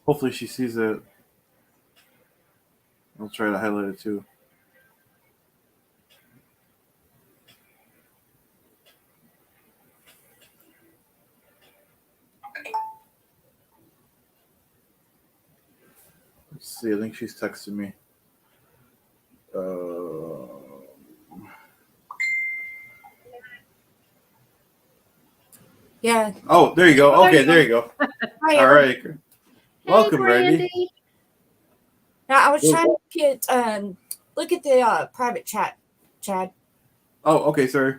Hopefully she sees it. I'll try to highlight it too. Let's see. I think she's texting me. Yeah. Oh, there you go. Okay, there you go. Hi, All right. Hey, Welcome, Randy. Brandy. Now I was trying to get look at the private chat, Chad. Oh, okay, sorry.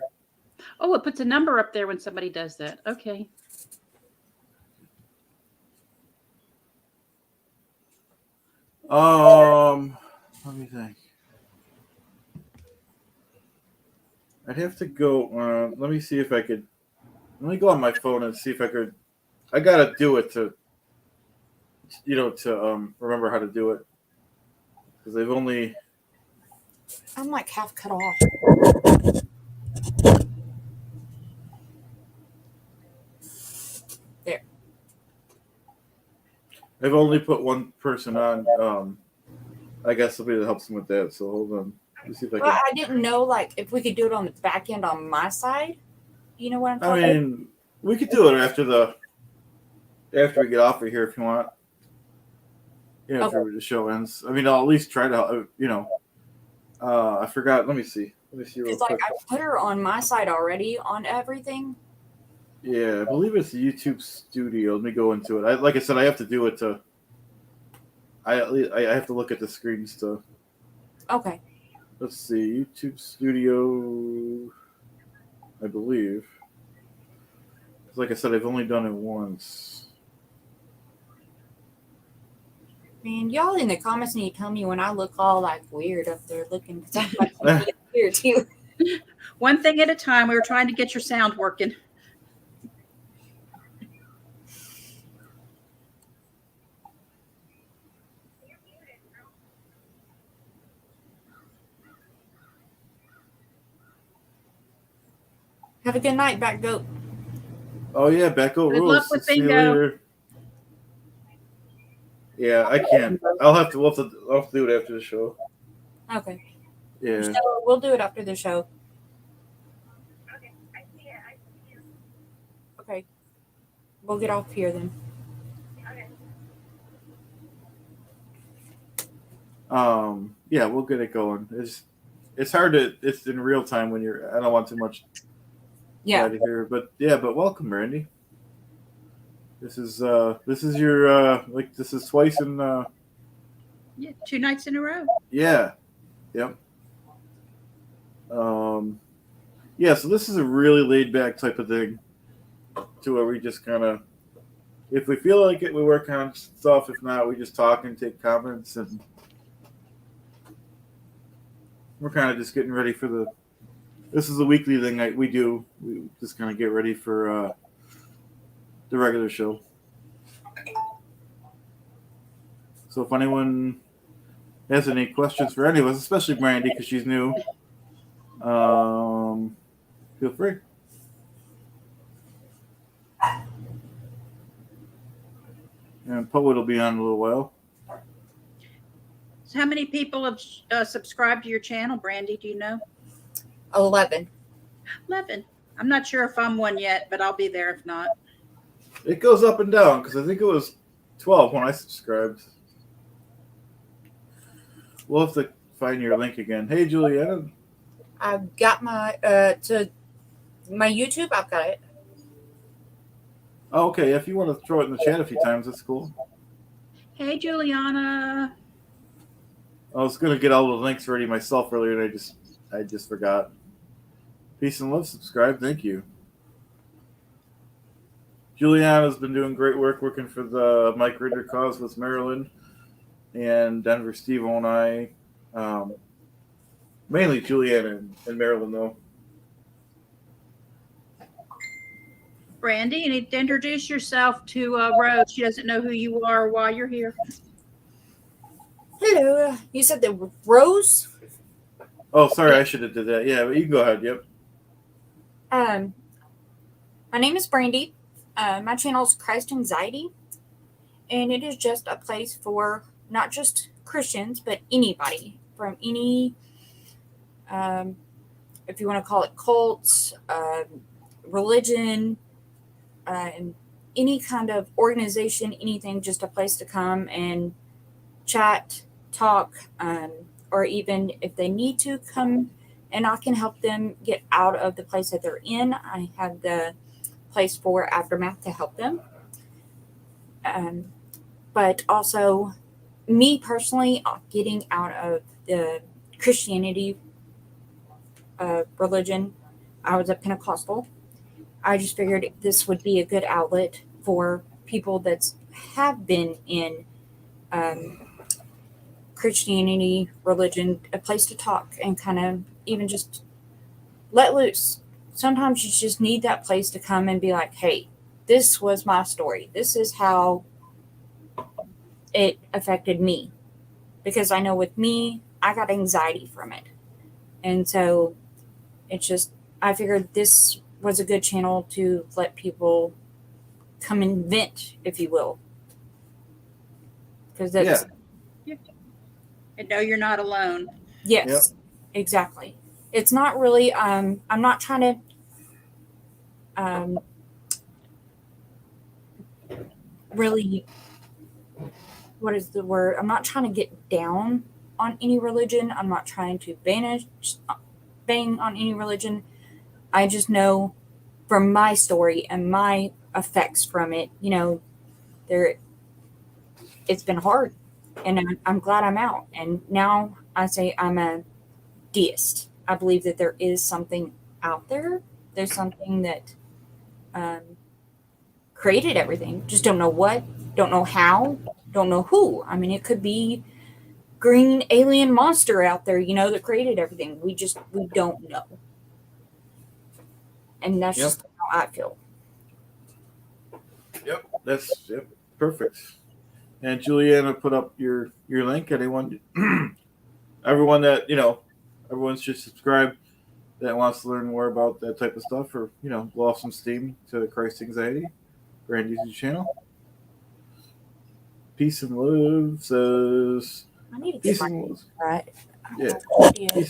Oh, it puts a number up there when somebody does that. Okay. Let me think. I'd have to go. Let me see if I could. Let me go on my phone and see if I could. I gotta do it to, remember how to do it because they've only. I'm like half cut off. There. They've only put one person on. I guess somebody that helps them with that. So hold on. Let me see if I Well, can. I didn't know like if we could do it on the back end on my side. You know what I'm I talking about? mean, we could do it after we get off of here if you want. Yeah, Okay. after the show ends. I mean, I'll at least try to. I forgot. Let me see. Let me see real Because like quick. I put her on my side already on everything. Yeah, I believe it's the YouTube Studio. Let me go into it. Like I said, I have to do it to. I have to look at the screens to. Okay. Let's see, YouTube Studio. I believe. Like I said, I've only done it once. Man, y'all in the comments need to tell me when I look all like weird up there looking because I'm like to get here too. One thing at a time. We were trying to get your sound working. Have a good night, back goat. Oh yeah, Becco Good rules. luck with See you bingo. later. Yeah, I can't. I'll have to do it after the show. Okay. Yeah. So we'll do it after the show. Okay. We'll get off here then. Yeah, we'll get it going. It's hard to. It's in real time when you're. I don't want too much. Yeah. Out of here, but welcome, Randy. This is your this is twice in. Yeah, 2 nights in a row. Yeah. Yep. Yeah, so this is a really laid back type of thing, to where we just kind of, if we feel like it, we work on stuff. If not, we just talk and take comments, and we're kind of just getting ready for the. This is a weekly thing we do. We just kind of get ready for the regular show. So if anyone has any questions for any of us, especially Brandy because she's new, feel free. And Poet will be on in a little while. So how many people have subscribed to your channel, Brandy? Do you know? 11. 11. I'm not sure if I'm one yet, but I'll be there if not. It goes up and down because I think it was 12 when I subscribed. We'll have to find your link again. Hey, Juliana. I've got my to my YouTube. I've got it. Oh, okay. If you want to throw it in the chat a few times, that's cool. Hey, Juliana. I was gonna get all the links ready myself earlier, and I just forgot. Peace and love. Subscribe. Thank you. Juliana's been doing great work working for the Mike Ritter cause with Maryland and Denver Steve and I. Mainly Juliana and Maryland, though. Brandy, you need to introduce yourself to Rose. She doesn't know who you are or why you're here. Hello. You said the Rose? Oh, sorry, I should have did that. Yeah, but you can go ahead. Yep. My name is Brandy. My channel is Christ Anxiety. and it is just a place for not just Christians, but anybody from any, um, if you want to call it cults, religion, any kind of organization, anything, just a place to come and chat, talk, or even if they need to come and I can help them get out of the place that they're in. I have the place for Aftermath to help them. Um, but also, me personally, getting out of the Christianity religion, I was a Pentecostal. I just figured this would be a good outlet for people that have been in um, Christianity, religion, a place to talk and kind of even just let loose. Sometimes you just need that place to come and be like, hey, this was my story. This is how it affected me. Because I know with me, I got anxiety from it. And so it's just, I figured this was a good channel to let people come and vent, if you will. Because that's, And know you're not alone. yes, exactly. It's not really, I'm not trying to, really, what is the word? I'm not trying to get down on any religion. I'm not trying to bang on any religion. I just know from my story and my effects from it, there it's been hard, and I'm glad I'm out. And now I say I'm a deist. I believe that there is something out there. There's something that um, created everything. Just don't know what, don't know how, don't know who. I mean, it could be green alien monster out there, that created everything. We don't know, and that's just how I feel. Yep, that's perfect. And Juliana put up your link. Anyone, everyone that everyone should subscribe that wants to learn more about that type of stuff, or blow off some steam to Christ Anxiety. Brand YouTube channel. Peace and love says. I need to Peace get my and love. right. Yeah.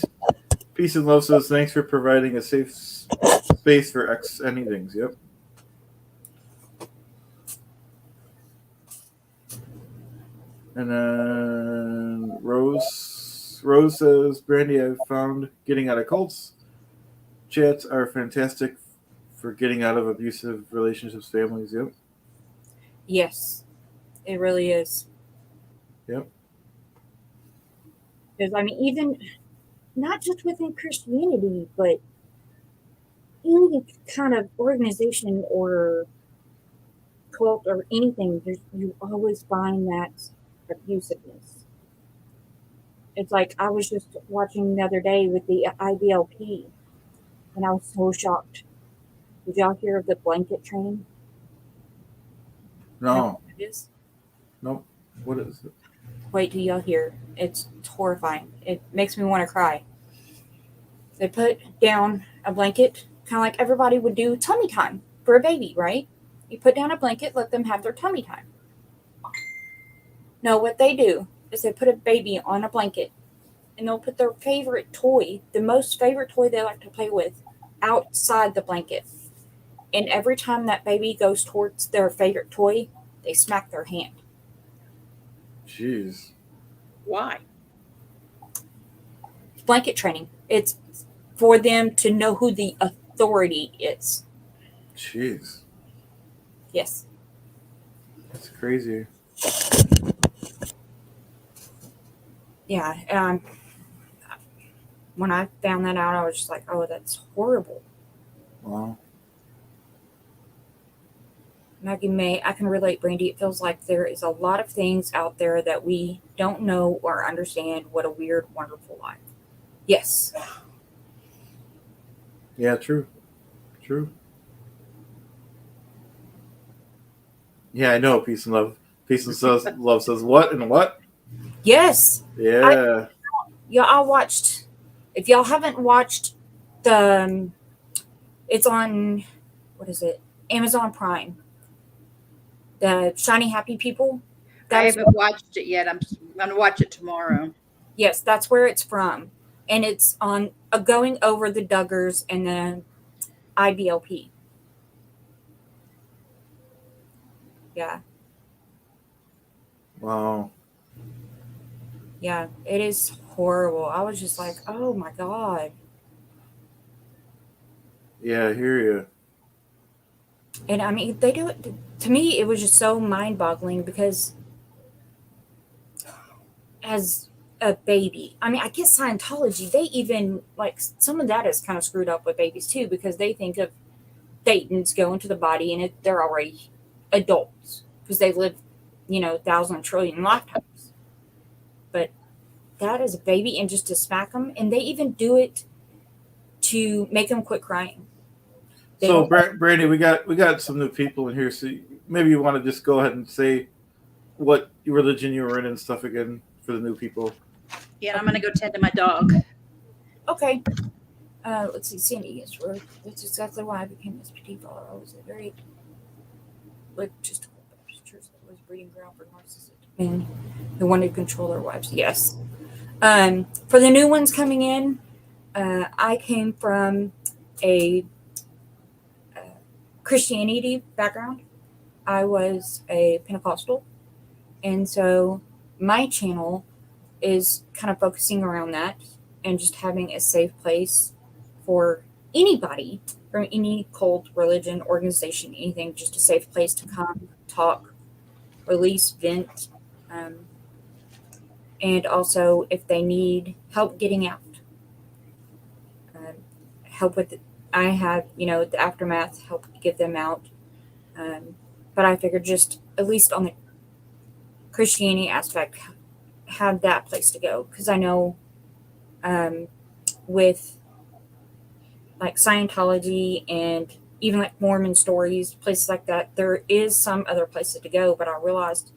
Peace and love says thanks for providing a safe space for anythings. Yep. And then Rose says, Brandy, I've found getting out of cults chats are fantastic for getting out of abusive relationships, families. Yep. Yes, it really is. Yep. Because I mean, even not just within Christianity, but any kind of organization or cult or anything, you always find that abusiveness. It's like I was just watching the other day with the IBLP, and I was so shocked. Did y'all hear of the blanket train? You know No. what it is? Nope. What is it? Wait till y'all hear. It's horrifying. It makes me want to cry. They put down a blanket, kind of like everybody would do tummy time for a baby, right? You put down a blanket, let them have their tummy time. No, what they do is they put a baby on a blanket and they'll put their favorite toy, the most favorite toy they like to play with, outside the blanket. And every time that baby goes towards their favorite toy, they smack their hand. Jeez. Why? Blanket training. It's for them to know who the authority is. Jeez. Yes. That's crazy. Yeah. When I found that out, I was just like, oh, that's horrible. Wow. Maggie May, I can relate, Brandy. It feels like there is a lot of things out there that we don't know or understand. What a weird, wonderful life. Yes. Yeah, true. True. Yeah, I know. Peace and love. Peace and love says what and what? Yes. Yeah. I watched. If y'all haven't watched the, it's on, what is it? Amazon Prime. the shiny happy people. I That's haven't watched it yet. I'm going to watch it tomorrow. yes, that's where it's from, and it's on going over the Duggars and the IBLP. Yeah, Wow. yeah, it is horrible. I was just like, oh my god. Yeah, I hear you. And I mean, they do it. To me, it was just so mind boggling because as a baby, I mean, I guess Scientology, they even, like, some of that is kind of screwed up with babies too because they think of Thetans go into the body and they're already adults because they live, thousand trillion lifetimes. But that is a baby, and just to smack them, and they even do it to make them quit crying. They So, don't. Brandy, we got some new people in here. So maybe you want to just go ahead and say what religion you were in and stuff again for the new people. Yeah, I'm going to go tend to my dog. Okay. Let's see, Sandy. Yes, that's exactly why I became this petite follower. I was a very, like, just a church that was breeding ground for narcissists and who wanted to control their wives. Yes. For the new ones coming in, I came from a Christianity background. I was a Pentecostal, and so my channel is kind of focusing around that and just having a safe place for anybody from any cult, religion, organization, anything, just a safe place to come, talk, release, vent, um, and also if they need help getting out, um, help with. I have, the aftermath, help get them out. But I figured just at least on the Christianity aspect, have that place to go because I know um, with like Scientology and even like Mormon stories, places like that, there is some other places to go. But I realized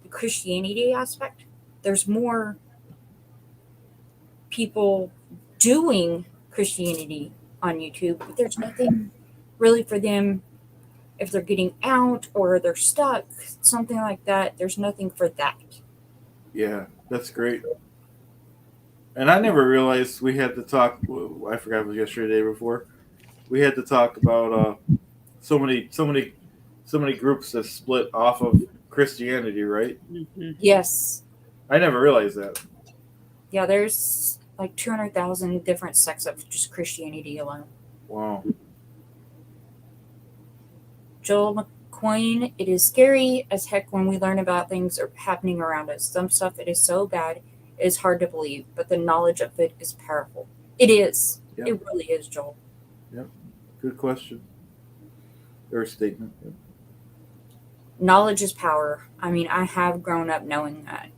the Christianity aspect, there's more people doing Christianity on YouTube, but there's nothing really for them if they're getting out or they're stuck, something like that. There's nothing for that. Yeah, that's great. And I never realized we had to talk. I forgot it was yesterday, or the day before. We had to talk about so many groups that split off of Christianity, right? Mm-hmm. Yes. I never realized that. Yeah, there's like 200,000 different sects of just Christianity alone. Wow. Joel McQueen, it is scary as heck when we learn about things are happening around us. Some stuff it is so bad it is hard to believe, but the knowledge of it is powerful. It is. Yep. It really is, Joel. Yep. Good question. Or statement. Yep. Knowledge is power. I mean, I have grown up knowing that.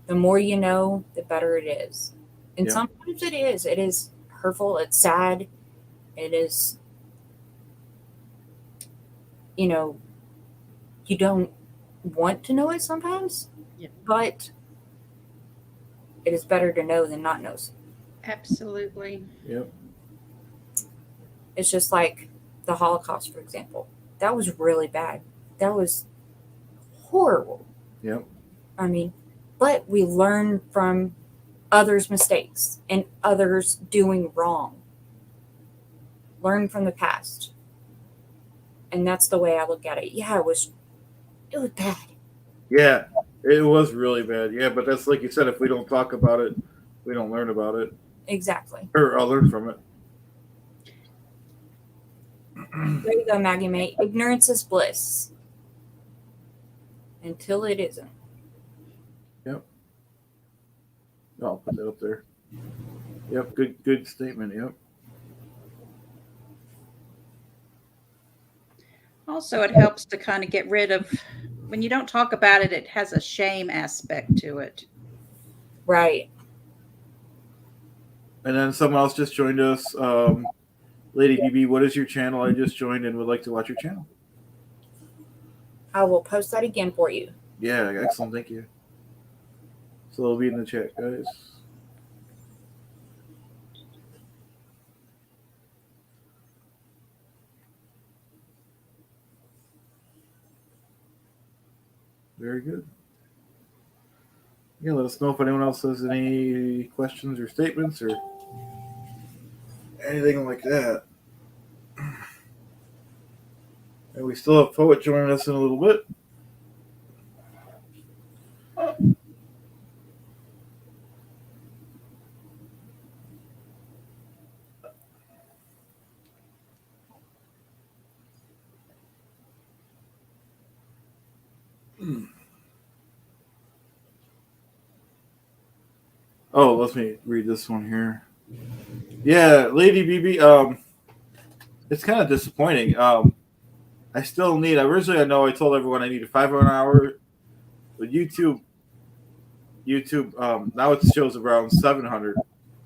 The more you know, the better it is. And Yeah. sometimes it is. It is hurtful. It's sad. It is, you don't want to know it sometimes, Yep. but it is better to know than not know. Absolutely. Yep. It's just like the Holocaust, for example. That was really bad. That was horrible. Yep. I mean, but we learn from others' mistakes and others doing wrong. Learn from the past. And that's the way I look at it. Yeah, it was bad. Yeah. It was really bad. Yeah, but that's like you said. If we don't talk about it, we don't learn about it, Exactly. or I'll learn from it. There you go, Maggie May. Ignorance is bliss. Until it isn't. Yep. I'll put that up there. Yep. Good statement. Yep. Also, it helps to kind of get rid of, when you don't talk about it, it has a shame aspect to it. Right. And then someone else just joined us. Lady BB, what is your channel? I just joined and would like to watch your channel. I will post that again for you. Yeah, excellent. Thank you. So it'll be in the chat, guys. Very good. Yeah, let us know if anyone else has any questions or statements or anything like that. And we still have Poet joining us in a little bit. Oh, let me read this one here. Yeah, Lady BB. It's kind of disappointing. I still need. Originally, I told everyone I needed 5 hour, but YouTube. Now it shows around 700,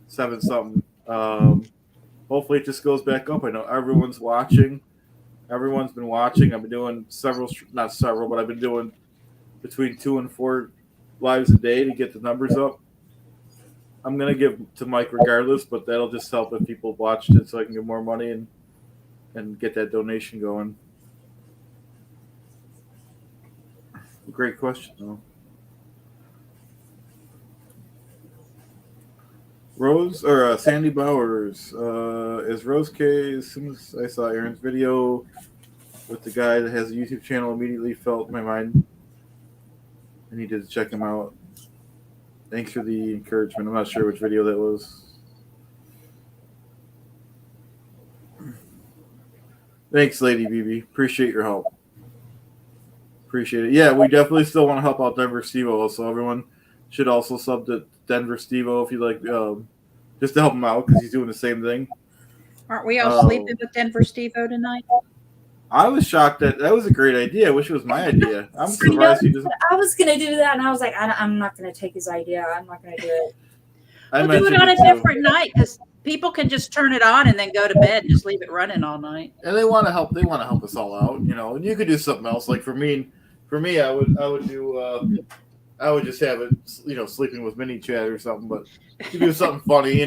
7 something. Hopefully, it just goes back up. I know everyone's watching. Everyone's been watching. I've been doing not several, but I've been doing between 2 and 4 lives a day to get the numbers up. I'm gonna give to Mike regardless, but that'll just help if people watched it, so I can get more money and get that donation going. Great question, though. Rose or Sandy Bowers is Rose K. As soon as I saw Aaron's video with the guy that has a YouTube channel, immediately felt my mind. I needed to check him out. Thanks for the encouragement. I'm not sure which video that was. Thanks, Lady BB. Appreciate your help. Appreciate it. Yeah, we definitely still want to help out Denver Steve-O, so everyone should also sub to Denver Steve-O if you like, just to help him out because he's doing the same thing. Aren't we all sleeping with Denver Steve-O tonight? I was shocked that was a great idea. I wish it was my idea. I'm surprised he doesn't. I was going to do that, and I was like, I'm not going to take his idea. I'm not going to do it. We'll do it on a different night because people can just turn it on and then go to bed and just leave it running all night. And they want to help. They want to help us all out, And you could do something else. Like for me, I would do. I would just have it, sleeping with mini chat or something. But you do something funny,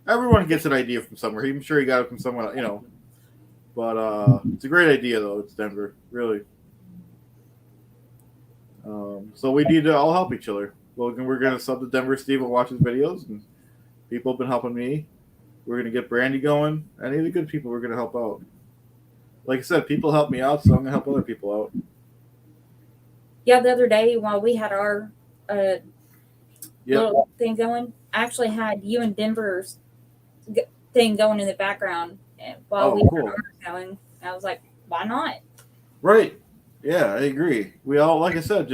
Everyone gets an idea from somewhere. I'm sure he got it from someone, But it's a great idea, though. It's Denver, really. So we need to all help each other. We're going to sub to Denver Steve and watch his videos, and people have been helping me. We're going to get Brandy going. Any of the good people we're going to help out. Like I said, people help me out, so I'm going to help other people out. Yeah, the other day while we had our little thing going, I actually had you and Denver's thing going in the background while we were going. I was like, why not? Right. Yeah, I agree. We all, like I said,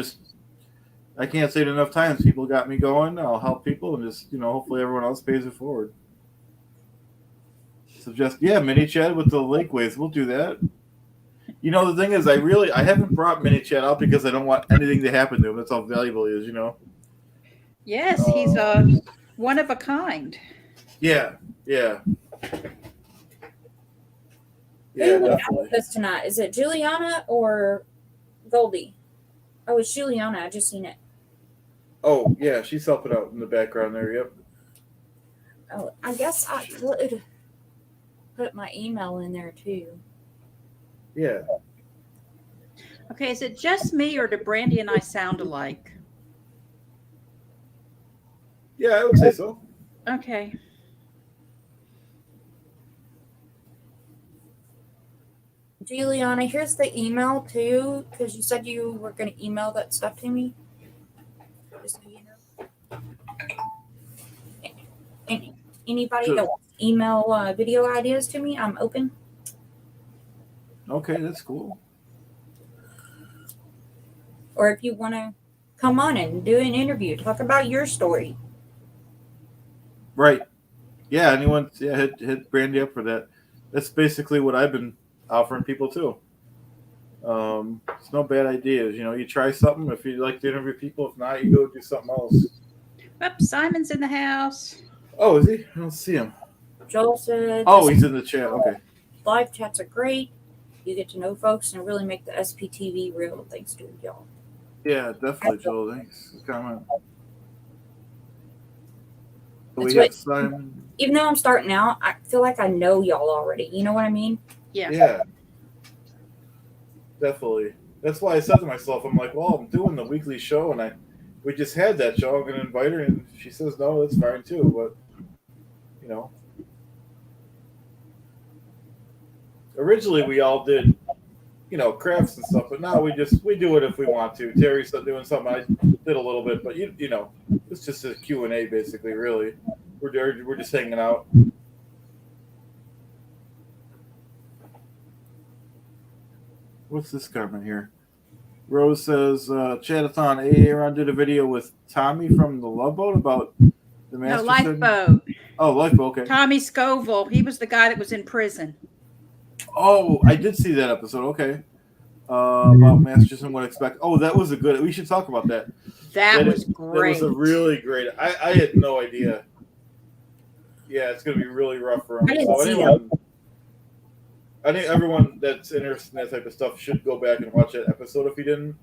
I can't say it enough times. People got me going. I'll help people and just, hopefully everyone else pays it forward. So mini chat with the lake waves. We'll do that. The thing is, I haven't brought mini chat out because I don't want anything to happen to him. That's how valuable he is, Yes, he's one of a kind. Yeah. Who would help us tonight? Is it Juliana or Goldie? Oh, it's Juliana. I just seen it. Oh, yeah, she's helping out in the background there, yep. Oh, I guess I could put my email in there, too. Yeah. Okay, is it just me or do Brandy and I sound alike? Yeah, I would say so. Okay. Juliana, here's the email, too, because you said you were going to email that stuff to me. Just so you know. And anybody that wants to email video ideas to me, I'm open. Okay, that's cool. Or if you want to come on and do an interview, talk about your story. Right. Yeah, hit Brandy up for that. That's basically what I've been offering people too. It's no bad ideas. You try something. If you like to interview people, if not, you go do something else. Oops, Simon's in the house. Oh, is he? I don't see him. Joel said, oh, he's in the chat. Okay. Live chats are great. You get to know folks and really make the SPTV real. Thanks to y'all. Yeah, definitely, Joel. Thanks for coming. We have Simon. Even though I'm starting out, I feel like I know y'all already. You know what I mean? Yeah. Yeah. definitely. That's why I said to myself, I'm like, well, I'm doing the weekly show, and we just had that show. I'm going to invite her, and if she says no, that's fine too. But you know, originally we all did, crafts and stuff, but now we do it if we want to. Terry's doing something. I did a little bit, but it's just a Q&A basically. Really, we're just hanging out. What's this comment here? Rose says, Chatathon, Aaron did a video with Tommy from the Love Boat about the No, Masterson. Lifeboat. Oh, Lifeboat, okay. Tommy Scoville. He was the guy that was in prison. Oh, I did see that episode, okay. About Masterson, what expect. Oh, that was a good, we should talk about that. That was great. That was a really great, I had no idea. Yeah, it's going to be really rough for him. I think everyone that's interested in that type of stuff should go back and watch that episode if you didn't.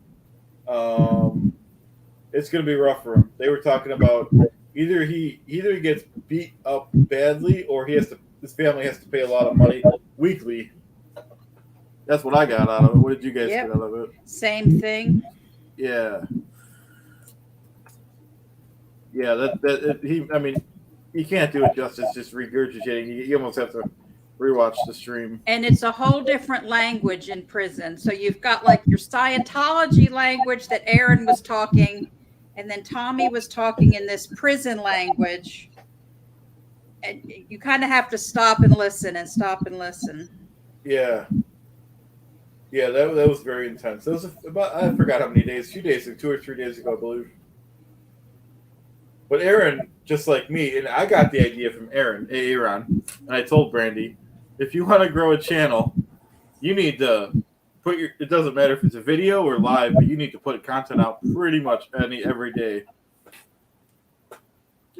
It's going to be rough for him. They were talking about either he gets beat up badly or his family has to pay a lot of money weekly. That's what I got out of it. What did you guys get out of it? Same thing. Yeah. Yeah, you can't do it justice just regurgitating. You almost have to rewatch the stream. And it's a whole different language in prison. So you've got like your Scientology language that Aaron was talking, and then Tommy was talking in this prison language. And you kind of have to stop and listen. Yeah. Yeah, that was very intense. That was I forgot how many days, 2 or 3 days ago, I believe. But Aaron, just like me, and I got the idea from Aaron, and I told Brandy, if you want to grow a channel, you need to it doesn't matter if it's a video or live, but you need to put content out pretty much every day.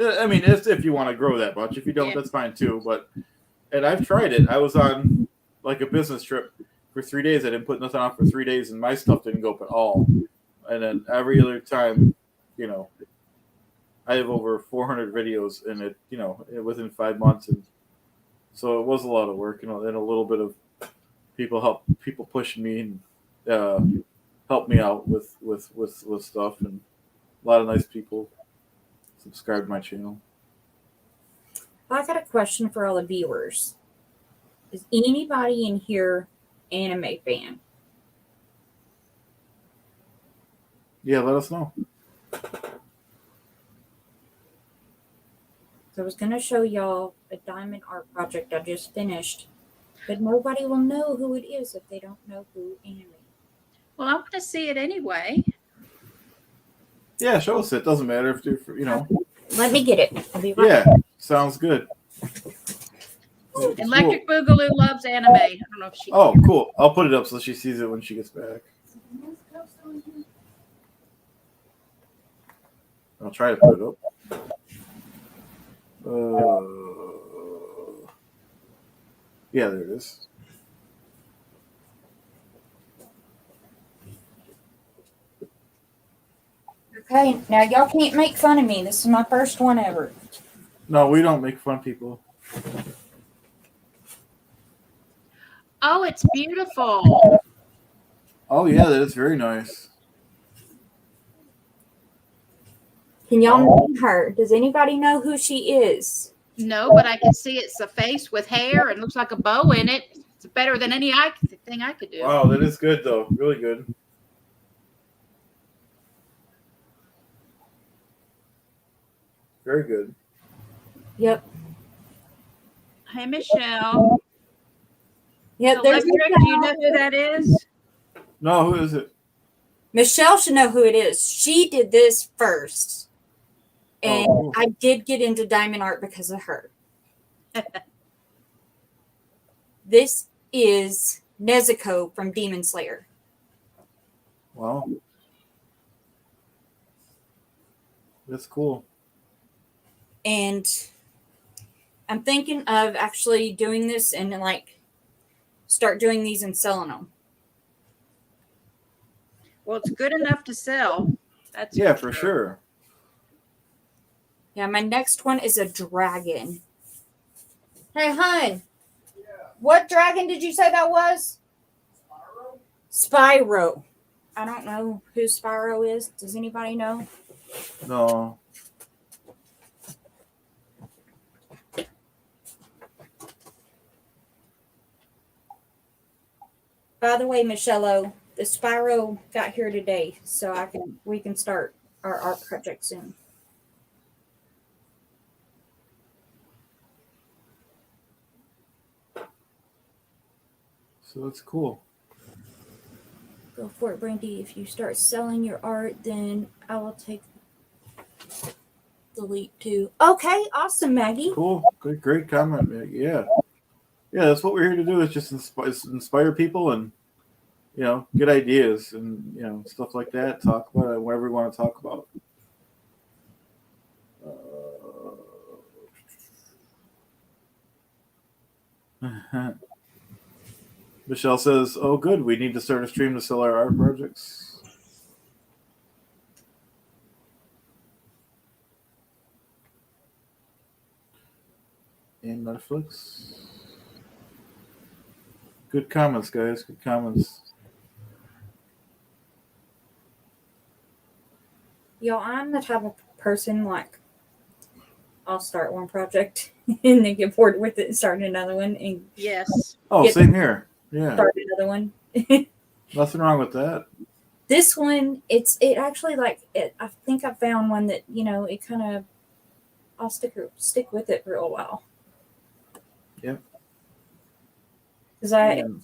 I mean, if you want to grow that much. If you don't, that's fine too. And I've tried it. I was on like a business trip for 3 days. I didn't put nothing out for 3 days, and my stuff didn't go up at all. And then every other time, I have over 400 videos, and it within 5 months, and so it was a lot of work, and a little bit of people pushing me and help me out with stuff, and a lot of nice people subscribe to my channel. I got a question for all the viewers. Is anybody in here anime fan? Yeah, let us know. So I was going to show y'all a diamond art project I just finished, but nobody will know who it is if they don't know who anime. Well, I want to see it anyway. Yeah, show us it. Doesn't matter if Let me get it. I'll be right Yeah, back. sounds good. Electric Boogaloo loves anime. I don't know if she. Oh, cool. I'll put it up so she sees it when she gets back. I'll try to put it up. Yeah, there it is. Okay, now y'all can't make fun of me. This is my first one ever. No, we don't make fun of people. Oh, it's beautiful. Oh, yeah, that is very nice. Can y'all name her? Does anybody know who she is? No, but I can see it's a face with hair and looks like a bow in it. It's better than thing I could do. Wow, that is good, though. Really good. Very good. Yep. Hey, Michelle. Yep. There's Electric, do you know who that is? No, who is it? Michelle should know who it is. She did this first. And I did get into diamond art because of her. This is Nezuko from Demon Slayer. Wow. That's cool. And I'm thinking of actually doing this and start doing these and selling them. Well, it's good enough to sell. That's for sure. Yeah, my next one is a dragon. Hey, hon. Yeah. What dragon did you say that was? Spyro. I don't know who Spyro is. Does anybody know? No. By the way, Michello, the Spyro got here today, so we can start our art project soon. So that's cool. Go for it, Brandy. If you start selling your art, then I will take the leap too. Okay, awesome, Maggie. Cool. Great comment, Meg. Yeah. Yeah, that's what we're here to do, is just inspire people and, get ideas and, stuff like that. Talk about it, whatever we want to talk about. Michelle says, "Oh, good. We need to start a stream to sell our art projects." And Netflix. Good comments, guys. Good comments. Yo, I'm the type of person like I'll start one project and then get bored with it and start another one and Yes. Oh, same here. Yeah. start another one. Nothing wrong with that. This one, it actually like it. I think I found one that it kind of I'll stick with it for a while. Yep. Because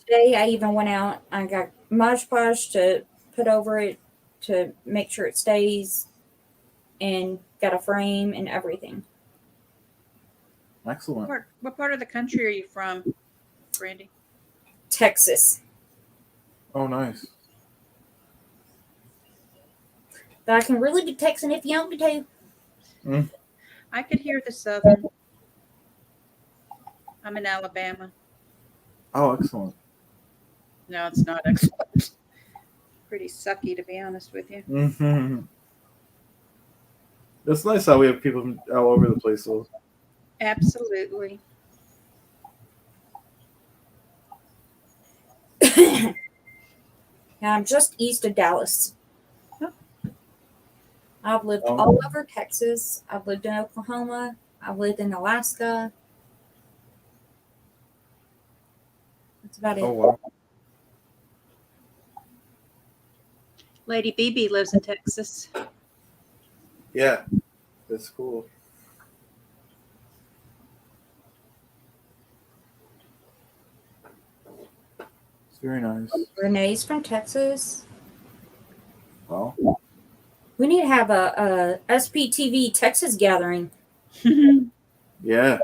today I even went out. I got Mod Podge to put over it to make sure it stays, and got a frame and everything. Excellent. What part of the country are you from, Brandy? Texas. Oh, nice. But I can really be Texan if you want me to. I could hear the Southern. I'm in Alabama. Oh, excellent. No, it's not excellent. Pretty sucky, to be honest with you. Mm-hmm. It's nice how we have people from all over the place, though. Absolutely. Yeah, I'm just east of Dallas. Oh. I've lived all over Texas. I've lived in Oklahoma. I've lived in Alaska. That's about it. Oh, wow. Lady BB lives in Texas. Yeah, that's cool. It's very nice. Renee's from Texas. Wow. We need to have a SPTV Texas gathering. Yeah.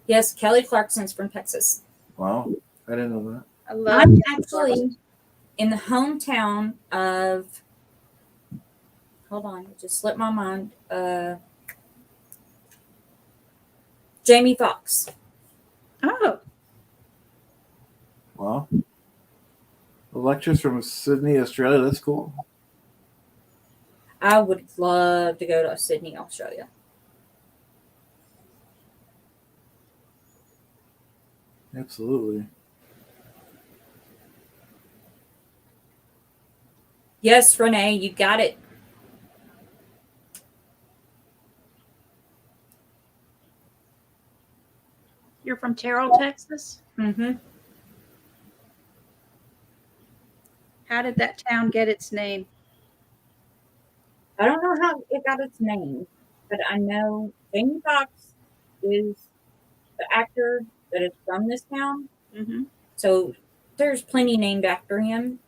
Yes, Kelly Clarkson's from Texas. Wow. I didn't know that. I love I'm Kelly actually Clarkson. in the hometown of. Hold on, it just slipped my mind. Jamie Foxx. Oh, Wow. The lectures from Sydney, Australia. That's cool. I would love to go to Sydney, Australia. Absolutely. Yes, Renee, you got it. you're from Terrell, Texas? Mm-hmm. How did that town get its name? I don't know how it got its name, but I know Jamie Foxx is the actor that is from this town. Mm-hmm. So there's plenty named after him.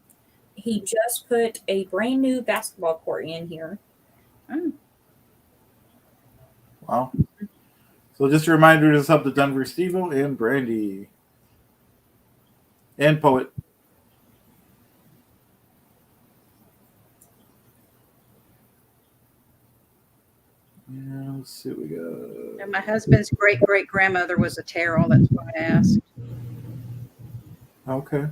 He just put a brand new basketball court in here. Oh. Wow. So just a reminder to sub to Denver Stevo and Brandy. And Poet. Yeah, let's see what we got. And my husband's great-great-grandmother was a Terrell. That's why I asked. Okay.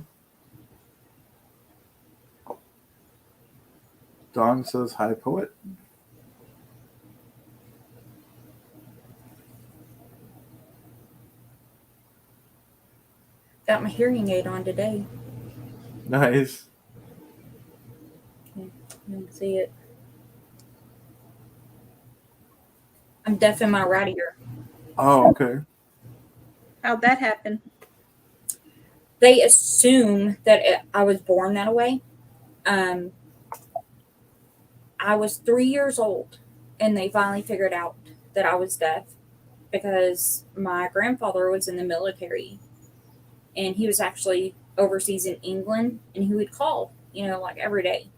Dawn says, "Hi, Poet." got my hearing aid on today. Nice. You can see it. I'm deaf in my right ear. Oh, okay. How'd that happen? They assume that I was born that way. I was 3 years old, and they finally figured out that I was deaf because my grandfather was in the military, and he was actually overseas in England, and he would call, like every day.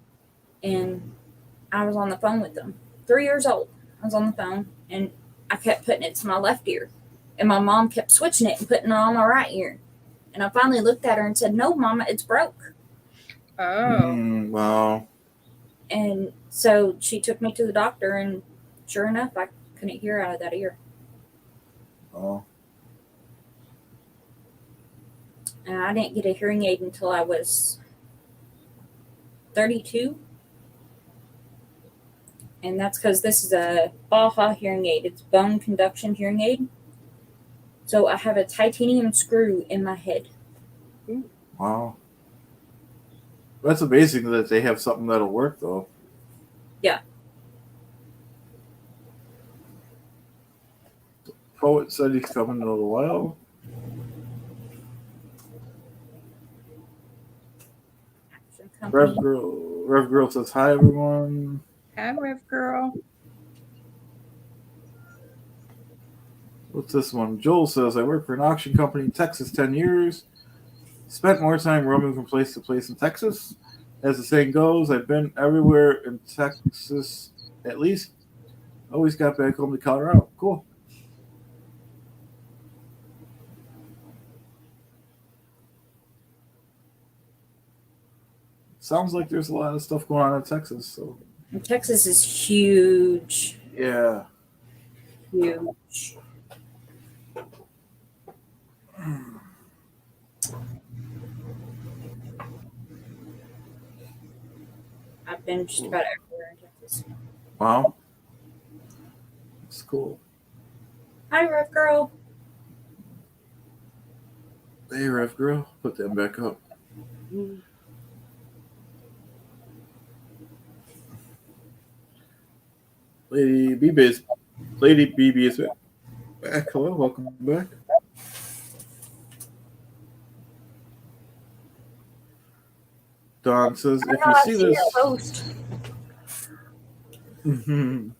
And I was on the phone with him. 3 years old. I was on the phone, and I kept putting it to my left ear. And my mom kept switching it and putting it on my right ear. And I finally looked at her and said, "No, Mama, it's broke." Oh. Wow. And so she took me to the doctor, and sure enough, I couldn't hear out of that ear. Oh. And I didn't get a hearing aid until I was 32. And that's because this is a Baja hearing aid. It's bone conduction hearing aid. So I have a titanium screw in my head. Wow. That's amazing that they have something that'll work, though. Yeah. Poet said he's coming in a little while. Rev Girl says hi, everyone. Hi, Rev Girl. What's this one? Joel says, I worked for an auction company in Texas 10 years. Spent more time roaming from place to place in Texas. As the saying goes, I've been everywhere in Texas at least. Always got back home to Colorado. Cool. Sounds like there's a lot of stuff going on in Texas. So And Texas is huge. yeah. Huge. I've been just about everywhere in Texas. Wow. That's cool. Hi, Rev Girl. Hey, Rev Girl. Put them back up. Lady BB is back. Hello, welcome back. Don says, if you see this, Post. Okay,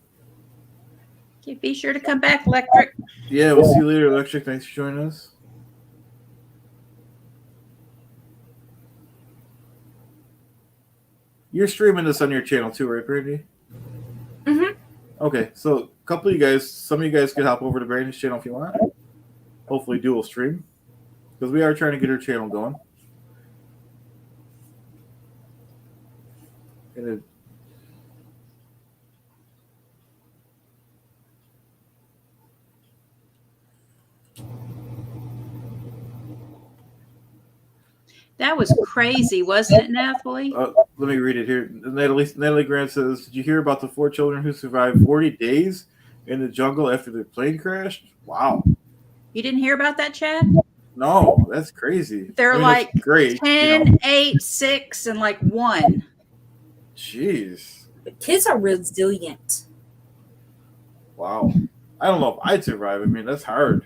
be sure to come back, Electric. Yeah, we'll see you later, Electric. Thanks for joining us. You're streaming this on your channel too, right, Brandy? Mm-hmm. Okay, so a couple of you guys, some of you guys could hop over to Brandy's channel if you want. Hopefully dual stream. Because we are trying to get her channel going. And That was crazy, wasn't it, Nathalie? let me read it here. Natalie Grant says, did you hear about the 4 children who survived 40 days in the jungle after their plane crashed? Wow. You didn't hear about that, Chad? No, that's crazy. They're that's like great, 10, 8, 6, and like 1. Jeez. The kids are resilient. Wow. I don't know if I'd survive. I mean, that's hard.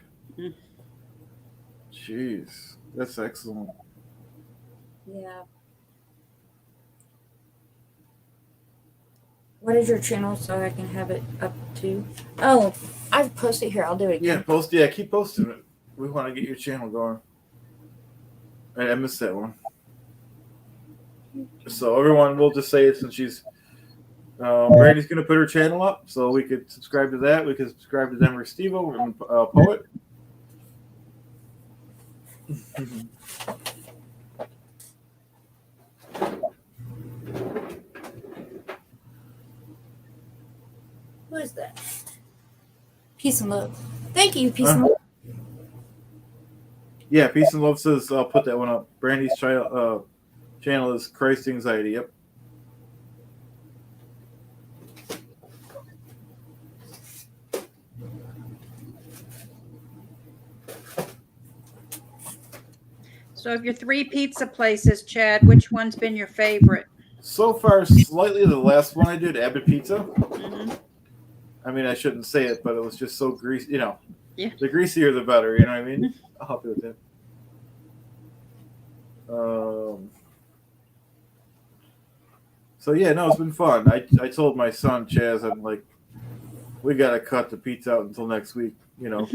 Jeez. That's excellent. Yeah. What is your channel so I can have it up to? Oh, I've posted here. I'll do it again. Yeah, keep posting it. We want to get your channel going. I missed that one. So everyone, we'll just say it since she's Brandy's going to put her channel up, so we could subscribe to that. We could subscribe to Denver Stevo and Poet. Who is that? Peace and love. Thank you, peace and love. Yeah, Peace and Love says I'll put that one up. Brandy's channel is Christ Anxiety. Yep. So of your 3 pizza places, Chad, which one's been your favorite? So far, slightly the last one I did, Abbott Pizza. Mm-hmm. I mean, I shouldn't say it, but it was just so greasy. You know, Yeah. the greasier the better. You know what I mean? I'll help you with that. So yeah, no, it's been fun. I told my son Chaz, I'm like, we gotta cut the pizza out until next week. You know,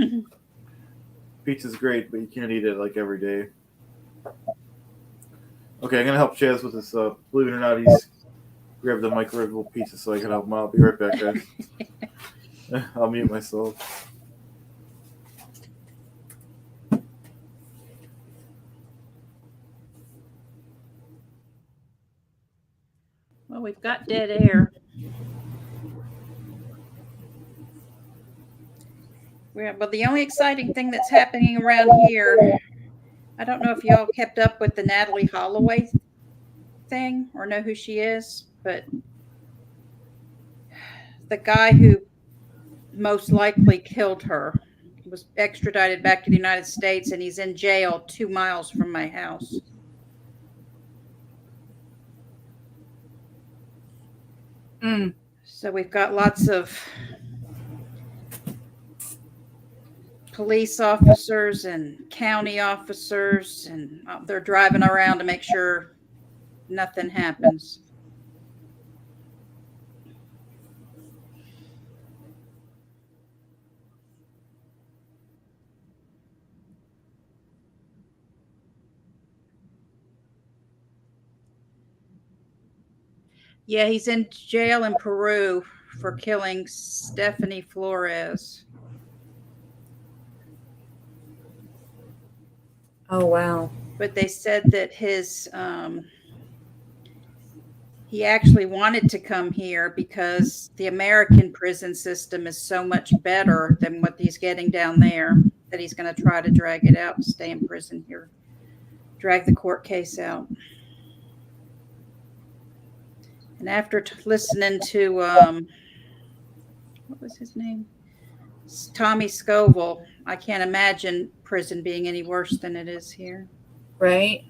pizza's great, but you can't eat it like every day. Okay, I'm gonna help Chaz with this. Believe it or not, he's grabbed the microwavable pizza so I can help him out. Be right back, guys. I'll mute myself. Well, we've got dead air. Well, the only exciting thing that's happening around here, I don't know if y'all kept up with the Natalie Holloway thing or know who she is, but the guy who most likely killed her was extradited back to the United States, and he's in jail 2 miles from my house. So we've got lots of police officers and county officers, and they're driving around to make sure nothing happens. Yeah, he's in jail in Peru for killing Stephanie Flores. Oh, wow. But they said that he actually wanted to come here because the American prison system is so much better than what he's getting down there, that he's going to try to drag it out and stay in prison here, drag the court case out. And after listening to, what was his name? Tommy Scoville, I can't imagine prison being any worse than it is here. Right?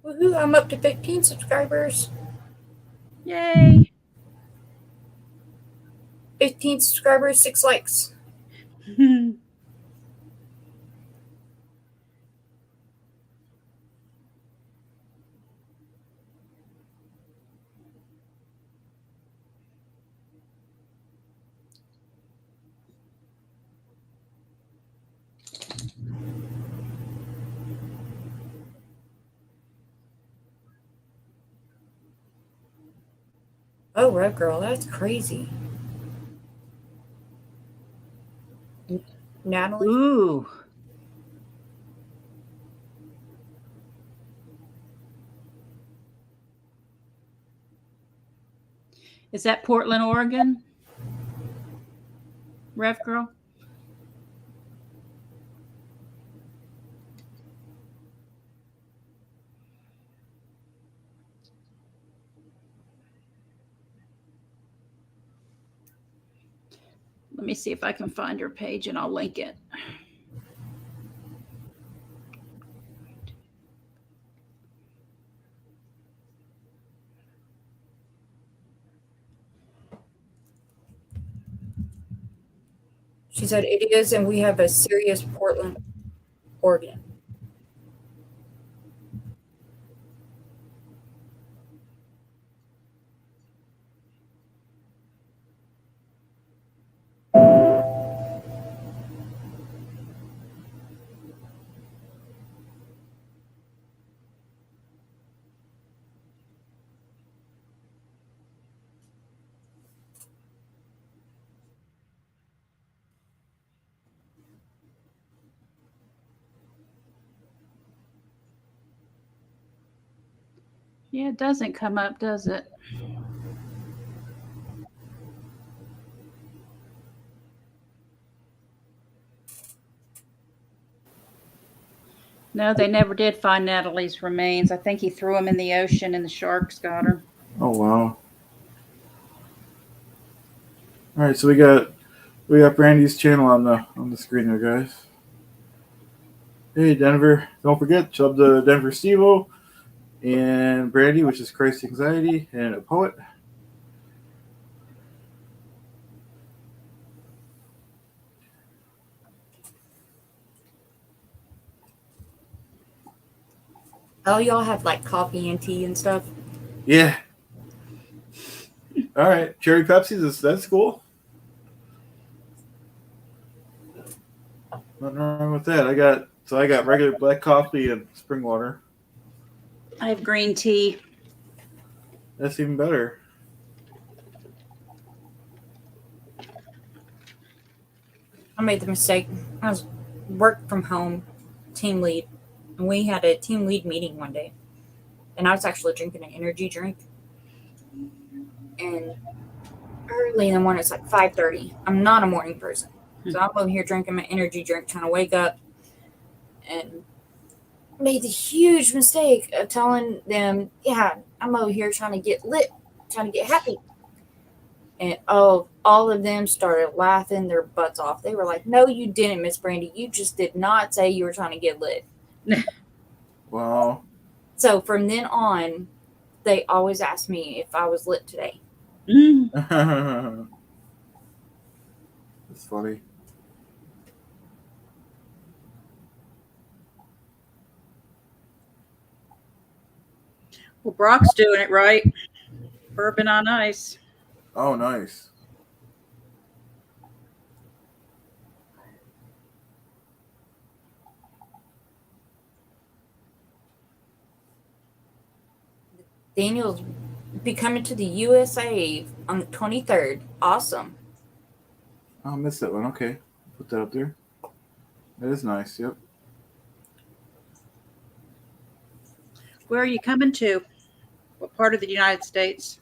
Woohoo, I'm up to 15 subscribers. Yay! 15 subscribers, 6 likes. Oh, Red Girl, that's crazy. Natalie? Ooh. Is that Portland, Oregon? Rev Girl? Let me see if I can find her page and I'll link it. She said it is, and we have a serious Portland, Oregon. Yeah, it doesn't come up, does it? No, they never did find Natalie's remains. I think he threw them in the ocean and the sharks got her. Oh wow. All right, so we got Brandy's channel on the screen there, guys. Hey, Denver! Don't forget, sub to Denver Stevo and Brandy, which is Christ Anxiety and a poet. Oh, y'all have like coffee and tea and stuff. Yeah. All right, cherry Pepsi. That's cool. Nothing wrong with that. I got regular black coffee and spring water. I have green tea. That's even better. I made the mistake. I was work from home team lead, and we had a team lead meeting one day, and I was actually drinking an energy drink. And early in the morning, it's like 5:30. I'm not a morning person, so I'm over here drinking my energy drink, trying to wake up, and made the huge mistake of telling them, "Yeah, I'm over here trying to get lit, trying to get happy." And all of them started laughing their butts off. They were like, "No, you didn't, Miss Brandy. You just did not say you were trying to get lit." Wow. So from then on, they always ask me if I was lit today. That's funny. Well, Brock's doing it right. Bourbon on ice. Oh, nice. Daniel's be coming to the USA on the 23rd. Awesome. I missed that one. Okay, put that up there. That is nice. Yep. Where are you coming to? What part of the United States?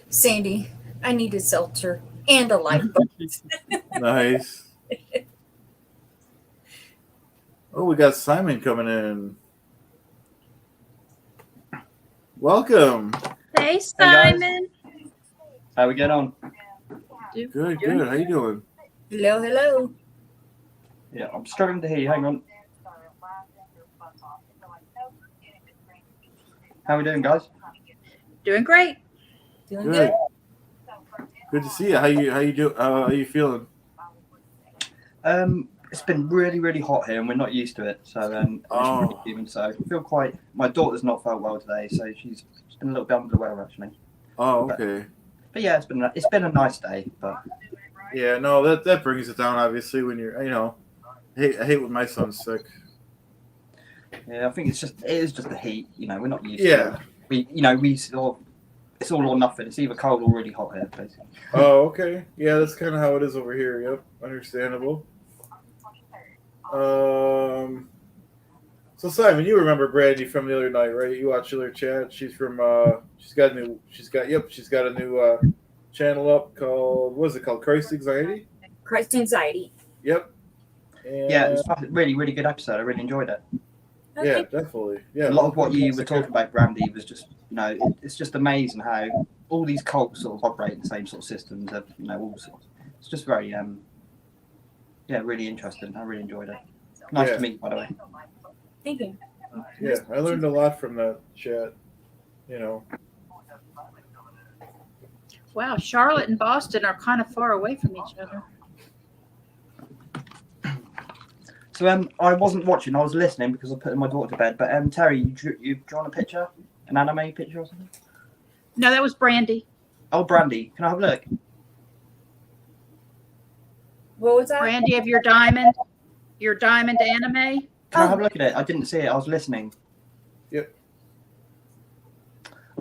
Sandy, I need a seltzer and a lifeboat. Nice. Oh, we got Simon coming in. Welcome. Hey, guys. Simon. How we get on? Good, good. How you doing? Hello, hello. Yeah, I'm struggling to hear you. Hang on. How we doing, guys? Doing great. Doing Good. good. Good to see you. How you feeling? It's been really, really hot here, and we're not used to it. So, it's really humid. So, I feel quite. My daughter's not felt well today, so she's been a little bit under the weather actually. Oh, okay. But yeah, it's been a nice day. But Yeah, no, that brings it down. Obviously, when you're, I hate when my son's sick. yeah, I think it is just the heat. We're not used to Yeah. it. We sort of, it's all or nothing. It's either cold or really hot here, basically. Oh, okay. Yeah, that's kind of how it is over here. Yep, understandable. So Simon, you remember Brandy from the other night, right? You watched her chat. She's from she's got a new channel up called, what is it called? Christ Anxiety? Christ Anxiety. Yep. And, Yeah, it was a really, really good episode. I really enjoyed it. yeah, definitely. Yeah. A lot of what you were talking about, Brandy, was just, it's just amazing how all these cults sort of operate in the same sort of systems. Of, all sorts. It's just very, really interesting. I really enjoyed it. Nice to meet you, by the way. Thank you. Yeah, I learned a lot from that chat. Wow, Charlotte and Boston are kind of far away from each other. So I wasn't watching. I was listening because I was putting my daughter to bed. But Terry, you've drawn a picture, an anime picture or something? No, that was Brandy. Oh, Brandy, can I have a look? What was that? Brandy of your diamond anime. Can I have a look at it? I didn't see it. I was listening. Yep.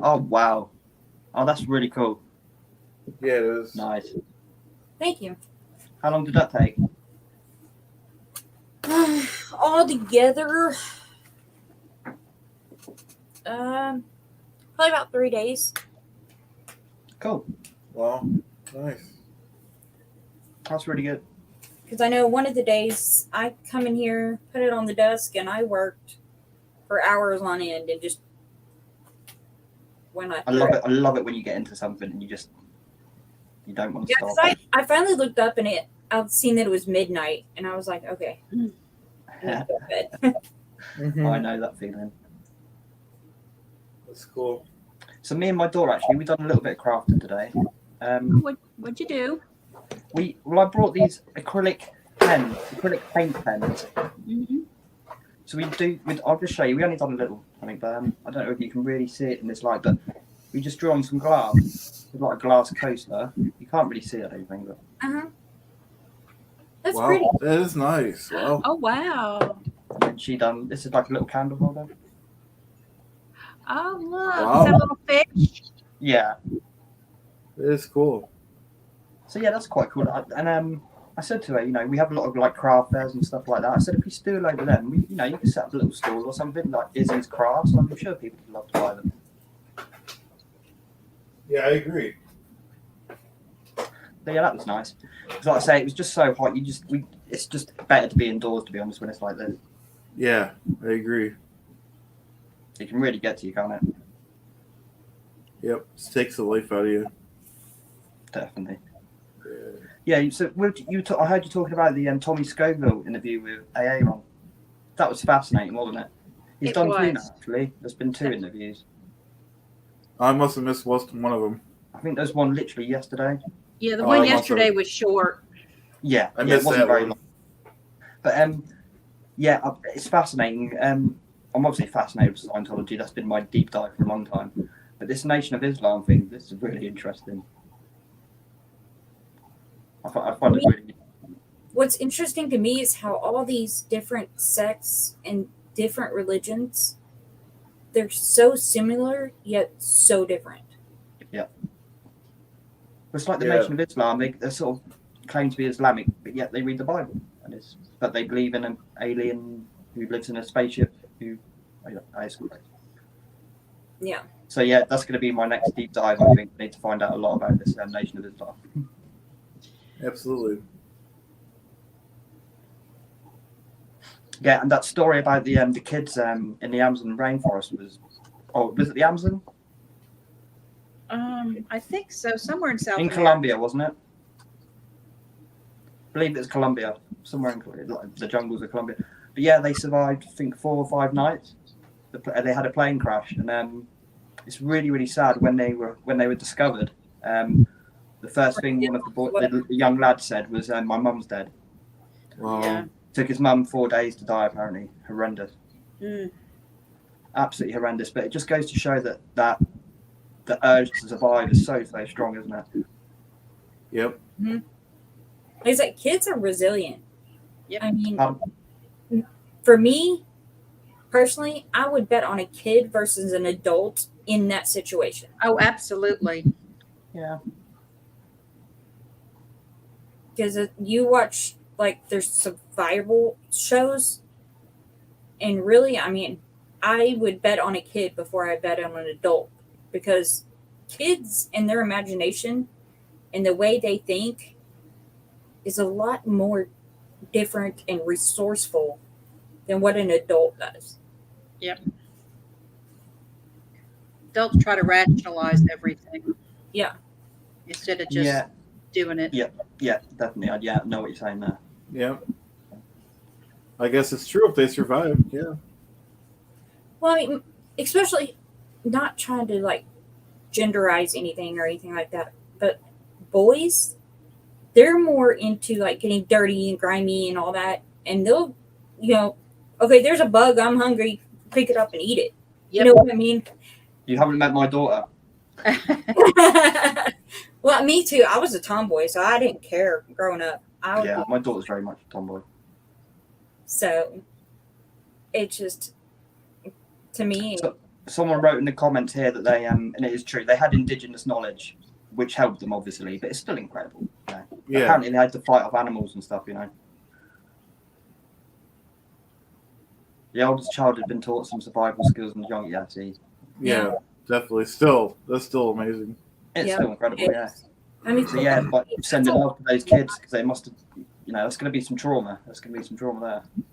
Oh wow. Oh, that's really cool. Yeah, it is. Nice. Thank you. How long did that take? All together, probably about 3 days. Cool. Well, Nice. That's really good. Because I know one of the days I come in here, put it on the desk, and I worked for hours on end and just when I love it. I love it when you get into something and you don't want to Yeah, stop. because I finally looked up and I've seen that it was midnight, and I was like, okay, I need to go to bed. Mhm. I know that feeling. That's cool. So me and my daughter actually, we done a little bit of crafting today. What'd you do? I brought these acrylic paint pens. Mm-hmm. So I'll just show you. We only done a little, I think, but I don't know if you can really see it in this light, but we just drew on some glass, like a glass coaster. You can't really see it, I don't think, but That's Wow, pretty. that is nice. Wow. Oh wow! and she done. This is like a little candle holder. Oh look, Wow. is that a little fish? Yeah. That is cool. So yeah, that's quite cool. I said to her, we have a lot of like craft fairs and stuff like that. I said if we do a load of them, you can set up a little stall or something like Izzy's Crafts. I'm sure people would love to buy them. Yeah, I agree. But yeah, that was nice. Because like I say, it was just so hot. It's just better to be indoors, to be honest, when it's like this. Yeah, I agree. It can really get to you, can't it? Yep, it takes the life out of you. Definitely. Yeah. So I heard you talking about the Tommy Scoville interview with AA on. That was fascinating, wasn't it? He's It done two was. now, actually. There's been 2 interviews. I must have missed one of them. I think there's one literally yesterday. Yeah, the Oh, one I must yesterday have- was short. Yeah, I it missed wasn't that very one. long. But it's fascinating. I'm obviously fascinated with Scientology. That's been my deep dive for a long time. But this Nation of Islam thing, this is really interesting. I find it really. What's interesting to me is how all these different sects and different religions, they're so similar yet so different. It's like the Yeah. Nation of Islam. They sort of claim to be Islamic, but yet they read the Bible, but they believe in an alien who lives in a spaceship. It's great. Yeah. So yeah, that's going to be my next deep dive. I think I need to find out a lot about this Nation of Islam. Absolutely. Yeah, and that story about the kids in the Amazon rainforest was it the Amazon? I think so. Somewhere in South In America. Colombia, wasn't it? I believe it's Colombia, somewhere in the jungles of Colombia. But yeah, they survived, I think, 4 or 5 nights. They had a plane crash, and it's really, really sad when they were discovered. The first thing one of the young lads said was, "My mum's dead." Wow. Yeah. Took his mum 4 days to die. Apparently, horrendous, Mm. absolutely horrendous. But it just goes to show that the urge to survive is so strong, isn't it? Yep. It's like kids are resilient. Yep. I mean, Um, for me, personally, I would bet on a kid versus an adult in that situation. Oh, absolutely. Yeah. Because you watch, like, there's survival shows, and really, I mean, I would bet on a kid before I bet on an adult, because kids and their imagination and the way they think is a lot more different and resourceful than what an adult does. Adults try to rationalize everything. Yeah. Instead of just doing it. Yeah, definitely. I know what you're saying there. Yep. I guess it's true if they survive. Yeah. Well, I mean, especially not trying to like genderize anything or anything like that, but boys, they're more into like getting dirty and grimy and all that, and they'll, okay, there's a bug, I'm hungry, pick it up and eat it. Yep. You know what I mean? You haven't met my daughter. Well, me too. I was a tomboy, so I didn't care growing up. Yeah, my daughter's very much a tomboy. So it's just, to me, Someone wrote in the comments here that they and it is true, they had indigenous knowledge, which helped them obviously, but it's still incredible. Yeah. Apparently they had to fight off animals and stuff. The oldest child had been taught some survival skills in the jungle. Yeah, definitely. That's still amazing. It's Yeah. still incredible. Yeah. I mean, So yeah, like sending love to those kids because they must have, you know, there's going to be some trauma. There's going to be some trauma there.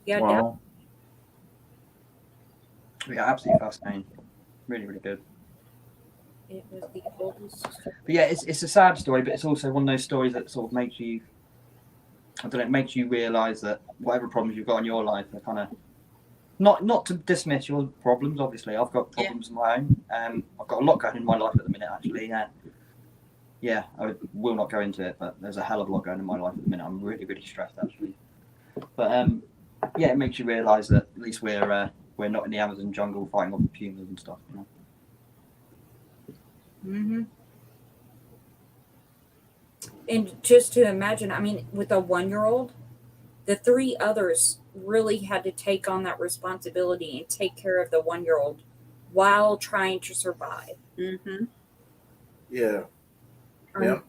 yeah, Wow. Yeah, absolutely fascinating. Really, really good. it was the oldest. But yeah, it's a sad story, but it's also one of those stories that sort of makes you, I don't know, it makes you realise that whatever problems you've got in your life are kind of not to dismiss your problems. Obviously, I've got problems of my own. I've got a lot going in my life at the minute, actually. Yeah, I will not go into it, but there's a hell of a lot going in my life at the minute. I'm really, really stressed, actually. But yeah, it makes you realise that at least we're not in the Amazon jungle fighting off pumas and stuff. You know? Mm-hmm. And just to imagine, I mean, with a 1-year-old, the 3 others really had to take on that responsibility and take care of the 1-year-old while trying to survive. Mm-hmm. Yeah. I mean, Yeah.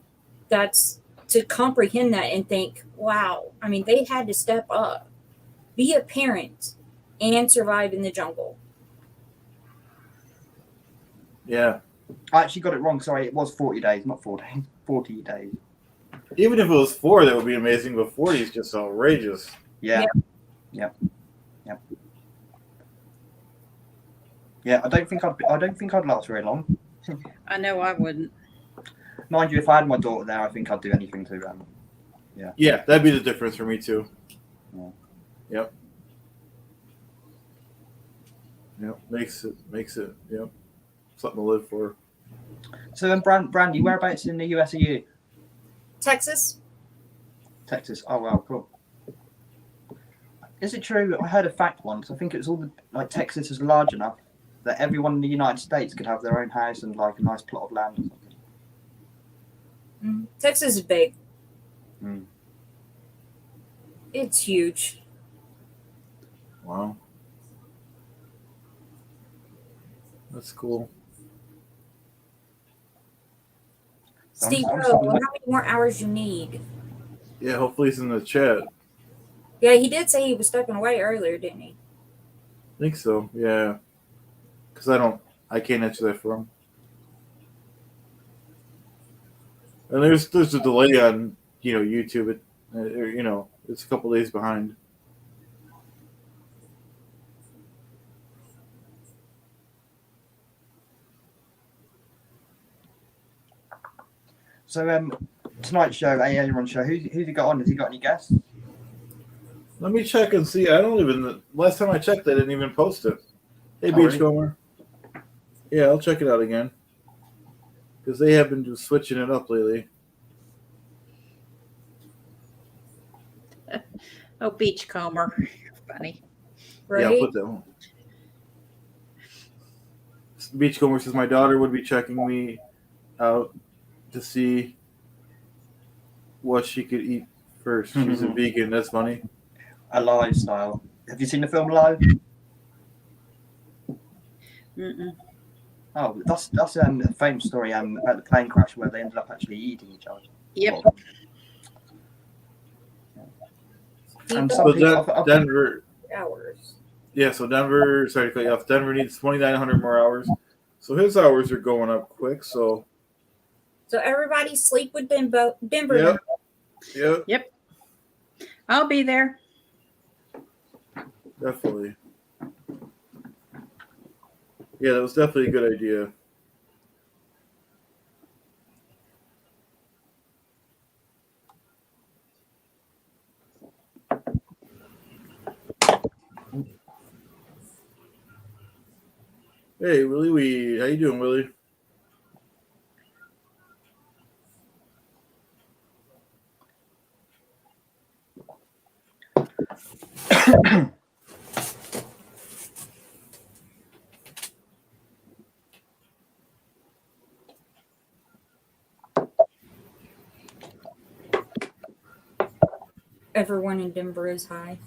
that's to comprehend that and think, wow, I mean, they had to step up, be a parent, and survive in the jungle. Yeah. I actually got it wrong. Sorry, it was 40 days, not 4 days. 40 days. Even if it was 4, that would be amazing. But 40 is just outrageous. Yeah. Yep. Yeah, I don't think I'd last very long. I know I wouldn't. Mind you, if I had my daughter there, I think I'd do anything to them. Yeah, that'd be the difference for me too. Yeah. Yep. Yep. Makes it. Yep. Something to live for. So, Brandy, whereabouts in the US are you? Texas? Texas. Oh, wow, cool. Is it true? I heard a fact once. I think it was all like Texas is large enough that everyone in the United States could have their own house and like a nice plot of land or something. Texas is big. Mm. It's huge. Wow. That's cool. Steve, I'm how many more hours you need? Yeah, hopefully he's in the chat. Yeah, he did say he was stepping away earlier, didn't he? I think so. Yeah. Because I can't answer that for him. And there's a delay on YouTube. It's a couple days behind. So, tonight's show, Aaron show. Who's he got on? Has he got any guests? Let me check and see. Last time I checked, they didn't even post it. Hey, Oh, really? Beachcomber. Yeah, I'll check it out again. Because they have been just switching it up lately. Oh, Beachcomber. Funny. Right? Yeah, I'll put that one. Beachcomber says, my daughter would be checking me out to see what she could eat first. She's a vegan. That's funny. Alive style. Have you seen the film Alive? Mm-mm. Oh, that's a famous story about the plane crash where they ended up actually eating each other. Yep. And So some people, Denver. hours. Yeah, so Denver. Sorry to cut you off. Denver needs 2,900 more hours. So his hours are going up quick. So everybody sleep with Denver. Yep. I'll be there. Definitely. Yeah, that was definitely a good idea. Hey, Willie, how you doing, Willie? Everyone in Denver is high.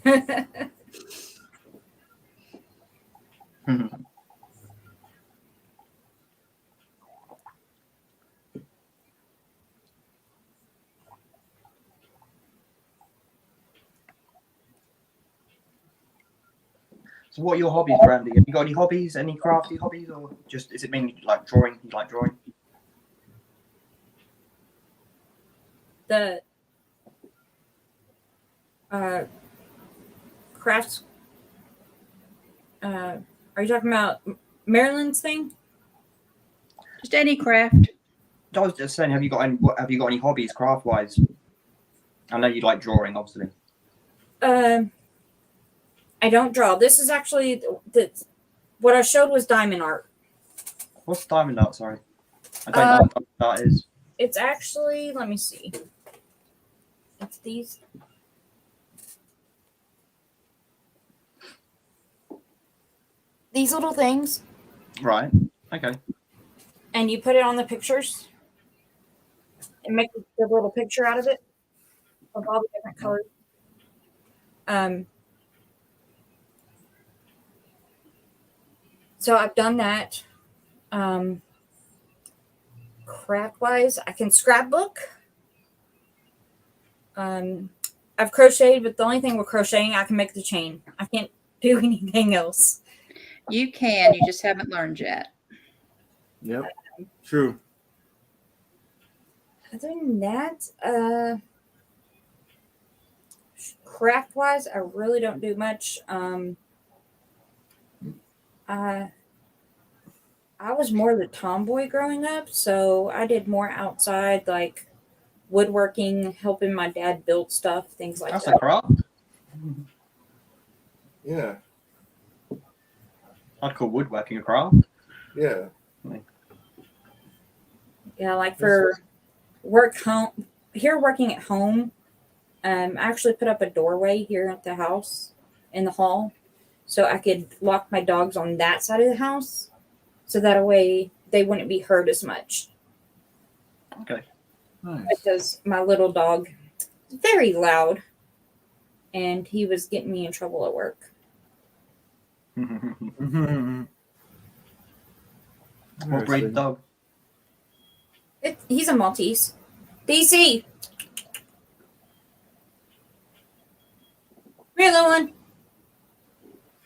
So what are your hobbies, Brandy? Have you got any hobbies, any crafty hobbies, or just is it mainly like drawing? You like drawing? the crafts. Are you talking about Maryland's thing? Just any craft. I was just saying, have you got any hobbies craft wise? I know you like drawing, obviously. I don't draw. This is actually what I showed was diamond art. What's diamond art? Sorry, I don't know what diamond art is. It's actually, let me see. It's these little things, Right. Okay. and you put it on the pictures and make a little picture out of it of all the different colors. So I've done that. Craft wise, I can scrapbook. I've crocheted, but the only thing with crocheting, I can make the chain. I can't do anything else. You can. You just haven't learned yet. Yep. True. Other than that, craft wise, I really don't do much. I was more the tomboy growing up, so I did more outside, like woodworking, helping my dad build stuff, things like That's that. a craft. Yeah. I'd call woodworking a craft. Yeah. Yeah, like for working at home, I actually put up a doorway here at the house in the hall so I could lock my dogs on that side of the house so that way they wouldn't be hurt as much. Okay. Nice. Because my little dog is very loud and he was getting me in trouble at work. What breed dog? He's a Maltese. DC! Come here, little one.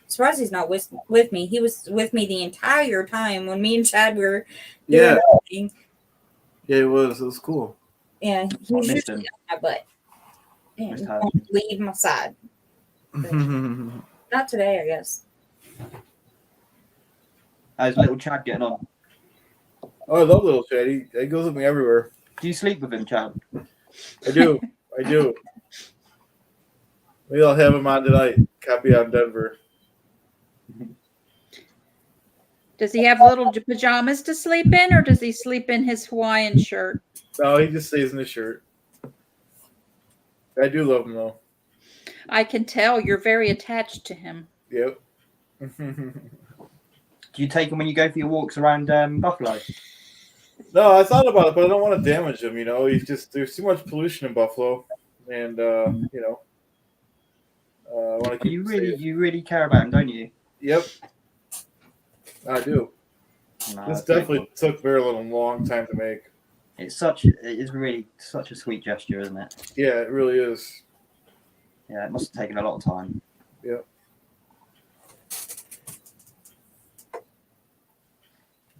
Surprised he's not with me. He was with me the entire time when me and Chad were doing everything. Yeah, it was. It was cool. Yeah, he was usually on my butt. And won't leave my side. Not today, I guess. How's little Chad getting on? Oh, I love little Chad. He goes with me everywhere. Do you sleep with him, Chad? I do. I do. Maybe I'll have him on tonight. Copy on Denver. Does he have little pajamas to sleep in, or does he sleep in his Hawaiian shirt? No, he just stays in his shirt. I do love him, though. I can tell you're very attached to him. Yep. Do you take him when you go for your walks around Buffalo? No, I thought about it, but I don't want to damage him. You know, there's too much pollution in Buffalo, and I want to keep. You really care about him, don't you? Yep, I do. No, This definitely took Marilyn a long time to make. It's really such a sweet gesture, isn't it? Yeah, it really is. Yeah, it must have taken a lot of time. Yep.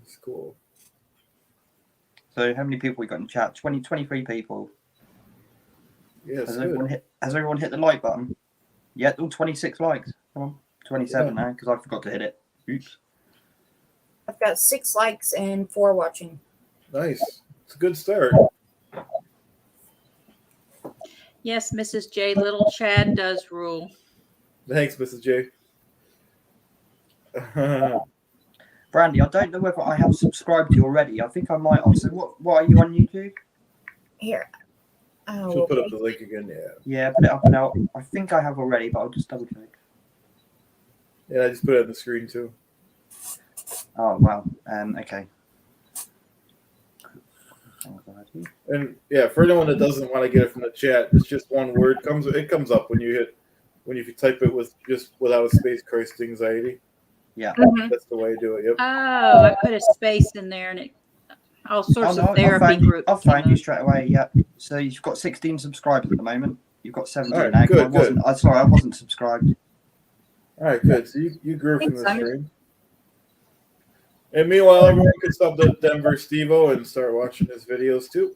It's cool. So how many people we got in chat? 23 people. Yeah, Has everyone hit the like button? Yeah, all 26 likes. Come on. 27 now, because I forgot to hit it. Oops. I've got 6 likes and 4 watching. Nice. It's a good start. Yes, Mrs. J, little Chad does rule. Thanks, Mrs. J. Brandy, I don't know whether I have subscribed to you already. I think I might have. So what are you on YouTube? Here. She'll put up the link again, yeah. Yeah, put it up now. I think I have already, but I'll just double check. Yeah, I just put it on the screen too. Oh wow. Okay. And yeah, for anyone that doesn't want to get it from the chat, it's just one word. It comes up when you type it without a space. Christ anxiety. Yeah. That's the way to do it. Yep. Oh, I put a space in there, and it all sorts of therapy groups. I'll find you straight away. Yeah. So you've got 16 subscribers at the moment. You've got 17 right, now. good. I wasn't subscribed. All right, good. So you grew from the stream. And meanwhile, everyone can sub to Denver Steve-O and start watching his videos too.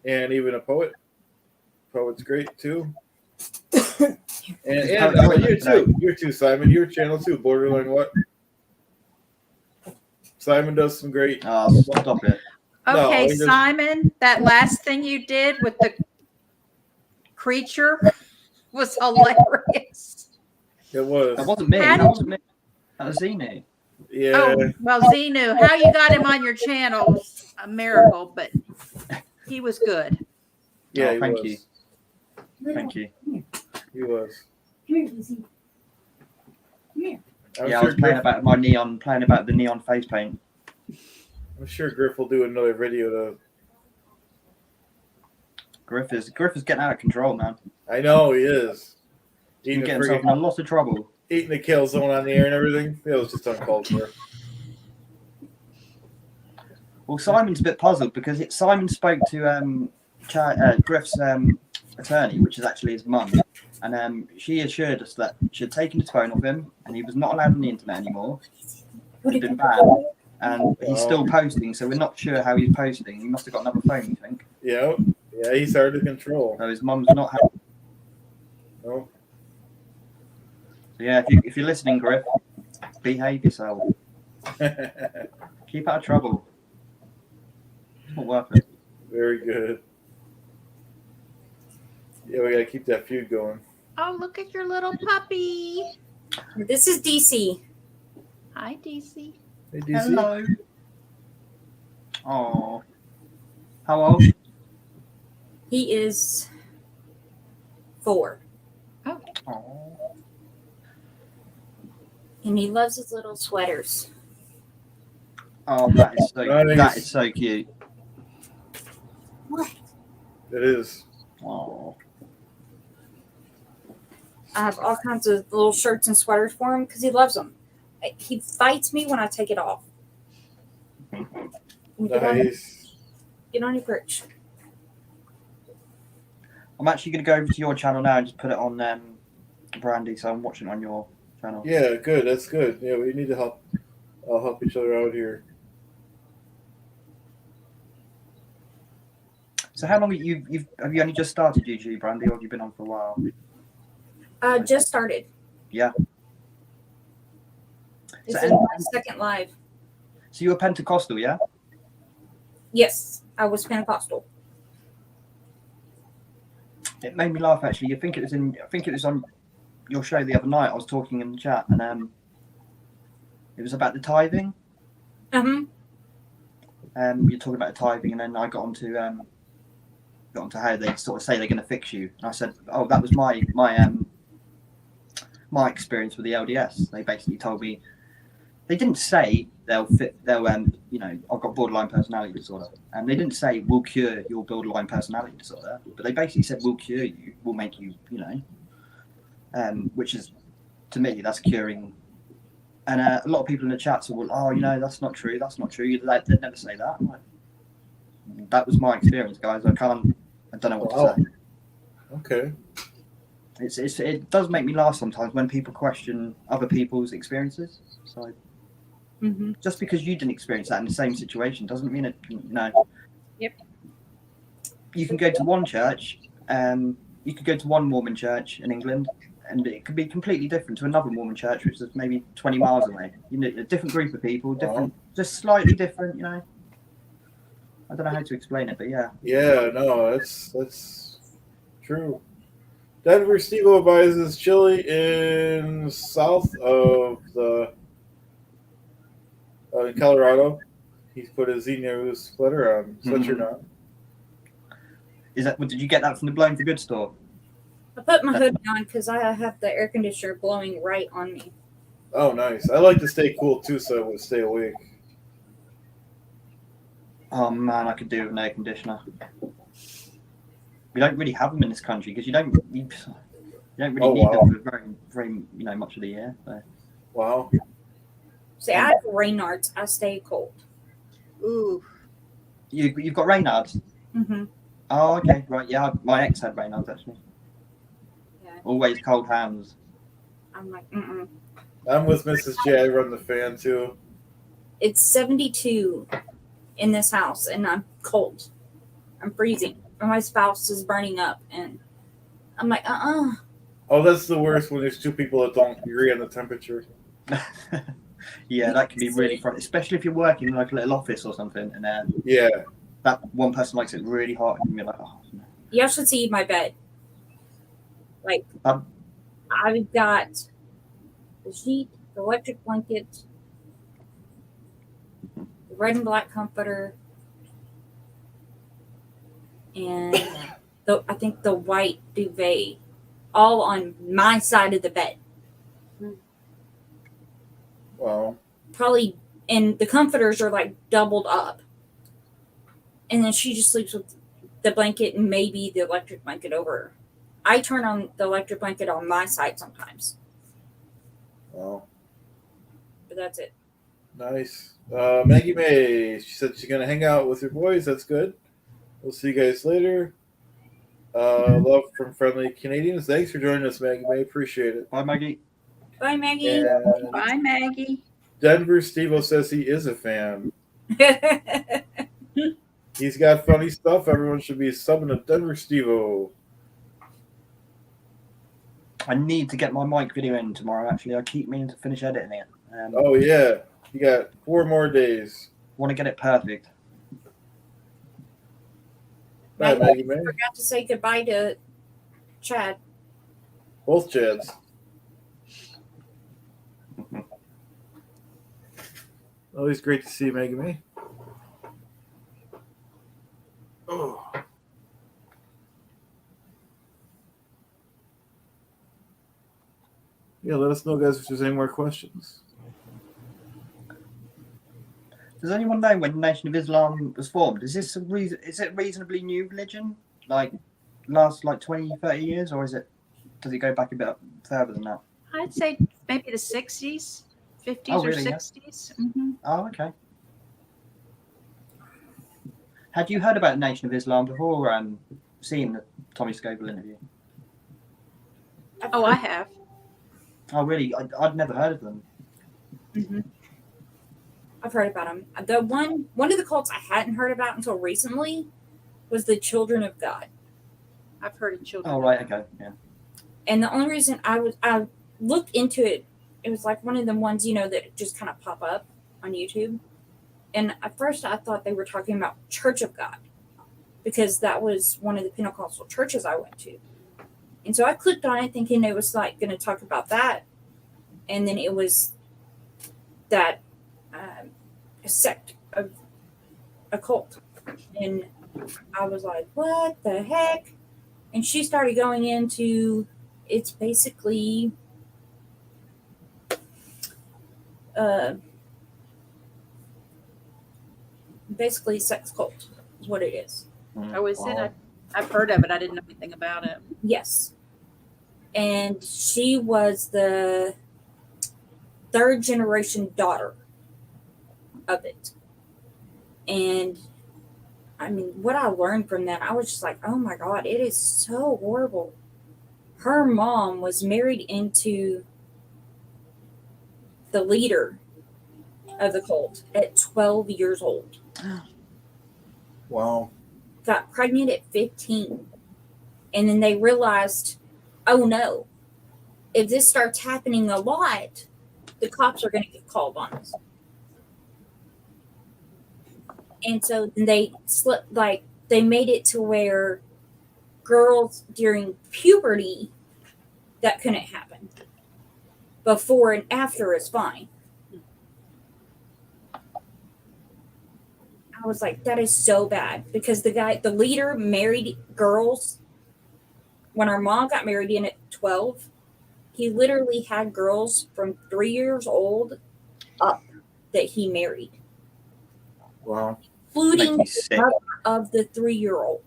And even a poet. Poet's great too. Is And Poet you today? too. You too, Simon. Your channel too. Borderline what? Simon does some great. Oh, stop it. No, Okay, he doesn't. Simon, that last thing you did with the creature was hilarious. It was. That wasn't me. How That did wasn't me. That was Xenu. Yeah. Oh, well, Xenu, how you got him on your channel was a miracle, but he was good. Yeah. Oh, He thank was. you. Thank you. He was. I'm Yeah, I sure was playing Griff, about the neon face paint. I'm sure Griff will do another video to. Griff is getting out of control, man. I know he is. He's Eating, getting himself in a lot of trouble. eating the kill zone on the air and everything. That was just uncalled for. Well, Simon's a bit puzzled because Simon spoke to Griff's attorney, which is actually his mum, and she assured us that she had taken his phone off him and he was not allowed on the internet anymore. He'd been banned, and he's still posting, so we're not sure how he's posting. He must have got another phone, we think. Yeah. Yeah. He's hard to control. So his mum's not happy. No. So yeah, if you're listening, Griff, behave yourself. Keep out of trouble. It's not worth it. Very good. Yeah, we gotta keep that feud going. Oh, look at your little puppy. This is DC. Hi, DC. Hey, DC. Hello. Oh. How old? He is 4, Oh. and he loves his little sweaters. Oh, that is so. Nice. That is so cute. What? It is. Oh. I have all kinds of little shirts and sweaters for him because he loves them. He fights me when I take it off. Nice. Get on your perch. I'm actually going to go over to your channel now and just put it on Brandy, so I'm watching it on your channel. Yeah, good. That's good. Yeah, we need to help. I'll help each other out here. So how long have you only just started YouTube, Brandy, or have you been on for a while? Just started. Yeah. This So, is my second live. So you were Pentecostal, yeah? Yes, I was Pentecostal. It made me laugh actually. I think it was on your show the other night. I was talking in the chat, and it was about the tithing. Uh-huh. You're talking about the tithing, and then I got onto how they sort of say they're going to fix you. And I said, oh, that was my experience with the LDS. They basically told me, they didn't say they'll I've got borderline personality disorder, and they didn't say we'll cure your borderline personality disorder, but they basically said we'll cure you, we'll make you, which is, to me, that's curing. And a lot of people in the chat said, well, oh, that's not true. They'd never say that. I'm like, that was my experience, guys. I don't know what to say. Okay. It does make me laugh sometimes when people question other people's experiences. So just because you didn't experience that in the same situation doesn't mean it. Yep. You can go to one church. You could go to one Mormon church in England, and it could be completely different to another Mormon church, which is maybe 20 miles away. A different group of people, just slightly different. I don't know how to explain it, but yeah. Yeah, no, that's true. Denver Steve advises chili in south of in Colorado. He's put his Xenu sweatshirt on. Did you get that from the Blown for Good store? I put my hood on because I have the air conditioner blowing right on me. Oh, nice. I like to stay cool too, so I would stay awake. Oh man, I could do with an air conditioner. We don't really have them in this country because you don't really need them for very, very, much of the year. So. Wow. See, I have Reynards. I stay cold. Ooh. You've got Reynards? Mm-hmm. Oh, okay, right. Yeah, my ex had Reynards actually. Yeah. Always cold hands. I'm like, mm-mm. I'm with Mrs. J. I run the fan too. It's 72 in this house, and I'm cold. I'm freezing. And my spouse is burning up, and I'm like, Oh, that's the worst when there's two people that don't agree on the temperature. Yeah, that can be really fun, especially if you're working in like a little office or something, and Yeah. that one person likes it really hot, and you're like, oh. No. You should see my bed. Like, I've got the sheet, the electric blanket, the red and black comforter, and I think the white duvet, all on my side of the bed. Wow. Probably, and the comforters are like doubled up. And then she just sleeps with the blanket and maybe the electric blanket over her. I turn on the electric blanket on my side sometimes. Wow. But that's it. Nice. Maggie May, she said she's going to hang out with her boys. That's good. We'll see you guys later. Love from Friendly Canadians. Thanks for joining us, Maggie May. Appreciate it. Bye, Maggie. Bye, Maggie. And Bye, Maggie. Denver Steve-O says he is a fan. He's got funny stuff. Everyone should be subbing to Denver Steve-O. I need to get my mic video in tomorrow, actually. I keep meaning to finish editing it. Oh, yeah. You got 4 more days. Want to get it perfect. Bye, Maggie May. Forgot to say goodbye to Chad. Both Chads. Always great to see you, Maggie May. Oh. Yeah, let us know, guys, if there's any more questions. Does anyone know when the Nation of Islam was formed? Is this is it a reasonably new religion? Like, last like 20, 30 years? Or does it go back a bit further than that? I'd say maybe the 60s, 50s Oh, or really, yeah? 60s. Mm-hmm. Oh, okay. Had you heard about the Nation of Islam before seeing the Tommy Scoble interview? Oh, I have. Oh, really? I'd never heard of them. Mm-hmm. I've heard about them. The one of the cults I hadn't heard about until recently was the Children of God. I've heard of children. Oh, right, okay, yeah. And the only reason I looked into it, it was like one of the ones, that just kind of pop up on YouTube. And at first I thought they were talking about Church of God because that was one of the Pentecostal churches I went to. And so I clicked on it thinking it was like going to talk about that. And then it was that a sect of a cult. And I was like, what the heck? And she started going into, it's basically sex cult is what it is. Oh, is it? I've heard of it. I didn't know anything about it. Yes. And she was the 3rd generation daughter of it. And I mean, what I learned from that, I was just like, oh my God, it is so horrible. Her mom was married into the leader of the cult at 12 years old. Wow. Got pregnant at 15. And then they realized, oh no, if this starts happening a lot, the cops are going to get called on us. And so they they made it to where girls during puberty, that couldn't happen. Before and after is fine. I was like, that is so bad because the leader married girls. When our mom got married in at 12, he literally had girls from 3 years old up that he married. Wow. Including the mother of the 3-year-old.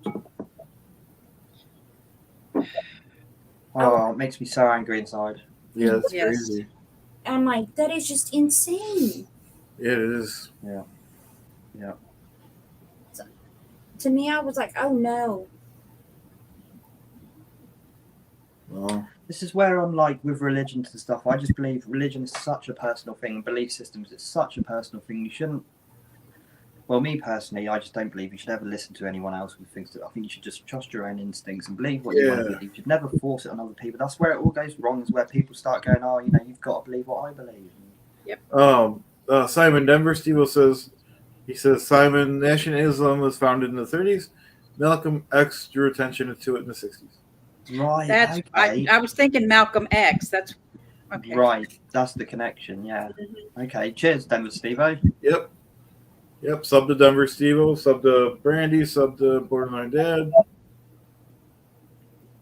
Oh, it makes me so angry inside. Yeah, that's Yes. crazy. I'm like, that is just insane. Yeah, it is. Yeah. To me, I was like, oh no. Well, This is where I'm like with religions and stuff. I just believe religion is such a personal thing. Belief systems, it's such a personal thing. You shouldn't. Well, me personally, I just don't believe you should ever listen to anyone else who thinks that. I think you should just trust your own instincts and believe what you want to believe. You should never force it on other people. That's where it all goes wrong. Is where people start going, "Oh, you've got to believe what I believe." Simon Denver Steve says, Simon, nationalism was founded in the 30s. Malcolm X drew attention to it in the 60s. Right. That's Okay. I was thinking Malcolm X. That's okay. Right. That's the connection. Yeah. Okay. Cheers, Denver Steve-O. Yep. Sub to Denver Steve-O, sub to Brandy, sub to Borderline Dad.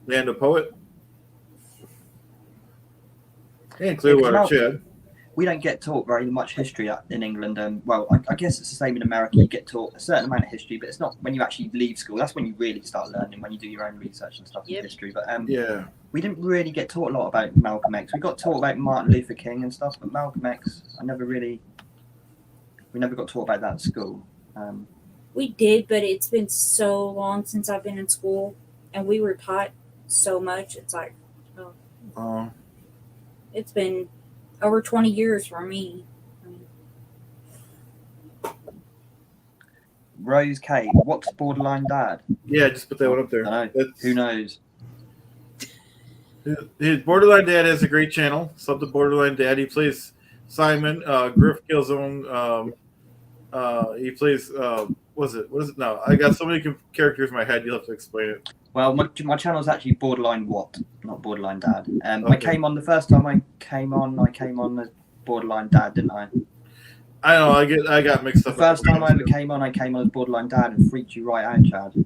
Land a Poet. And Clearwater Chad. We don't get taught very much history in England. Well, I guess it's the same in America. You get taught a certain amount of history, but it's not when you actually leave school. That's when you really start learning, when you do your own research and stuff in history. But we didn't really get taught a lot about Malcolm X. We got taught about Martin Luther King and stuff, but Malcolm X, we never got taught about that at school. We did, but it's been so long since I've been in school, and we were taught so much. It's like, it's been over 20 years for me. Rose K, what's Borderline Dad? Yeah, just put that one up there. I know. Who knows? His Borderline Dad has a great channel. Sub to Borderline Dad. He plays Simon, Griff Killzone. He plays, what is it now? I got so many characters in my head, you'll have to explain it. Well, my channel is actually Borderline What, not Borderline Dad. I came on the first time I came on as Borderline Dad, didn't I? I know, I got mixed up. The first time I ever came on as Borderline Dad and freaked you right out, Chad.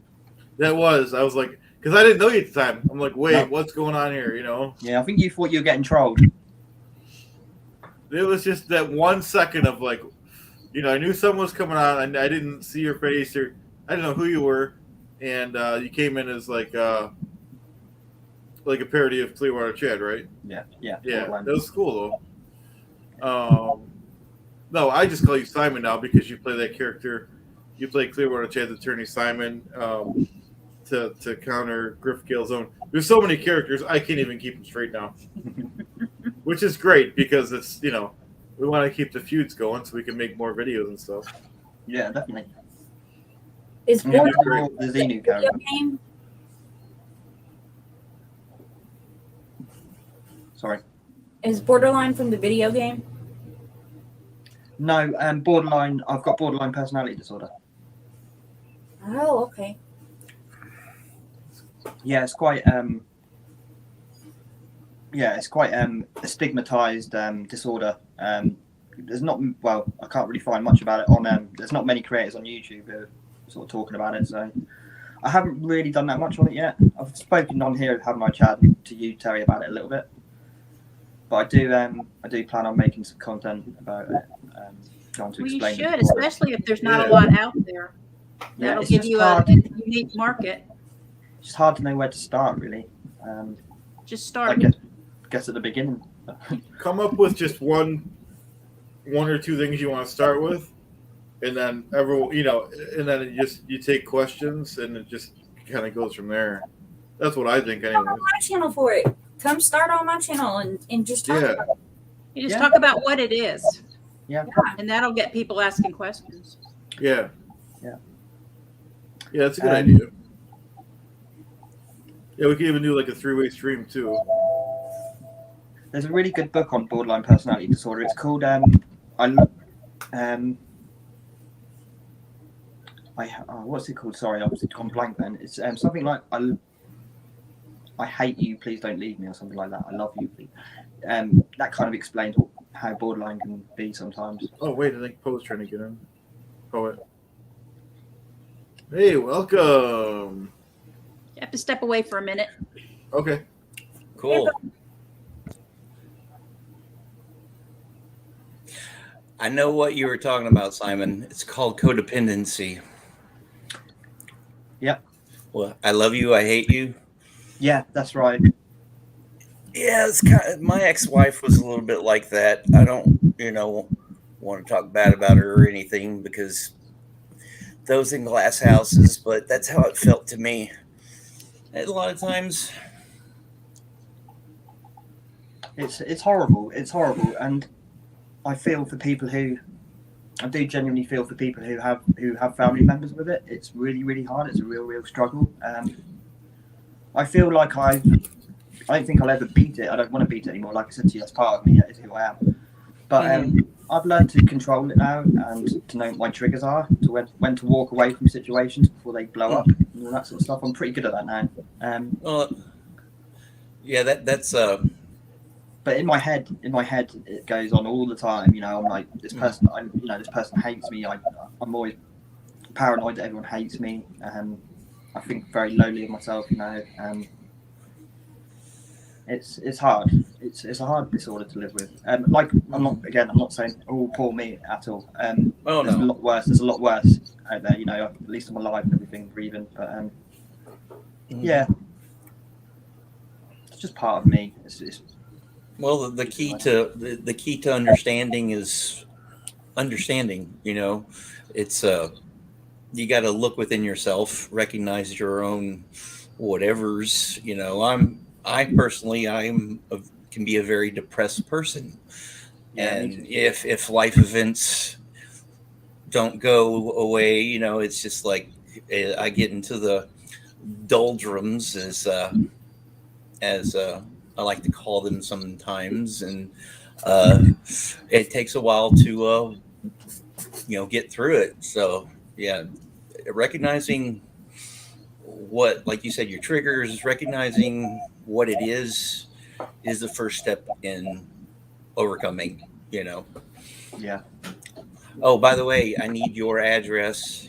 I was like, because I didn't know you at the time. I'm like, wait, what's going on here, Yeah, I think you thought you were getting trolled. It was just that 1 second of like, I knew someone was coming on, and I didn't see your face, or I didn't know who you were, and you came in as like a parody of Clearwater Chad, right? Yeah. That was cool though. No, I just call you Simon now because you play that character. You play Clearwater Chad's attorney Simon to counter Griff Killzone. There's so many characters I can't even keep them straight now, which is great because it's we want to keep the feuds going so we can make more videos and stuff. Yeah, definitely. Is Borderline the Xenu character? Game? Sorry. Is Borderline from the video game? No, borderline. I've got borderline personality disorder. Oh, okay. Yeah, it's quite a stigmatized disorder. There's not I can't really find much about it on. There's not many creators on YouTube who are sort of talking about it, so I haven't really done that much on it yet. I've spoken on here, had my chat to you, Terry, about it a little bit, but I do plan on making some content about it. Trying to explain. You should, especially if there's not a lot out there. That'll give you a unique market. It's just hard to know where to start, really. Just start. I guess at the beginning. Come up with just one or two things you want to start with, and then everyone, and then you take questions, and it just kind of goes from there. That's what I think, anyway. Come on my channel for it. Come start on my channel and just talk about it. You just talk about what it is. Yeah. And that'll get people asking questions. Yeah, that's a good idea. Yeah, we could even do like a 3-way stream too. There's a really good book on borderline personality disorder. It's called what's it called? Sorry, I've gone blank then. It's something like I hate you, please don't leave me, or something like that. I love you, please. That kind of explains how borderline can be sometimes. Oh wait, I think Poe's trying to get in. Poet. Hey, welcome. You have to step away for a minute. Okay. Cool. I know what you were talking about, Simon. It's called codependency. Yep. Well, I love you, I hate you. Yeah, that's right. Yeah, it's kind of, my ex-wife was a little bit like that. I don't, want to talk bad about her or anything because those in glass houses, but that's how it felt to me. And a lot of times, it's horrible. It's horrible, and I feel for people who I do genuinely feel for people who have family members with it. It's really, really hard. It's a real struggle. I feel like I don't think I'll ever beat it. I don't want to beat it anymore. Like I said to you, that's part of me. That is who I am. But I've learned to control it now and to know what my triggers are, to when to walk away from situations before they blow up and all that sort of stuff. I'm pretty good at that now. Well, yeah, that's But in my head, it goes on all the time. You know, I'm like, this person, this person hates me. I'm always paranoid that everyone hates me. I think very lowly of myself. You know, it's hard. It's a hard disorder to live with. Like I'm not saying poor me at all. There's a lot worse. There's a lot worse out there. You know, at least I'm alive and everything, breathing. But yeah, it's just part of me. It's well, the key to understanding is understanding. You know, it's you got to look within yourself, recognize your own whatevers. You know, I personally can be a very depressed person, and if life events don't go away, you know, it's just like I get into the doldrums, as I like to call them sometimes, and it takes a while to get through it. So yeah, recognizing what, like you said, your triggers, recognizing what it is the first step in overcoming, you know. Yeah. Oh, by the way, I need your address.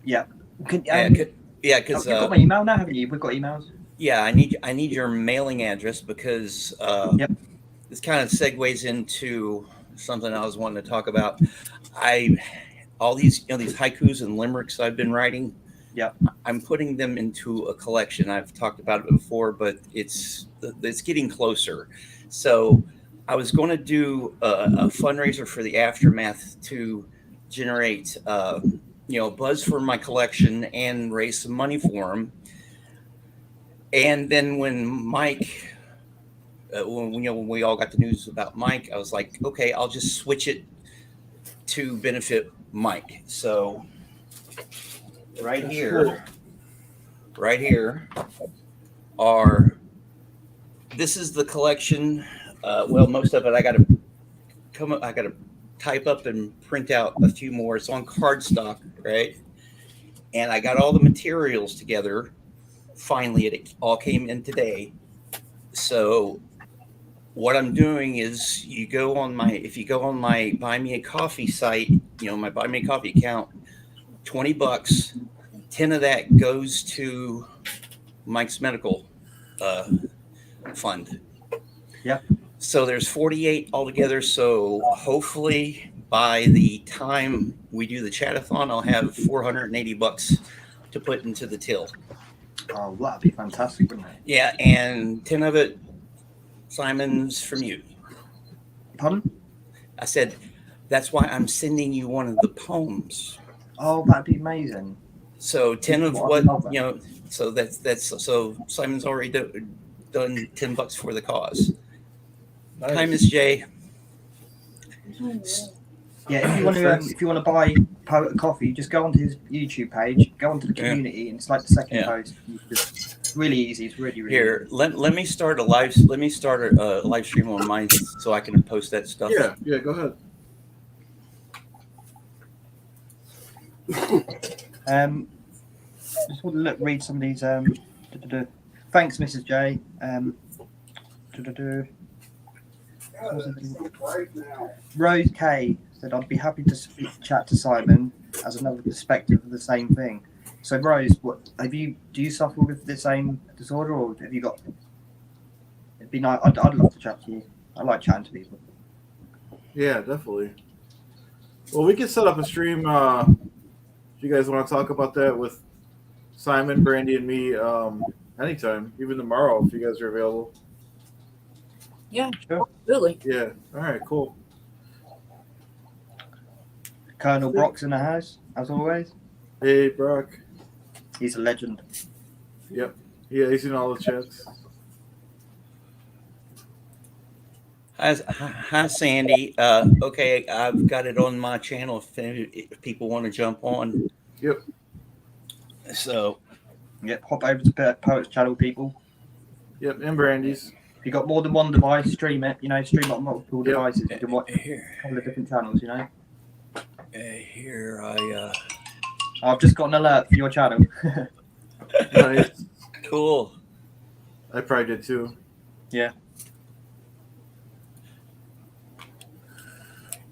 Yeah. Because you've got my email now, haven't you? We've got emails. Yeah, I need your mailing address because this kind of segues into something I was wanting to talk about. All these these haikus and limericks I've been writing. Yeah, I'm putting them into a collection. I've talked about it before, but it's getting closer. So I was going to do a fundraiser for the Aftermath to generate buzz for my collection and raise some money for them. And then when Mike, when we all got the news about Mike, I was like, okay, I'll just switch it to benefit Mike. So right here this is the collection. Well, most of it I got to type up and print out a few more. It's on cardstock, right? And I got all the materials together. Finally, it all came in today. So what I'm doing is if you go on my Buy Me a Coffee site, my Buy Me a Coffee account, $20, 10 of that goes to Mike's medical fund. Yeah. So there's 48 altogether. So hopefully by the time we do the chat-a-thon, I'll have $480 to put into the till. Oh, that'd be fantastic, wouldn't it? Yeah, and 10 of it, Simon's from you. Pardon? I said, that's why I'm sending you one of the poems. Oh, that'd be amazing. So 10 of what, so so Simon's already done $10 for the cause. Nice. Hi, Miss J. Yeah, if you want to buy Poet Coffee, just go onto his YouTube page, go onto the community, and it's like the second post. It's really easy. It's really here. Easy. Let me start a live stream on mine so I can post that stuff. Yeah, go ahead. Just want to read some of these. Thanks, Mrs. J. Rose K said, "I'd be happy to chat to Simon as another perspective of the same thing." So, Rose, do you suffer with the same disorder, or have you got? It'd be nice. I'd love to chat to you. I like chatting to people. Yeah, definitely. Well, we can set up a stream if you guys want to talk about that with Simon, Brandy, and me anytime, even tomorrow if you guys are available. Yeah, sure. Absolutely. Yeah. All right. Cool. Colonel Brock's in the house, as always. Hey, Brock. He's a legend. Yep. Yeah, he's in all the chats. Hi, Sandy. Okay, I've got it on my channel if people want to jump on. Yep. So, Yep, hop over to Poets Channel, people. Yep. And Brandy's. If you've got more than one device, stream it. Stream on multiple Yep. devices. You can watch here, a couple of different channels. here I've just got an alert for your channel. Nice. cool. I probably did too. Yeah.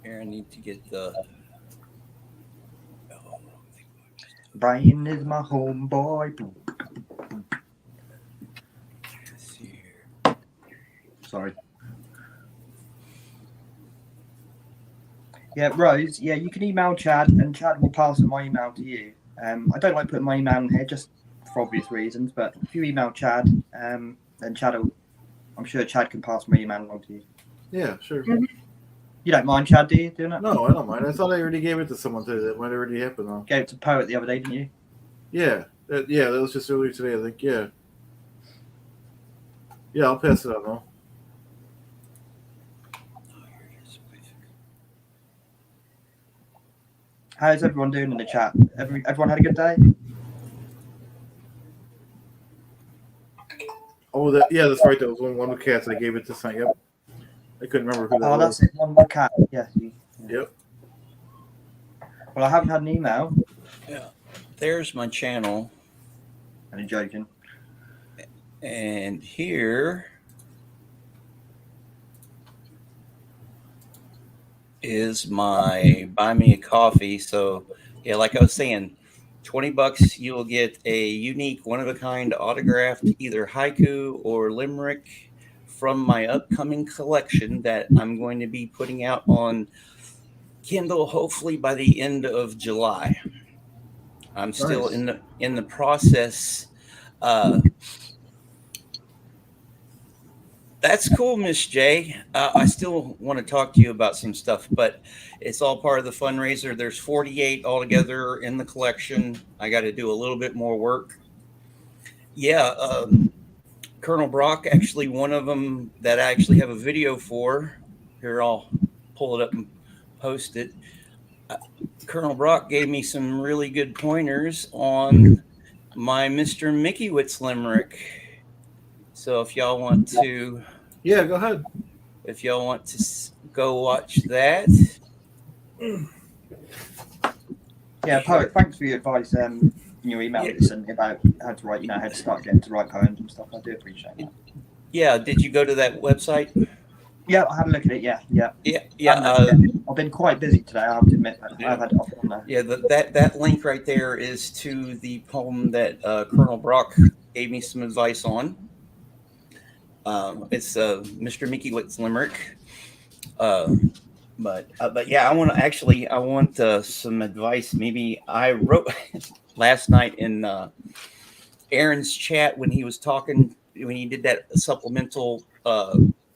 Here, I need to get the. Bryan is my homeboy. Let's see here. Sorry. Yeah, Rose. Yeah, you can email Chad, and Chad will pass on my email to you. I don't like putting my email in here just for obvious reasons, but if you email Chad, then Chad will. I'm sure Chad can pass my email along to you. Yeah, sure. You don't mind, Chad, do you? Doing that? No, I don't mind. I thought I already gave it to someone today. That might already happen though. Gave it to Poet the other day, didn't you? Yeah. That was just earlier today, I think. Yeah. Yeah, I'll pass it on though. How's everyone doing in the chat? Everyone had a good day? Oh, that's right. That was one with cats. I gave it to someone. Yep. I couldn't remember who that Oh, was. that's it. One more cat. Yes. Yep. Well, I haven't had an email. Yeah, there's my channel, I'm joking. and here is my buy me a coffee. So, yeah, like I was saying, $20, you will get a unique, one of a kind autographed either haiku or limerick from my upcoming collection that I'm going to be putting out on Kindle hopefully by the end of July. I'm still Nice. in the process. That's cool, Miss J. I still want to talk to you about some stuff, but it's all part of the fundraiser. There's 48 altogether in the collection. I got to do a little bit more work. Yeah, Colonel Brock, actually one of them that I actually have a video for. Here, I'll pull it up and post it. Colonel Brock gave me some really good pointers on my Mr. Mickiewicz limerick. So if y'all want to, Yeah, go ahead. if y'all want to go watch that. Yeah, Poet, thanks for your advice in your email that you sent me about how to write, how to start getting to write poems and stuff. I do appreciate that. Yeah, did you go to that website? Yeah, I had a look at it. Yeah. I've been quite busy today. I have to admit. I've had it off on there. Yeah, that link right there is to the poem that Colonel Brock gave me some advice on. It's Mr. Mickiewicz limerick. But yeah, I want some advice. Maybe I wrote last night in Aaron's chat when he was talking, when he did that supplemental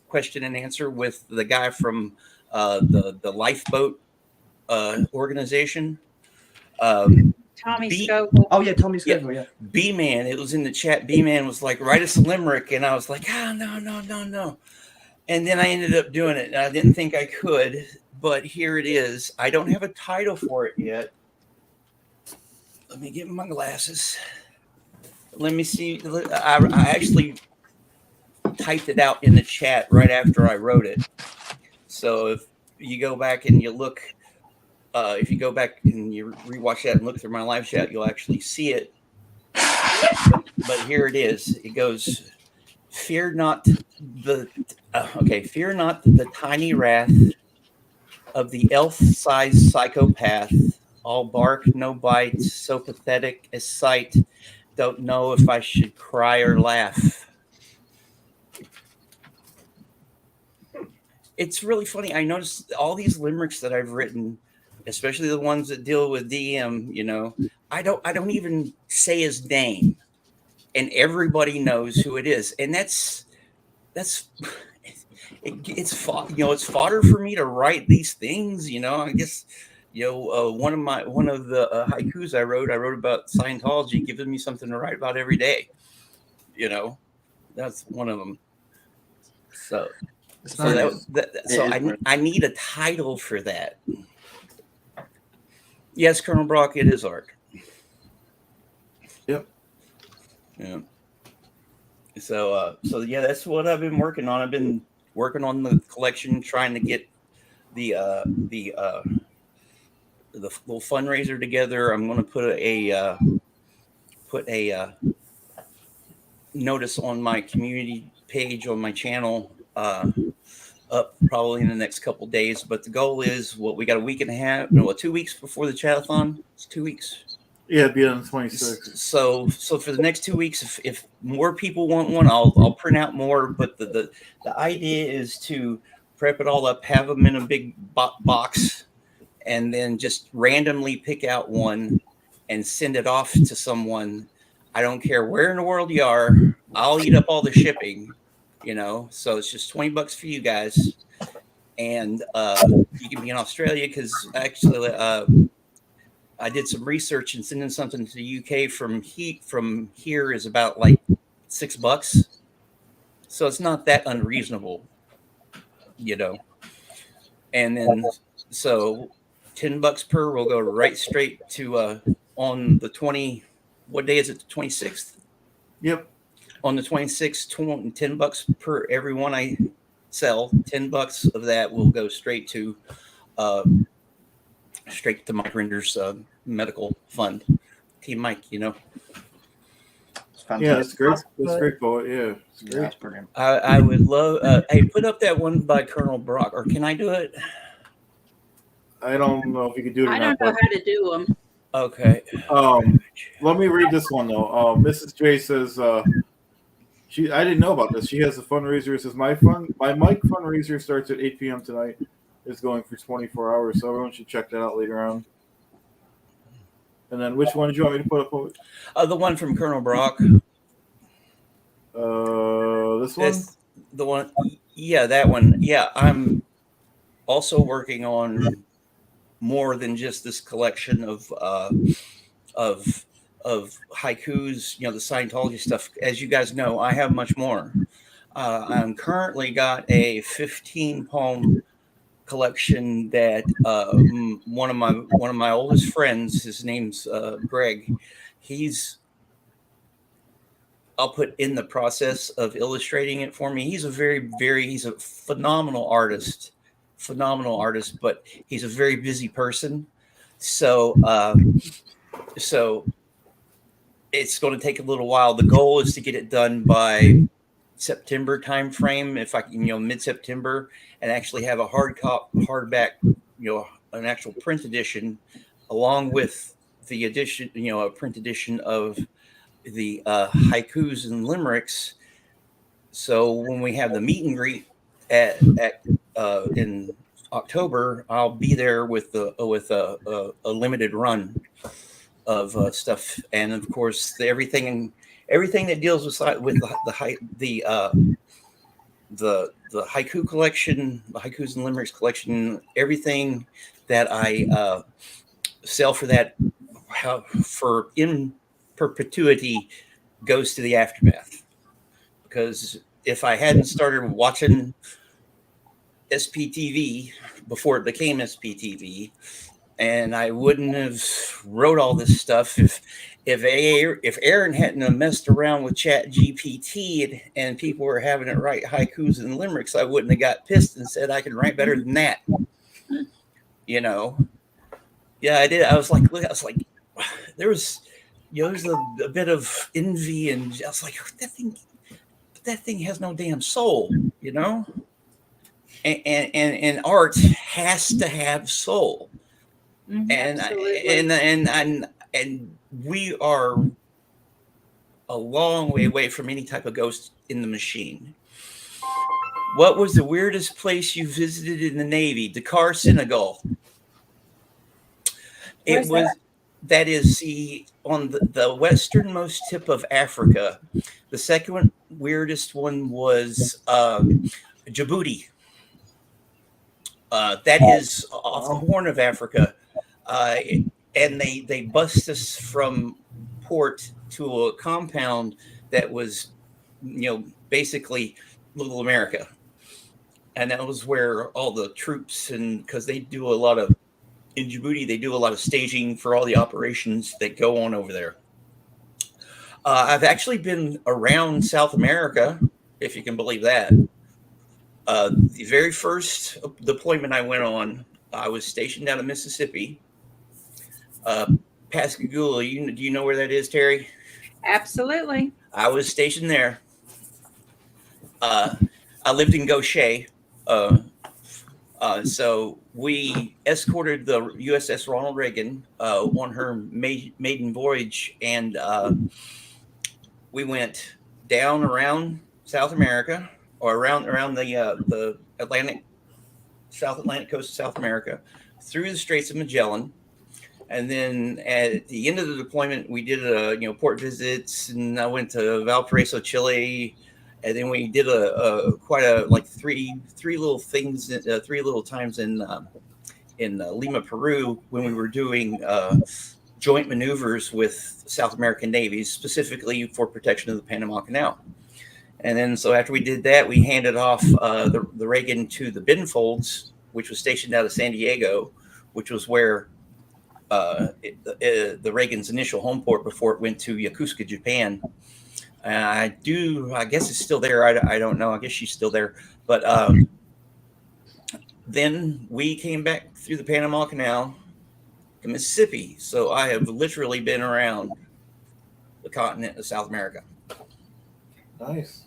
question and answer with the guy from the lifeboat organization. Tommy Scoble. Oh yeah, Tommy Scoble. Yeah. B-Man, it was in the chat. B-Man was like, write us a limerick, and I was like, no. And then I ended up doing it, and I didn't think I could, but here it is. I don't have a title for it yet. Let me get my glasses. Let me see. I actually typed it out in the chat right after I wrote it. So if you go back and you look, if you go back and you rewatch that and look through my live chat, you'll actually see it. But here it is. It goes, fear not the tiny wrath of the elf-sized psychopath, all bark, no bite, so pathetic as sight, don't know if I should cry or laugh. It's really funny. I noticed all these limericks that I've written, especially the ones that deal with DM, I don't even say his name, and everybody knows who it is. And it's fodder for me to write these things. I guess, one of the haikus I wrote about Scientology, giving me something to write about every day. That's one of them. So It's So very- I need a title for that. Yes, Colonel Brock, it is art. Yep. Yeah. So yeah, that's what I've been working on. I've been working on the collection, trying to get the little fundraiser together. I'm going to put a notice on my community page on my channel up probably in the next couple days. But the goal is we got a week and a half, no, 2 weeks before the chat-a-thon. It's 2 weeks. Yeah, it'd be on the 26th. So for the next 2 weeks, if more people want one, I'll print out more. But the idea is to prep it all up, have them in a big box, and then just randomly pick out one and send it off to someone. I don't care where in the world you are. I'll eat up all the shipping, So it's just $20 for you guys, and you can be in Australia because actually. I did some research, and sending something to the UK from here is about like $6, so it's not that unreasonable, And then so $10 per will go right straight to on the 20. What day is it? The 26th. Yep. On the 26th, $10 per every one I sell. $10 of that will go straight to Mike Render's medical fund. Team Mike, It's fantastic. Yeah, that's great. That's great, poet. Yeah, it's Yeah, great. that's brilliant. I would love. Hey, put up that one by Colonel Brock, or can I do it? I don't know if you could do it or I not. don't know how to do them. Okay. Let me read this one though. Mrs. J says I didn't know about this. She has a fundraiser. It says my Mike fundraiser starts at 8 p.m. tonight. It's going for 24 hours, so everyone should check that out later on. And then which one did you want me to put up? The one from Colonel Brock. This one. The one. Yeah, that one. Yeah, I'm also working on more than just this collection of haikus. The Scientology stuff. As you guys know, I have much more. I'm currently got a 15 poem collection that one of my oldest friends, his name's Greg, I'll put in the process of illustrating it for me. He's a he's a phenomenal artist, but he's a very busy person. So it's going to take a little while. The goal is to get it done by September timeframe, if I can, mid-September, and actually have a hardback, an actual print edition, along with the edition, a print edition of the haikus and limericks. So when we have the meet and greet in October, I'll be there with a limited run of stuff, and of course everything that deals with the haiku collection, the haikus and limericks collection, everything that I sell for that for in perpetuity goes to the aftermath. Because if I hadn't started watching SPTV before it became SPTV, and I wouldn't have wrote all this stuff if Aaron hadn't have messed around with Chat GPT and people were having it write haikus and limericks, I wouldn't have got pissed and said I can write better than that. Yeah, I did. I was like, there was, there's a bit of envy, and I was like, that thing has no damn soul, and art has to have soul. And we are a long way away from any type of ghost in the machine. What was the weirdest place you visited in the Navy? Dakar, Senegal. That is on the westernmost tip of Africa. The second weirdest one was Djibouti. That is off the Horn of Africa. And they bussed us from port to a compound that was, basically Little America. and that was where all the troops, and because they do a lot of in Djibouti, they do a lot of staging for all the operations that go on over there. I've actually been around South America, if you can believe that. The very first deployment I went on, I was stationed out of Mississippi. Pascagoula, do you know where that is, Terry? Absolutely. I was stationed there. I lived in Gaucher. So we escorted the USS Ronald Reagan on her maiden voyage, and we went down around South America, or around the South Atlantic coast of South America, through the Straits of Magellan. And then at the end of the deployment, we did port visits, and I went to Valparaiso, Chile, and then we did three little things, 3 little times in Lima, Peru, when we were doing joint maneuvers with South American navies, specifically for protection of the Panama Canal. And then so after we did that, we handed off the Reagan to the Benfolds, which was stationed out of San Diego, which was where the Reagan's initial home port before it went to Yokosuka, Japan. I guess it's still there. I don't know. I guess she's still there. But then we came back through the Panama Canal to Mississippi. So I have literally been around the continent of South America. Nice.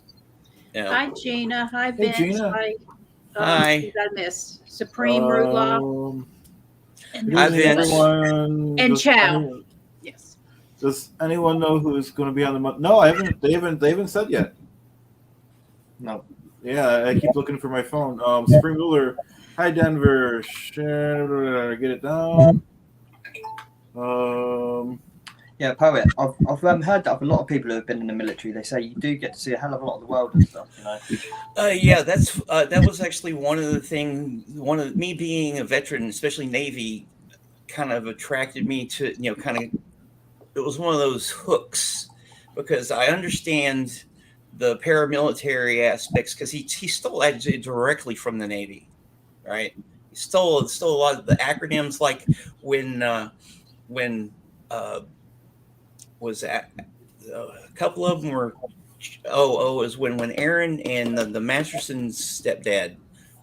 Hi, Gina. Hi, Hey, Vince. Gina. Hi. Hi. Who did I miss? Supreme Rudloff. Good Hi, evening, Vince. everyone. And Chow. Yes. Does anyone know who's going to be on the? No, I haven't. They haven't said yet. No. Yeah, I keep looking for my phone. Supreme Ruler. Hi, Denver. Get it down. Yeah, Poet. I've heard that of a lot of people who have been in the military. They say you do get to see a hell of a lot of the world and stuff. Yeah, that was actually one of the things. One of me being a veteran, especially Navy, kind of attracted me to it was one of those hooks, because I understand the paramilitary aspects, because he stole that directly from the Navy, right? He stole a lot of the acronyms, like when was that a couple of them were is when Aaron and the Masterson's stepdad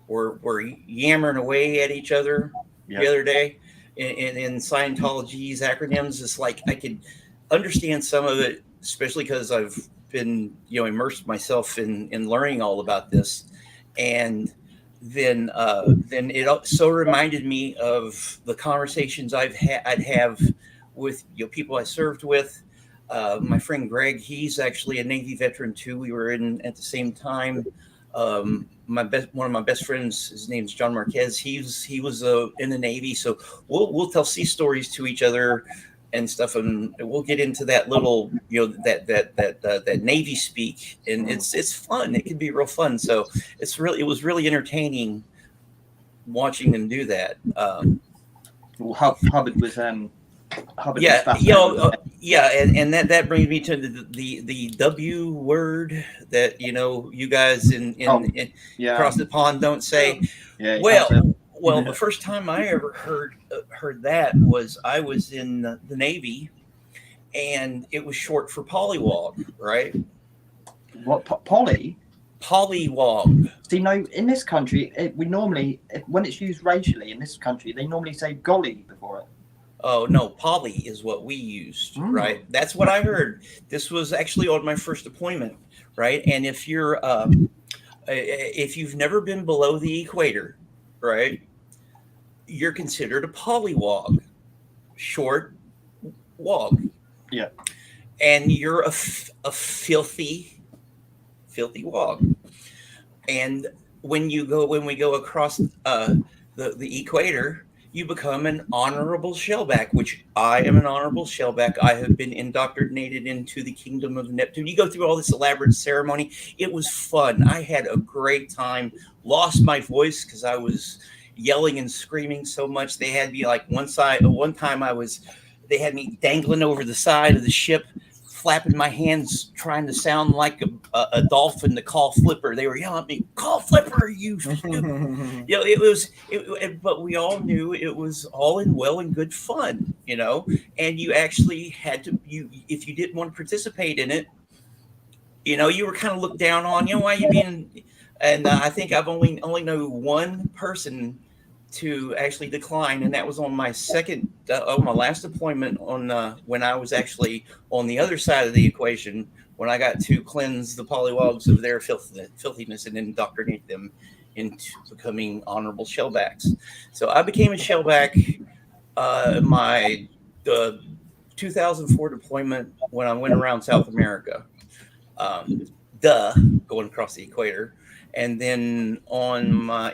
were yammering away at each other the other day in Scientology's acronyms. It's like I could understand some of it, especially because I've been immersed myself in learning all about this. And then it so reminded me of the conversations I'd have with people I served with. My friend Greg, he's actually a Navy veteran too. We were in at the same time. One of my best friends, his name's John Marquez. He was in the Navy, so we'll tell sea stories to each other and stuff, and we'll get into that little that Navy speak, and it's fun. It can be real fun. So it was really entertaining watching them do that. Well, Hubbard was Hubbard yeah, was and that brings me to the W word that you guys in across the pond don't say. Yeah. Well, the first time I ever heard that was I was in the Navy, and it was short for pollywog, right? What Polly? Pollywog. See, no, in this country, we normally, when it's used racially in this country, they normally say golly before it. Oh no, poly is what we used, right? That's what I heard. This was actually on my first deployment, right? And if you've never been below the equator, right, you're considered a polywog, short wog. Yeah. And you're a filthy wog. And when we go across the equator, you become an honorable shellback, which I am an honorable shellback. I have been indoctrinated into the kingdom of Neptune. You go through all this elaborate ceremony. It was fun. I had a great time. Lost my voice because I was yelling and screaming so much. They had me like one time they had me dangling over the side of the ship, flapping my hands, trying to sound like a dolphin to call Flipper. They were yelling at me, "Call Flipper, you stupid!" But we all knew it was all in well and good fun, and you actually had to, if you didn't want to participate in it, you were kind of looked down on, why are you being, and I think I've only know one person to actually decline, and that was on my my last deployment when I was actually on the other side of the equation, when I got to cleanse the polywogs of their filthiness and indoctrinate them into becoming honorable shellbacks. So I became a shellback my 2004 deployment when I went around South America, going across the equator. And then on my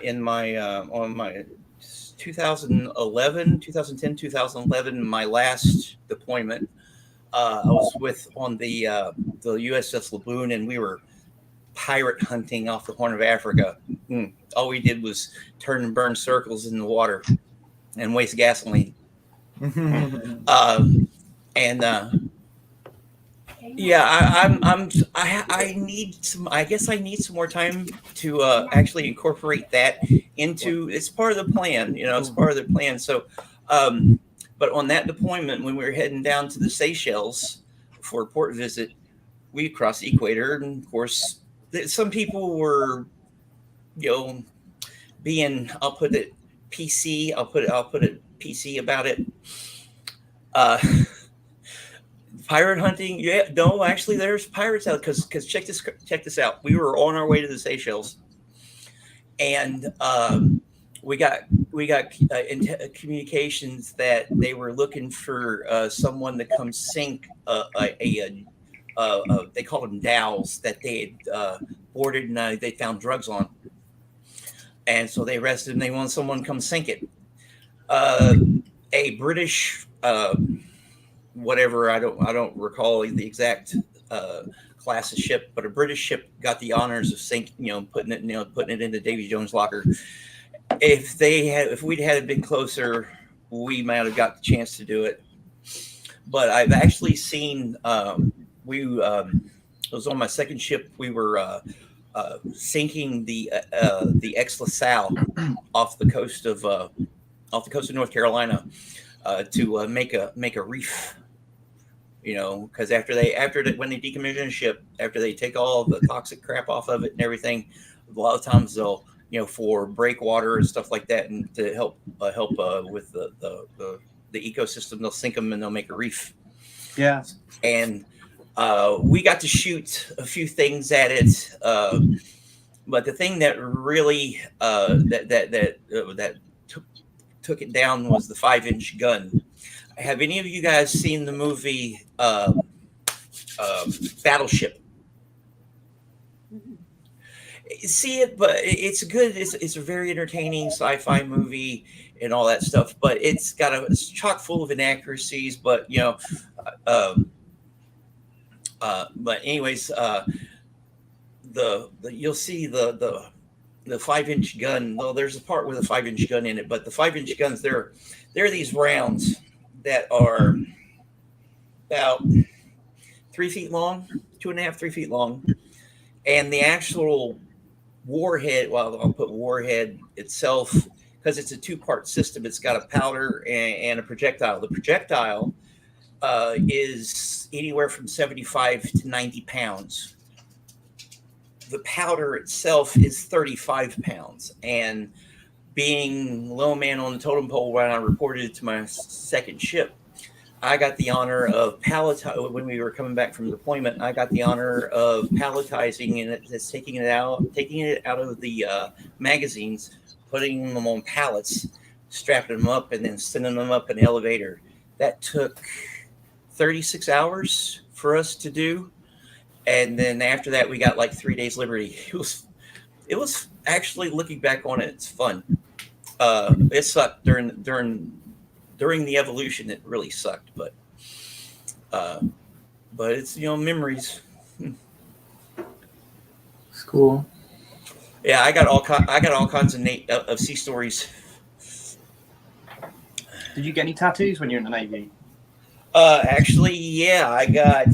2010, 2011, my last deployment, I was on the USS Laboon, and we were pirate hunting off the Horn of Africa. All we did was turn and burn circles in the water and waste gasoline. I need some. I guess I need some more time to actually incorporate that into. It's part of the plan, It's part of the plan. So, but on that deployment, when we were heading down to the Seychelles for a port visit, we crossed the equator, and of course, some people were, being. I'll put it PC. I'll put it PC about it. Pirate hunting, actually there's pirates out, because check this out. We were on our way to the Seychelles, and we got communications that they were looking for someone to come sink they called them dhows that they had boarded, and they found drugs on, and so they arrested them. They wanted someone to come sink it. A British whatever, I don't recall the exact class of ship, but a British ship got the honors of sinking, putting it into Davy Jones' locker. If we'd had been closer, we might have got the chance to do it. But I've actually seen it was on my second ship. We were sinking the ex-LaSalle off the coast of North Carolina to make a reef. Because when they decommission a ship, after they take all the toxic crap off of it and everything, a lot of times they'll, for breakwater and stuff like that, and to help with the ecosystem, they'll sink them and they'll make a reef. Yeah. And we got to shoot a few things at it, but the thing that really that took it down was the 5-inch gun. Have any of you guys seen the movie Battleship? See it, but it's good. It's a very entertaining sci-fi movie and all that stuff. But it's chock full of inaccuracies. But but anyways, you'll see the 5-inch gun. Well, there's a part with a 5-inch gun in it, but the 5-inch guns, they're these rounds that are about 3 feet long, 2.5, 3 feet long. And the actual warhead, I'll put warhead itself, because it's a 2-part system. It's got a powder and a projectile. The projectile is anywhere from 75 to 90 pounds. The powder itself is 35 pounds. And being low man on the totem pole when I reported it to my second ship, I got the honor of when we were coming back from deployment. I got the honor of palletizing it, taking it out of the magazines, putting them on pallets, strapping them up, and then sending them up an elevator. That took 36 hours for us to do, and then after that, we got like 3 days liberty. It was actually, looking back on it, it's fun. It sucked during the evolution. It really sucked, but it's memories. It's cool. Yeah, I got all kinds of sea stories. Did you get any tattoos when you were in the Navy? Actually, yeah, I got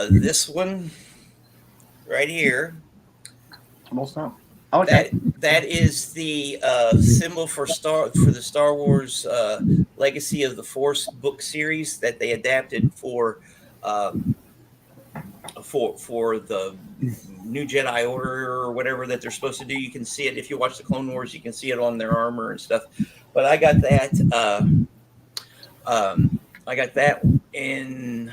This one right here. What's that? Oh, okay. That is the symbol for the Star Wars Legacy of the Force book series that they adapted for the New Jedi Order or whatever that they're supposed to do. You can see it if you watch the Clone Wars. You can see it on their armor and stuff. But I got that. I got that in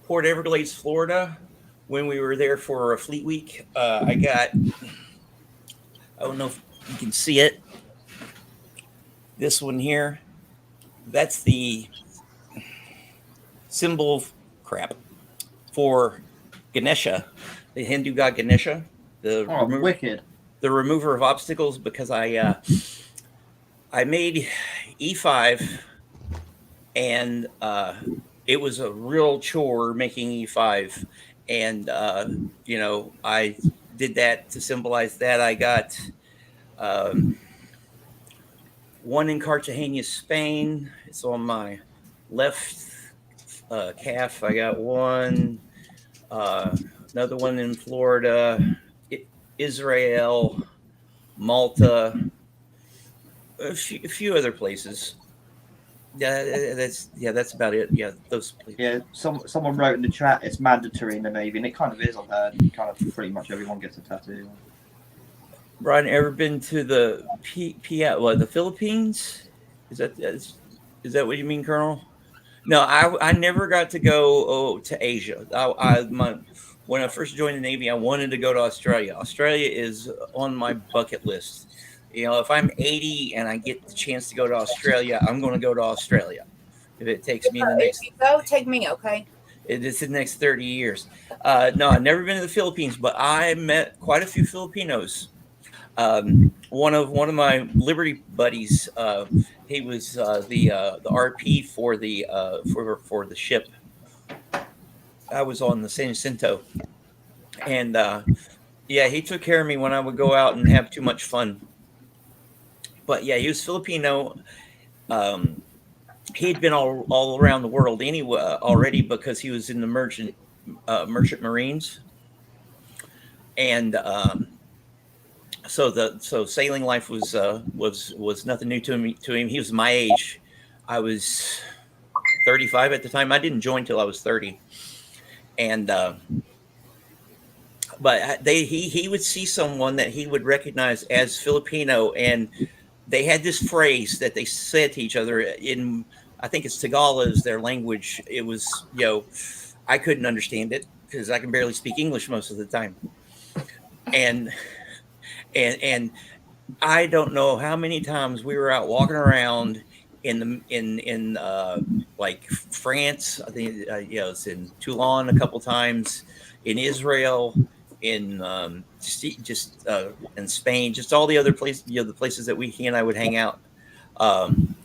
Port Everglades, Florida, when we were there for a Fleet Week. I don't know if you can see it. This one here. That's the symbol for Ganesha, the Hindu god Ganesha, Wicked. the remover of obstacles. Because I made E5, and it was a real chore making E5, and I did that to symbolize that. I got one in Cartagena, Spain. It's on my left calf. I got one. Another one in Florida, Israel, Malta, a few other places. That's about it. Yeah, those places. Yeah, someone wrote in the chat it's mandatory in the Navy, and it kind of is. I've heard kind of pretty much everyone gets a tattoo. Bryan, ever been to the the Philippines? Is that what you mean, Colonel? No, I never got to go to Asia. When I first joined the Navy, I wanted to go to Australia. Australia is on my bucket list. If I'm 80 and I get the chance to go to Australia, I'm going to go to Australia. If it takes me If you go, take me, okay? it's the next 30 years. No, I've never been to the Philippines, but I met quite a few Filipinos. One of my Liberty buddies, he was the RP for the ship. I was on the San Jacinto, and he took care of me when I would go out and have too much fun. But yeah, he was Filipino. He'd been all around the world anyway already, because he was in the merchant Marines, and so sailing life was nothing new to him. He was my age. I was 35 at the time. I didn't join till I was 30, and but he would see someone that he would recognize as Filipino, and they had this phrase that they said to each other in, I think it's Tagalog is their language. It was, I couldn't understand it because I can barely speak English most of the time, and I don't know how many times we were out walking around in like France. I think it's in Toulon a couple times, in Israel, in just in Spain, just all the other places, the places that he and I would hang out. And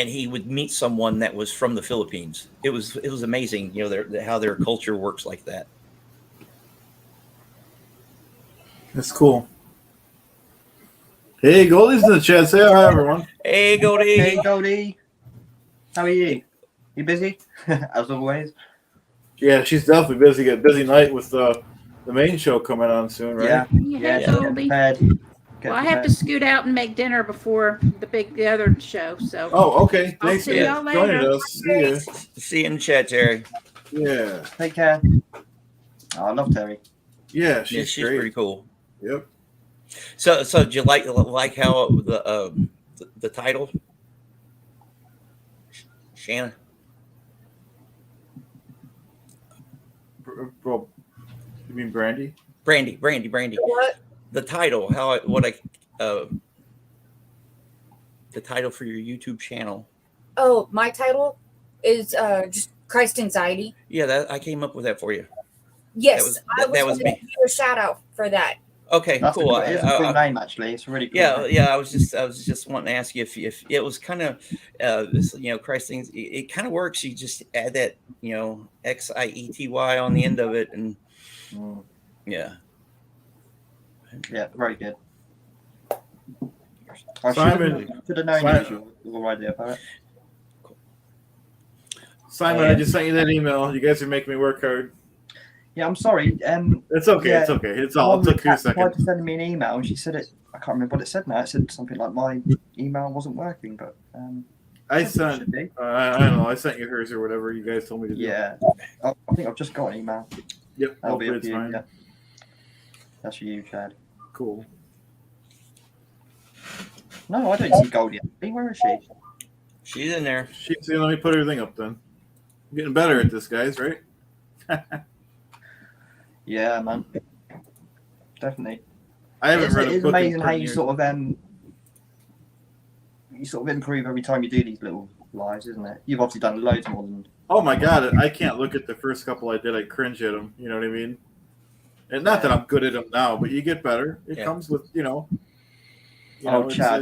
he would meet someone that was from the Philippines. It was amazing, how their culture works like that. That's cool. Hey, Goldie's in the chat. Say hi, everyone. Hey, Goldie. Hey, Goldie. How are you? You busy? As always. Yeah, she's definitely busy. Got a busy night with the main show coming on soon, right? Yeah, Get Goldie. prepared. Well, I have to scoot out and make dinner before the other show. So. Oh, okay. I'll Thanks see for y'all joining later. us. See ya. See you in the chat, Terry. Yeah. Take care. Oh, I love Terry. Yeah, She's great. pretty cool. Yep. So do you like how the title, Shanna? Bro, you mean Brandy? Brandy. What? The title, the title for your YouTube channel. Oh, my title is just Christ Anxiety. Yeah, I came up with that for you. Yes, That was I was going to me. give you a shout out for that. Okay, That's cool. It's a cool name, actually. It's a really cool. Yeah, name. yeah. I was just wanting to ask you if it was kind of Christ things. It kind of works. You just add that XIETY on the end of it, and yeah, very good. Simon, should have known you was your idea about it. Simon, I just sent you that email. You guys are making me work hard. Yeah, I'm sorry. It's okay. Yeah, It's okay. It's all. It took 2 tried seconds. to send me an email, and she said it. I can't remember what it said now. It said something like my email wasn't working, but I it sent. should be. I don't know. I sent you hers or whatever you guys told me to do. Yeah, I think I've just got an email. Yep. That'll be Hopefully up it's to you. fine. Yeah. That's for you, Chad. Cool. No, I don't see Goldie. Where is she? She's in there. See, let me put everything up then. I'm getting better at this, guys. Right? Yeah, man. Definitely. I haven't read a It's book in amazing how 20 you years. sort of improve every time you do these little lives, isn't it? You've obviously done loads more than. Oh my god! I can't look at the first couple I did. I cringe at them. You know what I mean? And not that I'm good at them now, but you get better. It comes with Chad,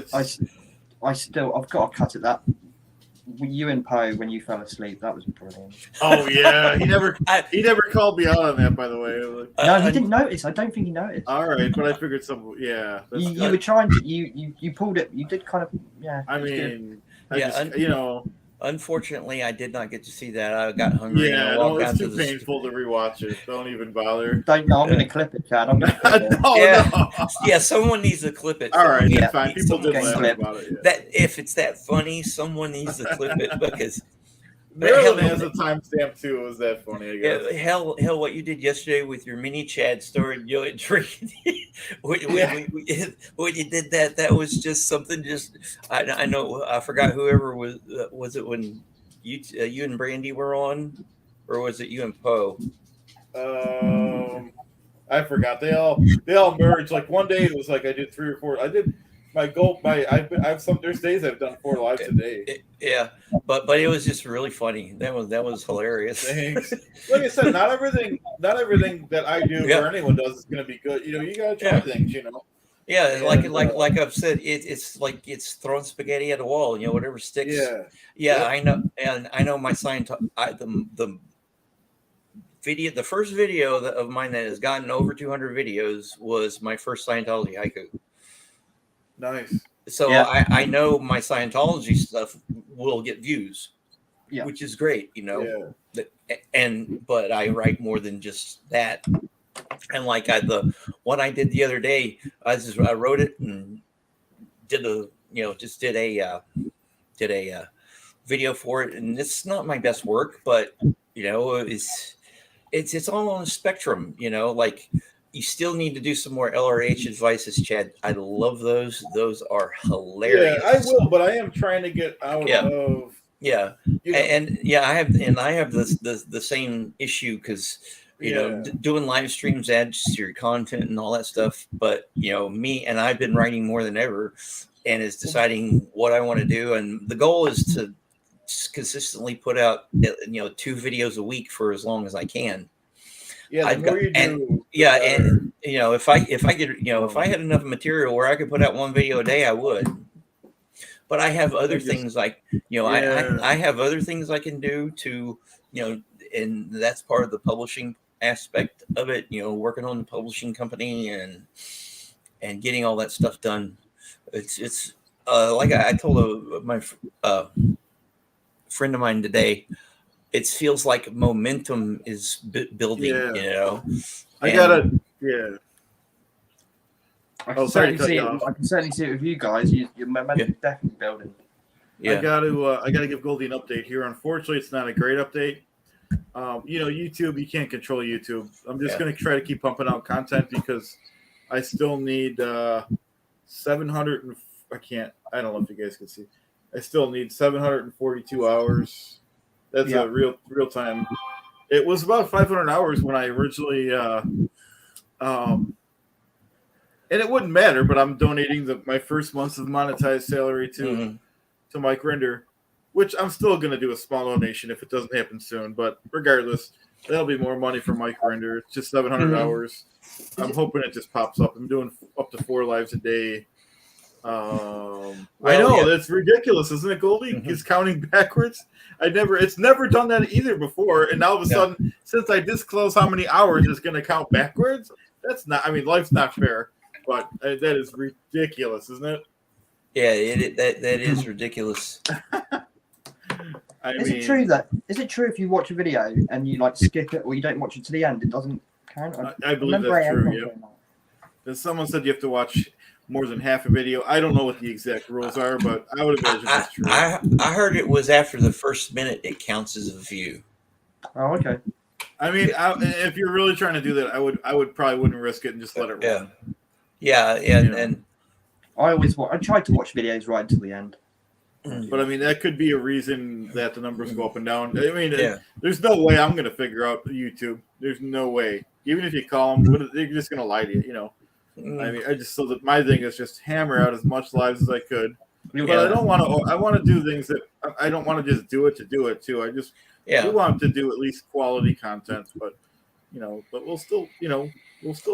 it's- I've got to cut it. That you and Poe when you fell asleep, that was brilliant. Oh yeah, he never called me out on that. By the way, No, he didn't notice. I don't think he noticed. all right, but I figured some. Yeah, You were trying to. You pulled it. You did kind of. Yeah. I it was good. mean, Yeah, Unfortunately, I did not get to see that. I got hungry. and I yeah, walked no, down it's to too the painful to rewatch it. Don't even bother. Don't. No, I'm going to clip it, Chad. I'm going to clip it. No, Yeah. no. Yeah, someone needs to clip it. All right, Yeah. that's fine. People did Someone laugh clip. about it. Yeah. That if it's that funny, someone needs to clip it because Maryland has a timestamp too. It was that funny? I guess. hell, what you did yesterday with your mini Chad story, drinking. when you did that, that was just something. I know. I forgot whoever was it when you and Brandy were on, or was it you and Poe? I forgot. They all merged. Like one day it was like I did 3 or 4. I did my goal. There's days I've done 4 lives a day. Yeah, but it was just really funny. That was hilarious. Thanks. Like I said, not everything that I do or anyone does is going to be good. You got to try things. Yeah, And, like I've said, it's like it's throwing spaghetti at a wall. Whatever sticks. Yeah. I know, and I know my the video, the first video of mine that has gotten over 200 videos was my first Scientology haiku. Nice. So I know my Scientology stuff will get views, which is great, but I write more than just that. And like the one I did the other day, I wrote it and did a video for it, and it's not my best work, but it's all on the spectrum, like you still need to do some more LRH advices, Chad. I love those. Those are hilarious. Yeah, I will, but I am trying to get out of. Yeah, I have the same issue because doing live streams adds to your content and all that stuff. But I've been writing more than ever, and is deciding what I want to do. And the goal is to consistently put out 2 videos a week for as long as I can. Yeah, the more you do. And if I get if I had enough material where I could put out 1 video a day, I would. But I have other things like I have other things I can do to and that's part of the publishing aspect of it. Working on the publishing company and getting all that stuff done. It's like I told my friend of mine today. It feels like momentum is building. I gotta. Yeah. I can certainly see it with you guys. Your momentum is definitely building. Yeah. I gotta give Goldie an update here. Unfortunately, it's not a great update. YouTube, you can't control YouTube. I'm just gonna try to keep pumping out content because I still need 700. I don't know if you guys can see. I still need 742 hours. That's a real time. It was about 500 hours when I originally, and it wouldn't matter. But I'm donating my first month's of monetized salary to Mike Rinder, which I'm still going to do a small donation if it doesn't happen soon. But regardless, that'll be more money for Mike Rinder. It's just 700 hours. I'm hoping it just pops up. I'm doing up to 4 lives a day. I know that's ridiculous, isn't it, Goldie? He's counting backwards. It's never done that either before, and all of a sudden, since I disclose how many hours it's going to count backwards, that's not. I mean, life's not fair, but that is ridiculous, isn't it? Yeah, that is ridiculous. I Is mean, it true that if you watch a video and you like skip it or you don't watch it to the end, it doesn't count? I believe remember that's true. AM Yeah. saying that. Because someone said you have to watch more than half a video. I don't know what the exact rules are, but I would imagine it's true. I heard it was after the first minute it counts as a view. Oh, okay. I mean, if you're really trying to do that, I would probably wouldn't risk it and just let it Yeah. run. Yeah, and I tried to watch videos right until the end. But I mean, that could be a reason that the numbers go up and down. I mean, yeah. there's no way I'm going to figure out YouTube. There's no way. Even if you call them, they're just going to lie to you. You know. I mean, so that my thing is just hammer out as much lives as I could. But I don't want to. I want to do things that I don't want to just do it to do it too. I just we want to do at least quality content. But but we'll still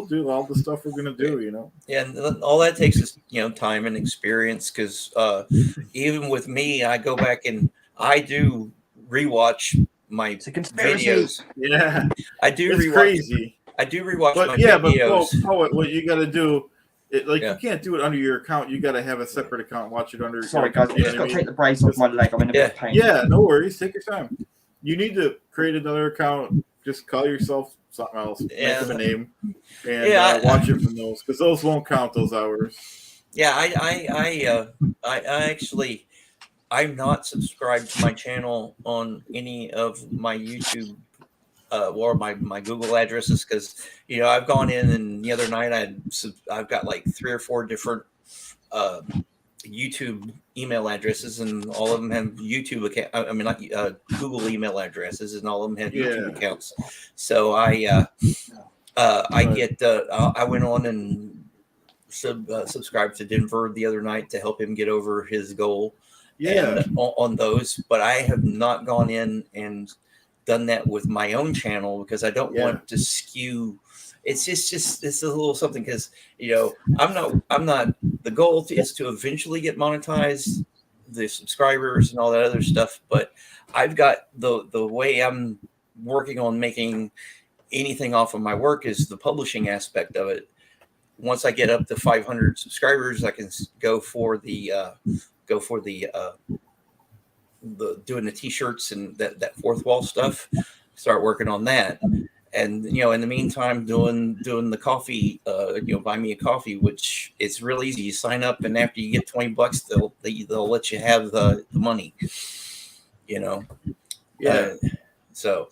do all the stuff we're gonna do. Yeah, and all that takes is time and experience. Because even with me, I go back and I do rewatch my videos. Yeah, I do. It's crazy. I do rewatch my videos. videos. But what you got to do, you can't do it under your account. You got to have a separate account and watch it under. Sorry, guys, I just got to take the brace off my leg. I'm in a bit of pain. Yeah, no worries. Take your time. You need to create another account. Just call yourself something else. Make them a name and watch it from those because those won't count those hours. Yeah, I actually I'm not subscribed to my channel on any of my YouTube. Or my Google addresses because I've gone in and the other night I've got like 3 or 4 different YouTube email addresses and all of them have YouTube account. I mean not Google email addresses and all of them have YouTube accounts. So I went on and subscribed to Denver the other night to help him get over his goal. Yeah, and on those, but I have not gone in and done that with my own channel because I don't want to skew. It's just it's a little something because I'm not the goal is to eventually get monetized, the subscribers and all that other stuff, but I've got the way I'm working on making anything off of my work is the publishing aspect of it. Once I get up to 500 subscribers, I can go for the doing the t-shirts and that fourth wall stuff, start working on that. And in the meantime doing the coffee, buy me a coffee, which it's real easy. You sign up and after you get $20 they'll let you have the money. So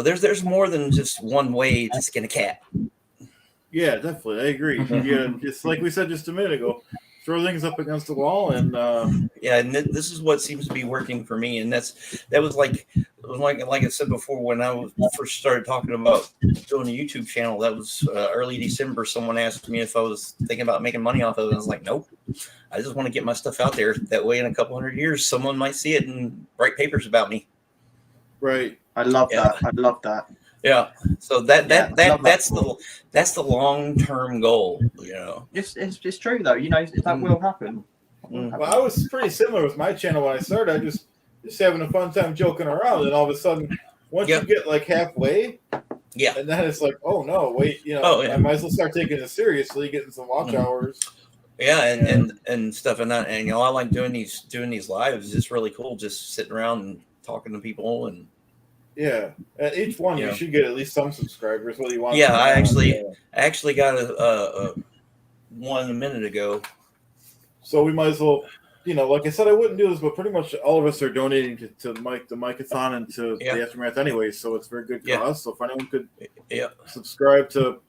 there's more than just one way to skin a cat. Yeah, definitely. I agree. It's like we said just a minute ago. Throw things up against the wall and and this is what seems to be working for me, and that was like I said before when I first started talking about doing a YouTube channel. That was early December. Someone asked me if I was thinking about making money off of it, and I was like, nope. I just want to get my stuff out there. That way, in a couple hundred years, someone might see it and write papers about me. Right. I love that. I love that. Yeah. So that's the long-term goal. It's true though. That will happen. Well, I was pretty similar with my channel when I started. I just having a fun time joking around, and all of a sudden, once you get like halfway, and then it's like, oh no, wait, I might as well start taking it seriously, getting some watch hours. Yeah, and stuff and that, and I like doing these lives. It's really cool, just sitting around and talking to people and. Yeah, at each one you should get at least some subscribers. Whether you want. Yeah, I actually got a one a minute ago. So we might as well, like I said, I wouldn't do this, but pretty much all of us are donating to the Mike-a-thon and to the Aftermath anyway. So it's very good cause. So if anyone could subscribe to,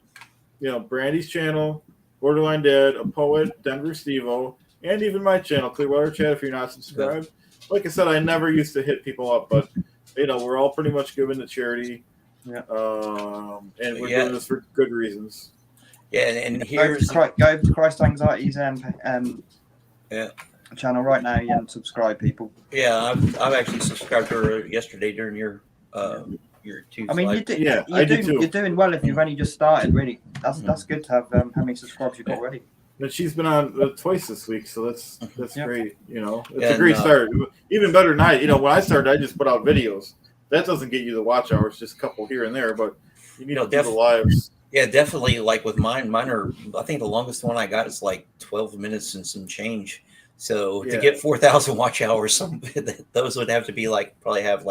Brandy's channel, Borderline Dad, A Poet, Denver Stevo, and even my channel, Clearwater Chat. If you're not subscribed, like I said, I never used to hit people up, but. We're all pretty much given to charity, and we're doing this for good reasons. Yeah, and here's go to Christ Anxiety's channel right now and subscribe, people. Yeah, I've actually subscribed to her yesterday during your Tuesday. I mean, you're doing well if you've only just started. Really, that's good to have how many subscribers you've got already. But she's been on twice this week, so that's great. It's a great start. Even better than when I started, I just put out videos. That doesn't get you the watch hours, just a couple here and there, but you need to do the lives. Yeah, definitely. Like with mine are, I think the longest one I got is like 12 minutes and some change. So to Yeah. get 4,000 watch hours, those would have to be probably have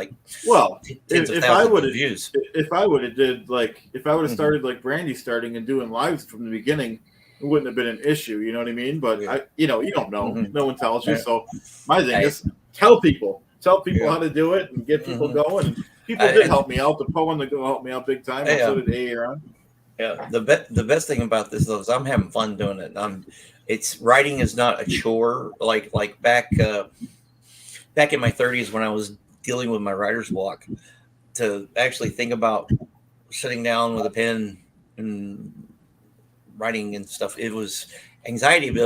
Well, tens of if I thousands would of have views. if I would have did if I would have Mhm. started like Brandy starting and doing lives from the beginning, it wouldn't have been an issue. You know what I mean? But Yeah. you don't know. Mhm. No one tells you. Yeah. So my thing I- is tell people Yeah. how to do it and get people Mhm. going. And people did help me out. The poem that helped me out big time. And so did Aaron. Yeah, the best thing about this though is I'm having fun doing it. It's writing is not a chore like back in my 30s when I was dealing with my writer's block. To actually think about sitting down with a pen and writing and stuff, it was anxiety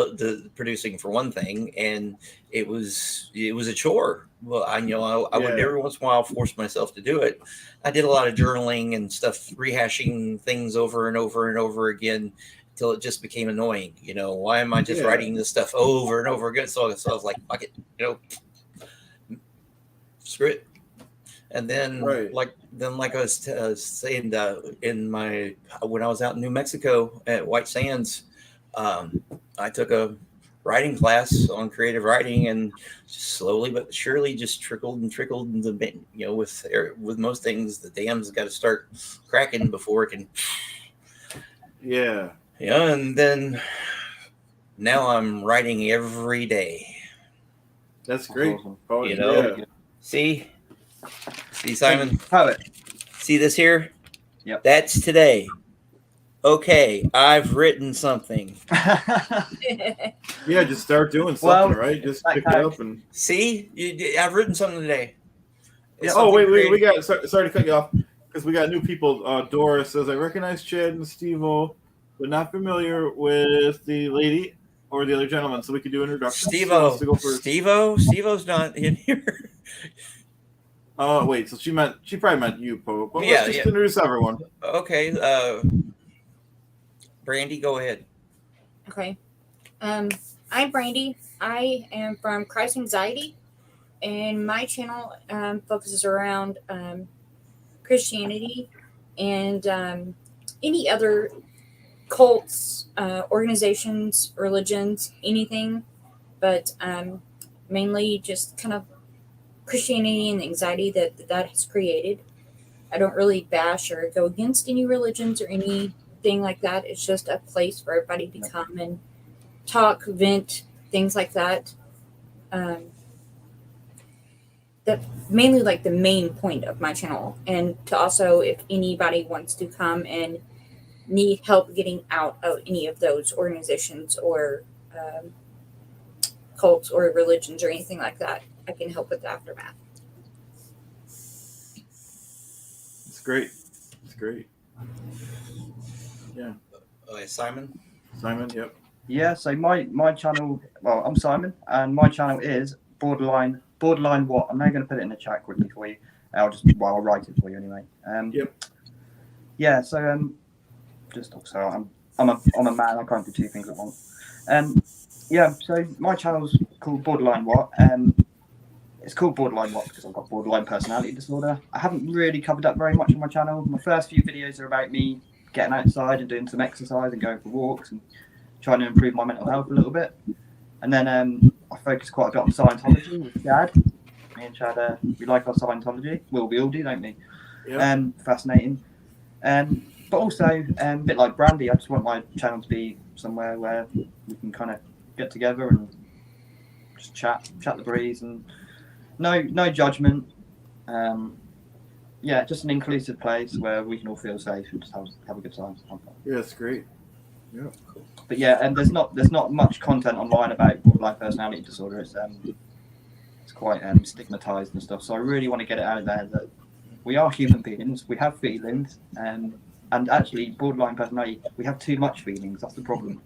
producing for one thing, and it was a chore. Well, I would every once in a while force myself to do it. I did a lot of journaling and stuff, rehashing things over and over and over again until it just became annoying. Why am I just writing this stuff over and over again? So I was like, fuck it, screw it. And then, like I was saying, when I was out in New Mexico at White Sands, I took a writing class on creative writing, and just slowly but surely just trickled and trickled. With most things, the dam's got to start cracking before it can. Yeah. Yeah, and then now I'm writing every day. That's great. Awesome. See, Simon. Poet. See this here? Yep. That's today. Okay, I've written something. Yeah, just start doing something, right? Just pick it up and see. I've written something today. We got. Sorry to cut you off because we got new people. Dora says, "I recognize Chad and Steve-O, but not familiar with the lady or the other gentleman, so we could do introductions." Steve-O's not in here. Oh, wait. So she probably meant you, Poe. But Yeah, let's just introduce everyone. Okay. Brandy, go ahead. Okay. I'm Brandy. I am from Christ Anxiety, and my channel focuses around Christianity and any other cults, organizations, religions, anything, but mainly just kind of Christianity and the anxiety that has created. I don't really bash or go against any religions or anything like that. It's just a place for everybody to come and talk, vent, things like that. That mainly like the main point of my channel, and to also if anybody wants to come and need help getting out of any of those organizations or cults or religions or anything like that, I can help with the aftermath. It's great. Yeah. Simon. Yep. Yeah. So my channel. Well, I'm Simon, and my channel is Borderline what? I'm now going to put it in the chat quickly for you. I'll write it for you anyway. Yep. Yeah. So just also I'm a man. I can't do two things at once. Yeah. So my channel's called Borderline what? It's called Borderline what because I've got borderline personality disorder. I haven't really covered up very much on my channel. My first few videos are about me getting outside and doing some exercise and going for walks and trying to improve my mental health a little bit. And then I focus quite a bit on Scientology with Chad. Me and Chad, we like our Scientology. Well, we all do, don't we? Yeah. Fascinating. But also, a bit like Brandy, I just want my channel to be somewhere where we can kind of get together and just chat the breeze, and no judgment. Yeah, just an inclusive place where we can all feel safe and just have a good time. Yeah, it's great. Yeah. But yeah, and there's not much content online about borderline personality disorder. It's quite stigmatized and stuff. So I really want to get it out there that we are human beings. We have feelings, and actually, borderline personality, we have too much feelings. That's the problem.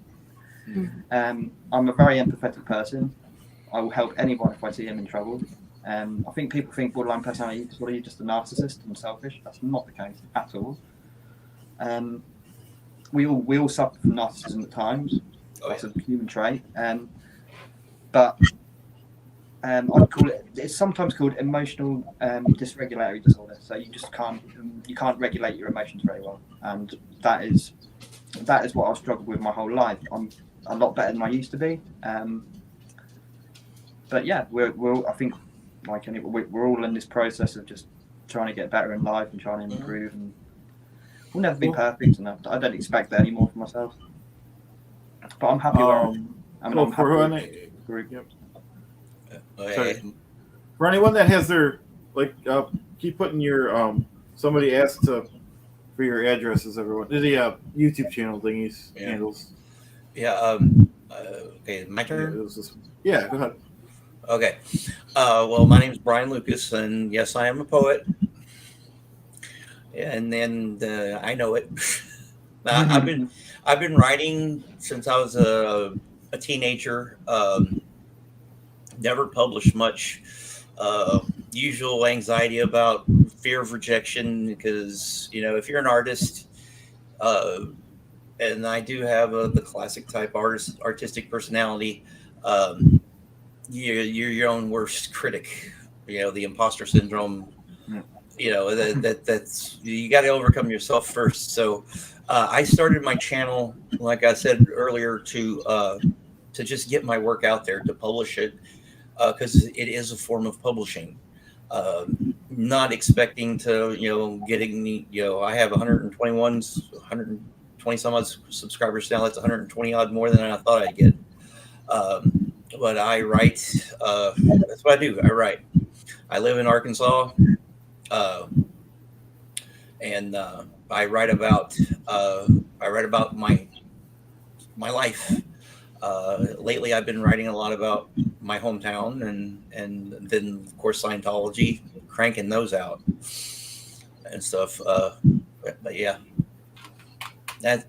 I'm a very empathetic person. I will help anyone if I see them in trouble. I think people think borderline personality disorder, you're just a narcissist and selfish. That's not the case at all. We all suffer from narcissism at times. That's a human trait. But I'd call it's sometimes called emotional dysregulatory disorder. So you just can't regulate your emotions very well, and that is what I've struggled with my whole life. I'm a lot better than I used to be. but yeah, we're I think like we're all in this process of just trying to get better in life and trying to improve, and we'll never be Cool. perfect, and I don't expect that anymore for myself. But I'm happy where I'm So happy for with any, the group. yep. Okay. Sorry. For anyone that has their keep putting your somebody asked for your addresses. Everyone, the YouTube channel thingies Yeah. handles. Yeah. Okay, my Yeah, turn. it was this, yeah, go ahead. Okay. Well, my name is Bryan Lucas, and yes, I am a poet. And then I know it. I've been writing since I was a teenager. Never published much. Usual anxiety about fear of rejection because if you're an artist, and I do have the classic type artistic personality. You're your own worst critic. The imposter syndrome. That's you got to overcome yourself first. So I started my channel, like I said earlier, to just get my work out there, to publish it, because it is a form of publishing. Not expecting to getting I have 120 some odd subscribers now. That's 120 odd more than I thought I'd get. But I write. That's what I do. I write. I live in Arkansas. And I write about my life. Lately, I've been writing a lot about my hometown, and then of course Scientology, cranking those out and stuff. But yeah, that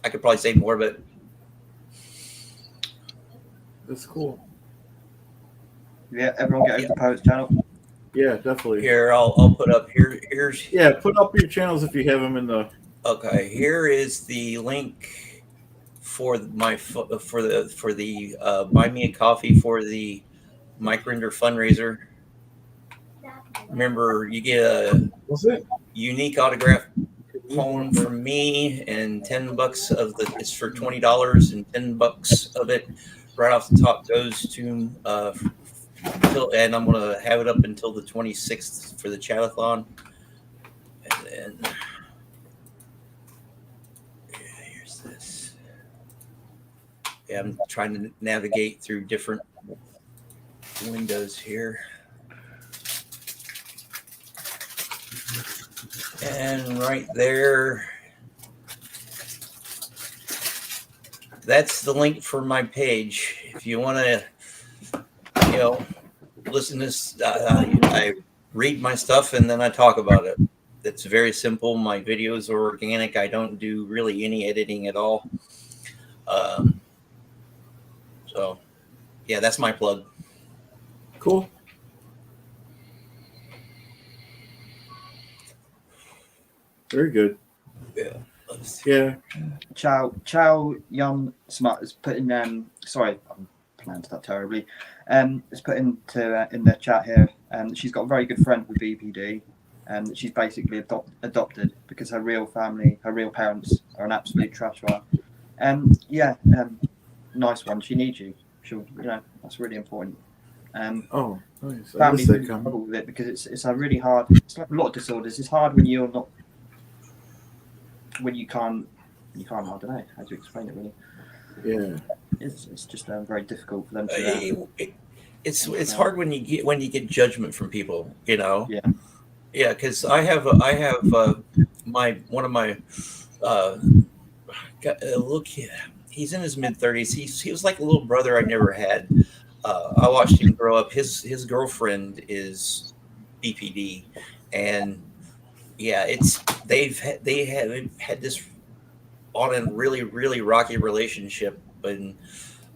I could probably say more, but That's cool. Yeah, everyone get over to Poet's channel. Yeah, definitely. here I'll put up here's Yeah, put up your channels if you have them in the. okay. Here is the link for my for the buy me a coffee for the Mike Rinder fundraiser. Remember, you get a What's it? unique autograph poem from me, and $10 of it's for $20, and $10 of it right off the top goes to and I'm gonna have it up until the 26th for the chatathon, and then here's this. Yeah, I'm trying to navigate through different windows here. And right there, that's the link for my page. If you want to, listen to this, I read my stuff and then I talk about it. It's very simple. My videos are organic. I don't do really any editing at all. So, yeah, that's my plug. Cool. Very good. Yeah. Yeah. Chow Yun Smart is putting sorry, I'm pronounced that terribly. Is put into in the chat here. She's got a very good friend with BPD, and she's basically adopted because her real parents are an absolute trash fire. Nice one. She needs you. She'll, that's really important. Oh, nice. I Families missed that really comment. struggle with it because it's a really hard. It's like a lot of disorders. It's hard when you're not. When you can't. I don't know how to explain it really. Yeah. It's just very difficult for them to. It's hard when you get judgment from people, Yeah. Yeah, because I have one of my look, he's in his mid-30s. He was like a little brother I never had. I watched him grow up. His girlfriend is BPD, and yeah, they have had this on a really, really rocky relationship, and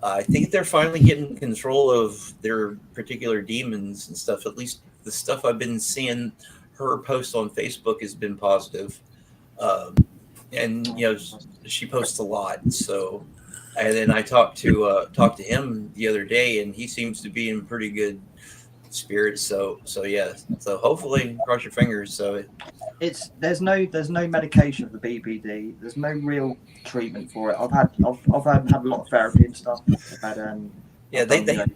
I think they're finally getting control of their particular demons and stuff. At least the stuff I've been seeing her post on Facebook has been positive. And she posts a lot. So, and then I talked to him the other day, and he seems to be in pretty good spirits. So yeah. So hopefully, cross your fingers. So there's no medication for the BPD. There's no real treatment for it. I've had a lot of therapy and stuff. I've had yeah,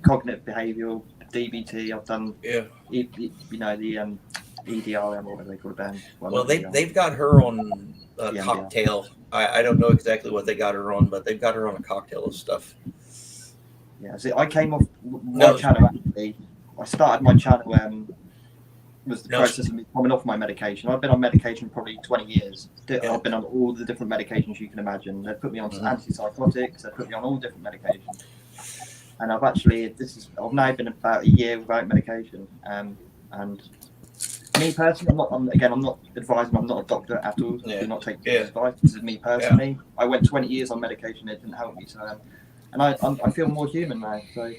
cognitive behavioural DBT. I've done Yeah. you know the EDRM or whatever they call it, Ben. Well, they've got her on a Yeah, cocktail. I don't know exactly what they got her on, but they've got her on a cocktail of stuff. Yeah, see, I came off my channel actually. I started my channel was the process of me coming off my medication. I've been on medication probably 20 years. Yeah. I've been on all the different medications you can imagine. They put me on antipsychotics. They put me on all different medications. And I've now been about a year without medication. And me personally, I'm not advising. I'm not a doctor at all. Do not take this advice. This is me personally. Yeah. I went 20 years on medication. It didn't help me. So, and I feel more human now. So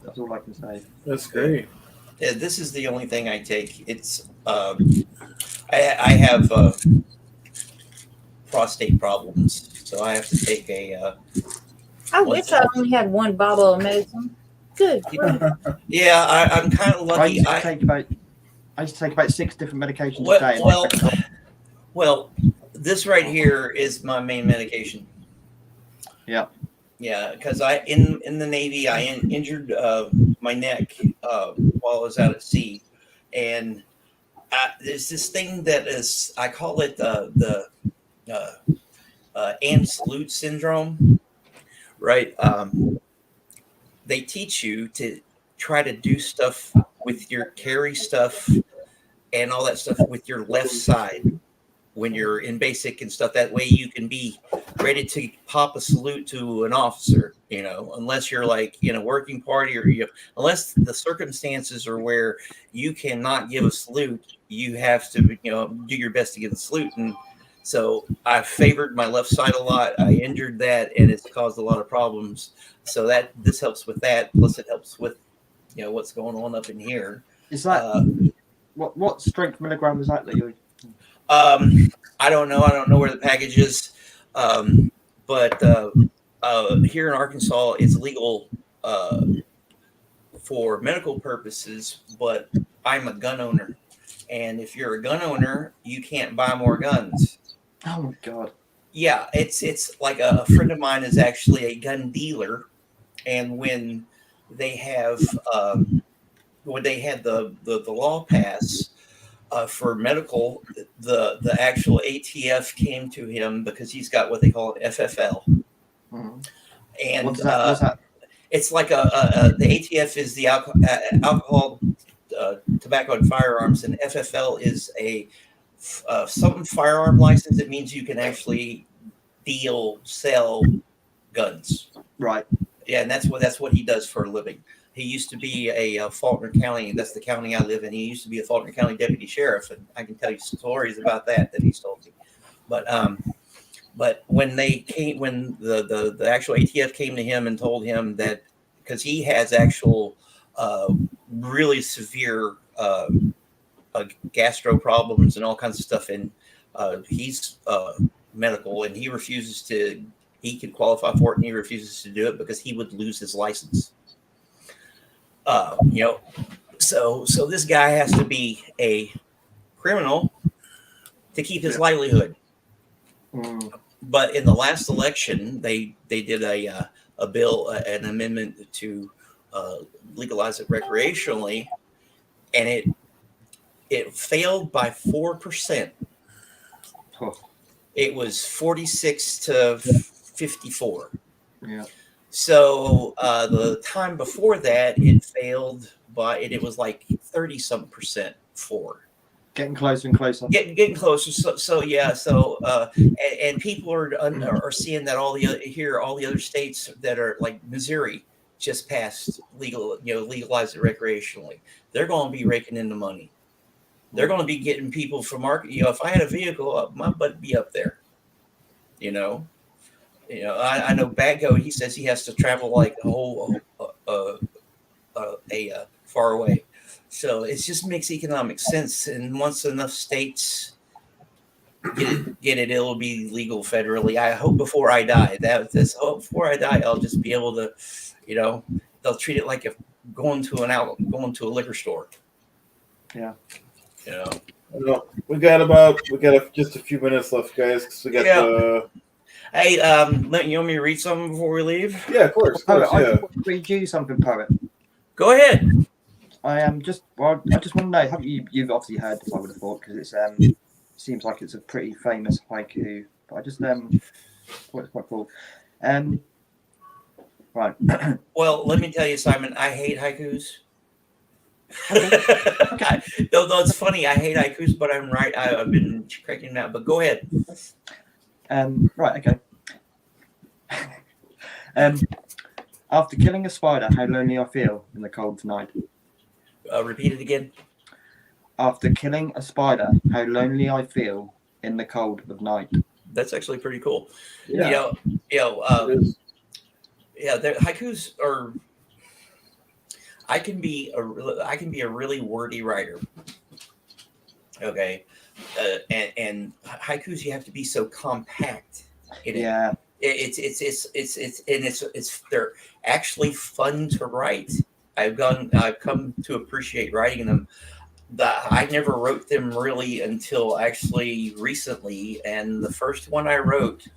that's all I can say. That's great. Yeah, this is the only thing I take. It's I have prostate problems, so I have to take a. I wish I only had one bottle of medicine. Good. Yeah, I'm kind of lucky. I used to take about 6 different medications a day. Well, this right here is my main medication. Yeah. Yeah, because in the Navy, I injured my neck while I was out at sea, and there's this thing that is, I call it the and salute syndrome, right? They teach you to try to do stuff with your carry stuff and all that stuff with your left side when you're in basic and stuff. That way you can be ready to pop a salute to an officer, unless you're like in a working party or unless the circumstances are where you cannot give a salute, you have to, do your best to give the salute. And so I favored my left side a lot. I injured that and it's caused a lot of problems. So this helps with that. Plus it helps with, what's going on up in here. Is that what strength milligram is that you? I don't know. I don't know where the package is. But here in Arkansas, it's legal for medical purposes, but I'm a gun owner. And if you're a gun owner, you can't buy more guns. Oh my God. Yeah, it's like a friend of mine is actually a gun dealer. And when they have when they had the law pass for medical, the actual ATF came to him because he's got what they call an FFL. Mm-hmm. And what's that? It's like the ATF is the alcohol, tobacco, and firearms, and FFL is a some firearm license. It means you can actually sell guns. Right. Yeah, and that's what he does for a living. He used to be a Faulkner County. That's the county I live in. He used to be a Faulkner County deputy sheriff, and I can tell you stories about that he's told me. But when the actual ATF came to him and told him that because he has actual really severe gastro problems and all kinds of stuff, and he's medical, and he refuses to. He could qualify for it, and he refuses to do it because he would lose his license. So this guy has to be a criminal to keep his livelihood. Mm. But in the last election, they did a bill, an amendment to legalize it recreationally, and it failed by 4%. Huh. It was 46 to 54. Yeah. So the time before that, it failed by it was like 30-some% for. Getting closer and closer. Getting closer. So yeah. So and people are seeing that all the other states that are like Missouri just passed legalize it recreationally. They're going to be raking in the money. They're going to be getting people from if I had a vehicle, my butt would be up there. I know Baggo. He says he has to travel like a whole far away. So it just makes economic sense. And once enough states get it, it'll be legal federally. I hope before I die. Before I die, I'll just be able to, they'll treat it like if going to a liquor store. Yeah. We got just a few minutes left, guys. Because we got Hey, you want me to read something before we leave? Yeah, of course. I read you something, Poet. Go ahead. I am just. Well, I just want to know. Have you've obviously heard this? I would have thought because it's seems like it's a pretty famous haiku. But I just thought it's quite cool. Right. Well, let me tell you, Simon, I hate haikus. Okay. No, it's funny. I hate haikus, but I'm right. I've been cracking them out. But go ahead. Right. Okay. After killing a spider, how lonely I feel in the cold tonight. Repeat it again. After killing a spider, how lonely I feel in the cold of night. That's actually pretty cool. Yeah. The haikus are. I can be a really wordy writer. Okay, and haikus you have to be so compact. Yeah. It's they're actually fun to write. I've come to appreciate writing them. I never wrote them really until actually recently, and the first one I wrote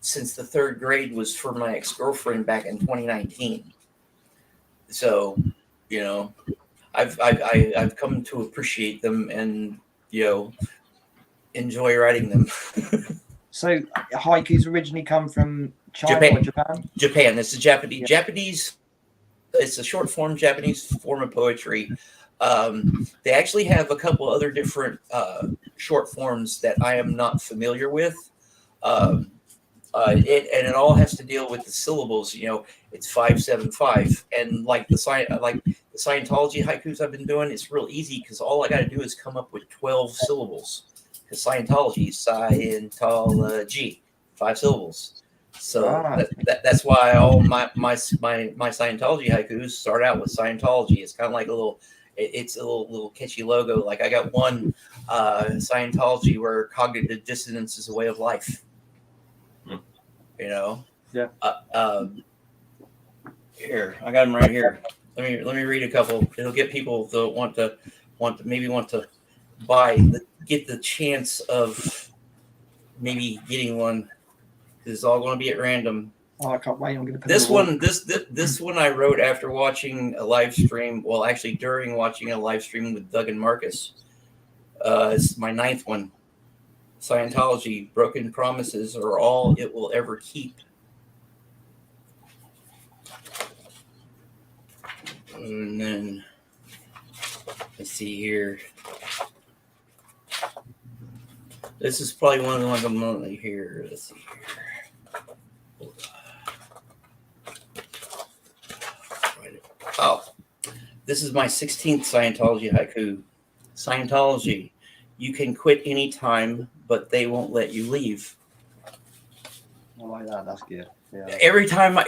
since the third grade was for my ex-girlfriend back in 2019. So, I've come to appreciate them and enjoy writing them. So haikus originally come from China or Japan? Japan. It's a Japanese. Yeah. Japanese. It's a short form Japanese form of poetry. They actually have a couple other different short forms that I am not familiar with. It all has to deal with the syllables. It's 575, and like the Scientology haikus I've been doing, it's real easy because all I got to do is come up with 12 syllables. Because Scientology, 5 syllables. So that's why all my Scientology haikus start out with Scientology. It's kind of like it's a little catchy logo. Like I got one Scientology where cognitive dissonance is a way of life. Yeah. Here, I got them right here. Let me read a couple. It'll get people to want to get the chance of maybe getting one. This is all going to be at random. Oh, I can't wait. I'm going to put This one I wrote after watching a live stream. Well, actually, during watching a live stream with Doug and Marcus. It's my 9th one. Scientology, broken promises are all it will ever keep. And then let's see here. This is probably one of the ones I'm going to hear. Let's see here. Oh, this is my 16th Scientology haiku. Scientology, you can quit anytime, but they won't let you leave. I like that. That's good. Yeah. Every time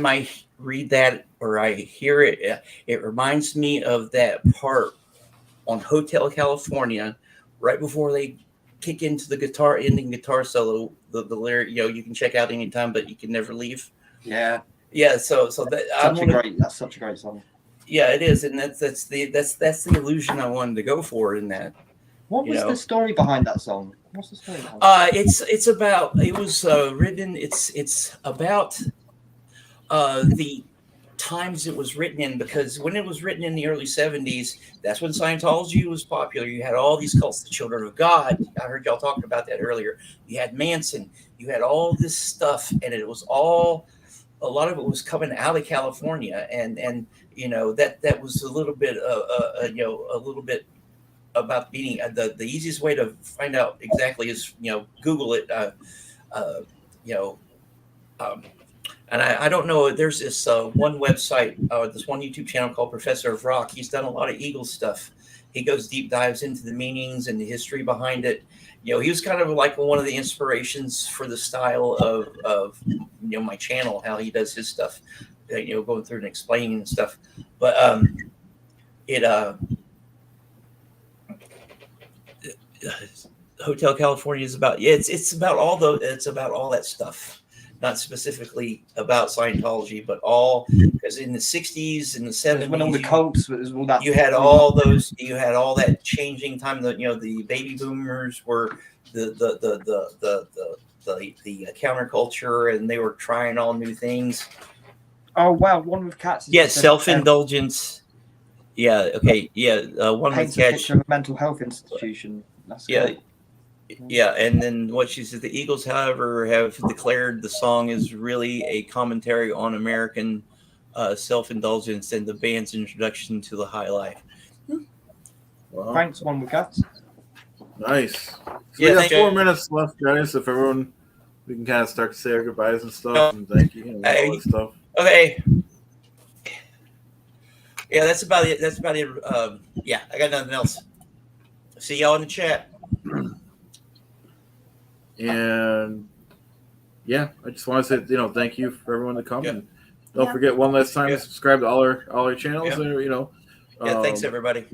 I read that or I hear it, it reminds me of that part on Hotel California, right before they kick into the ending guitar solo. The lyric, you can check out anytime, but you can never leave. Yeah. Yeah. So that's such a great song. Yeah, it is, and that's the illusion I wanted to go for in that. What was the story behind that song? What's the story behind it? It's about it was written. It's about the times it was written in, because when it was written in the early 70s, that's when Scientology was popular. You had all these cults, the Children of God. I heard y'all talking about that earlier. You had Manson. You had all this stuff, and it was all. A lot of it was coming out of California, and that was a little bit a little bit about beating the easiest way to find out exactly is Google it. And I don't know. There's this one website, this one YouTube channel called Professor of Rock. He's done a lot of Eagle stuff. He goes deep dives into the meanings and the history behind it. He was kind of like one of the inspirations for the style of my channel, how he does his stuff, going through and explaining and stuff. But Hotel California is about it's about all that stuff. Not specifically about Scientology, but all, because in the 60s and the 70s, when all the cults, all that, you had all those, you had all that changing time. The the baby boomers were the counterculture, and they were trying all new things. Oh wow, one with cats. Yes, self-indulgence. Yeah. Okay. Yeah. One with Paints a catch. picture of a mental health institution. That's Yeah. great. Yeah, and then what she said, the Eagles, however, have declared the song is really a commentary on American self-indulgence and the band's introduction to the high life. Well, Frank's one with guts. nice. So Yeah, we got thank 4 you. minutes left, guys. If everyone, we can kind of start to say our goodbyes and stuff, and thank you, and all that stuff. Okay. Yeah, that's about it. That's about it. Yeah, I got nothing else. See y'all in the chat. And yeah, I just want to say, thank you for everyone to come, Yeah. and don't Yeah. forget one last time Yeah. to subscribe to all our channels. Yeah. There, Yeah, thanks everybody.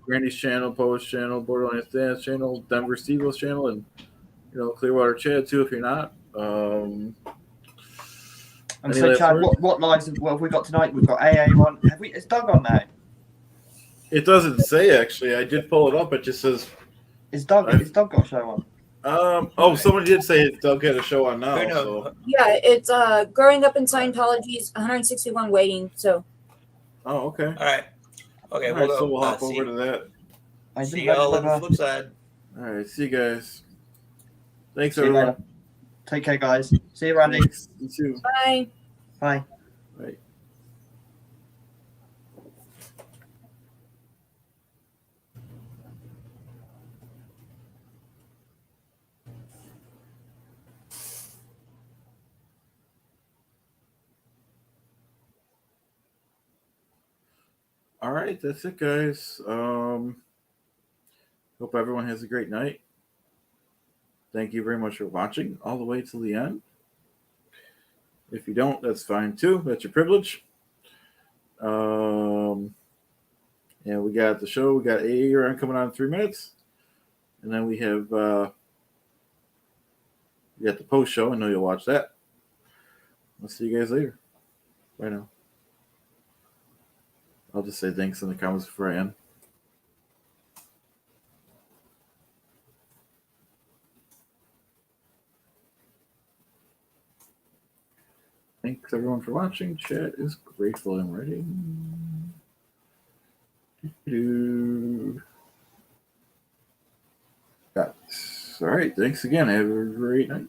Randy's channel, Poe's channel, Borderlands Dance channel, Denver Stevo's channel, and Clearwater Chad too if you're not. And Any so, last Chad, words? what lives have we got tonight? We've got AA on. Is Doug on now? It doesn't say actually. I did pull it up. It just says. Is Doug got a show on? Oh, someone did say Doug had a show on now. Who knows? So. Yeah, it's growing up in Scientology's 161 waiting. So. Oh, okay. All right. Okay, All right, so we'll hop over to that. I See didn't know y'all on the whether- flip side. All right, see you guys. Thanks, See you everyone. later. Take care, guys. See you, Randy. Thanks. You too. Bye. Bye. Bye. All right, that's it, guys. Hope everyone has a great night. Thank you very much for watching all the way till the end. If you don't, that's fine too. That's your privilege. And we got the show. We got AA around coming on in 3 minutes, and then we have we got the post show. I know you'll watch that. I'll see you guys later. Bye now. I'll just say thanks in the comments before I end. Thanks everyone for watching. Chat is grateful and ready. Got all right. Thanks again. Have a great night.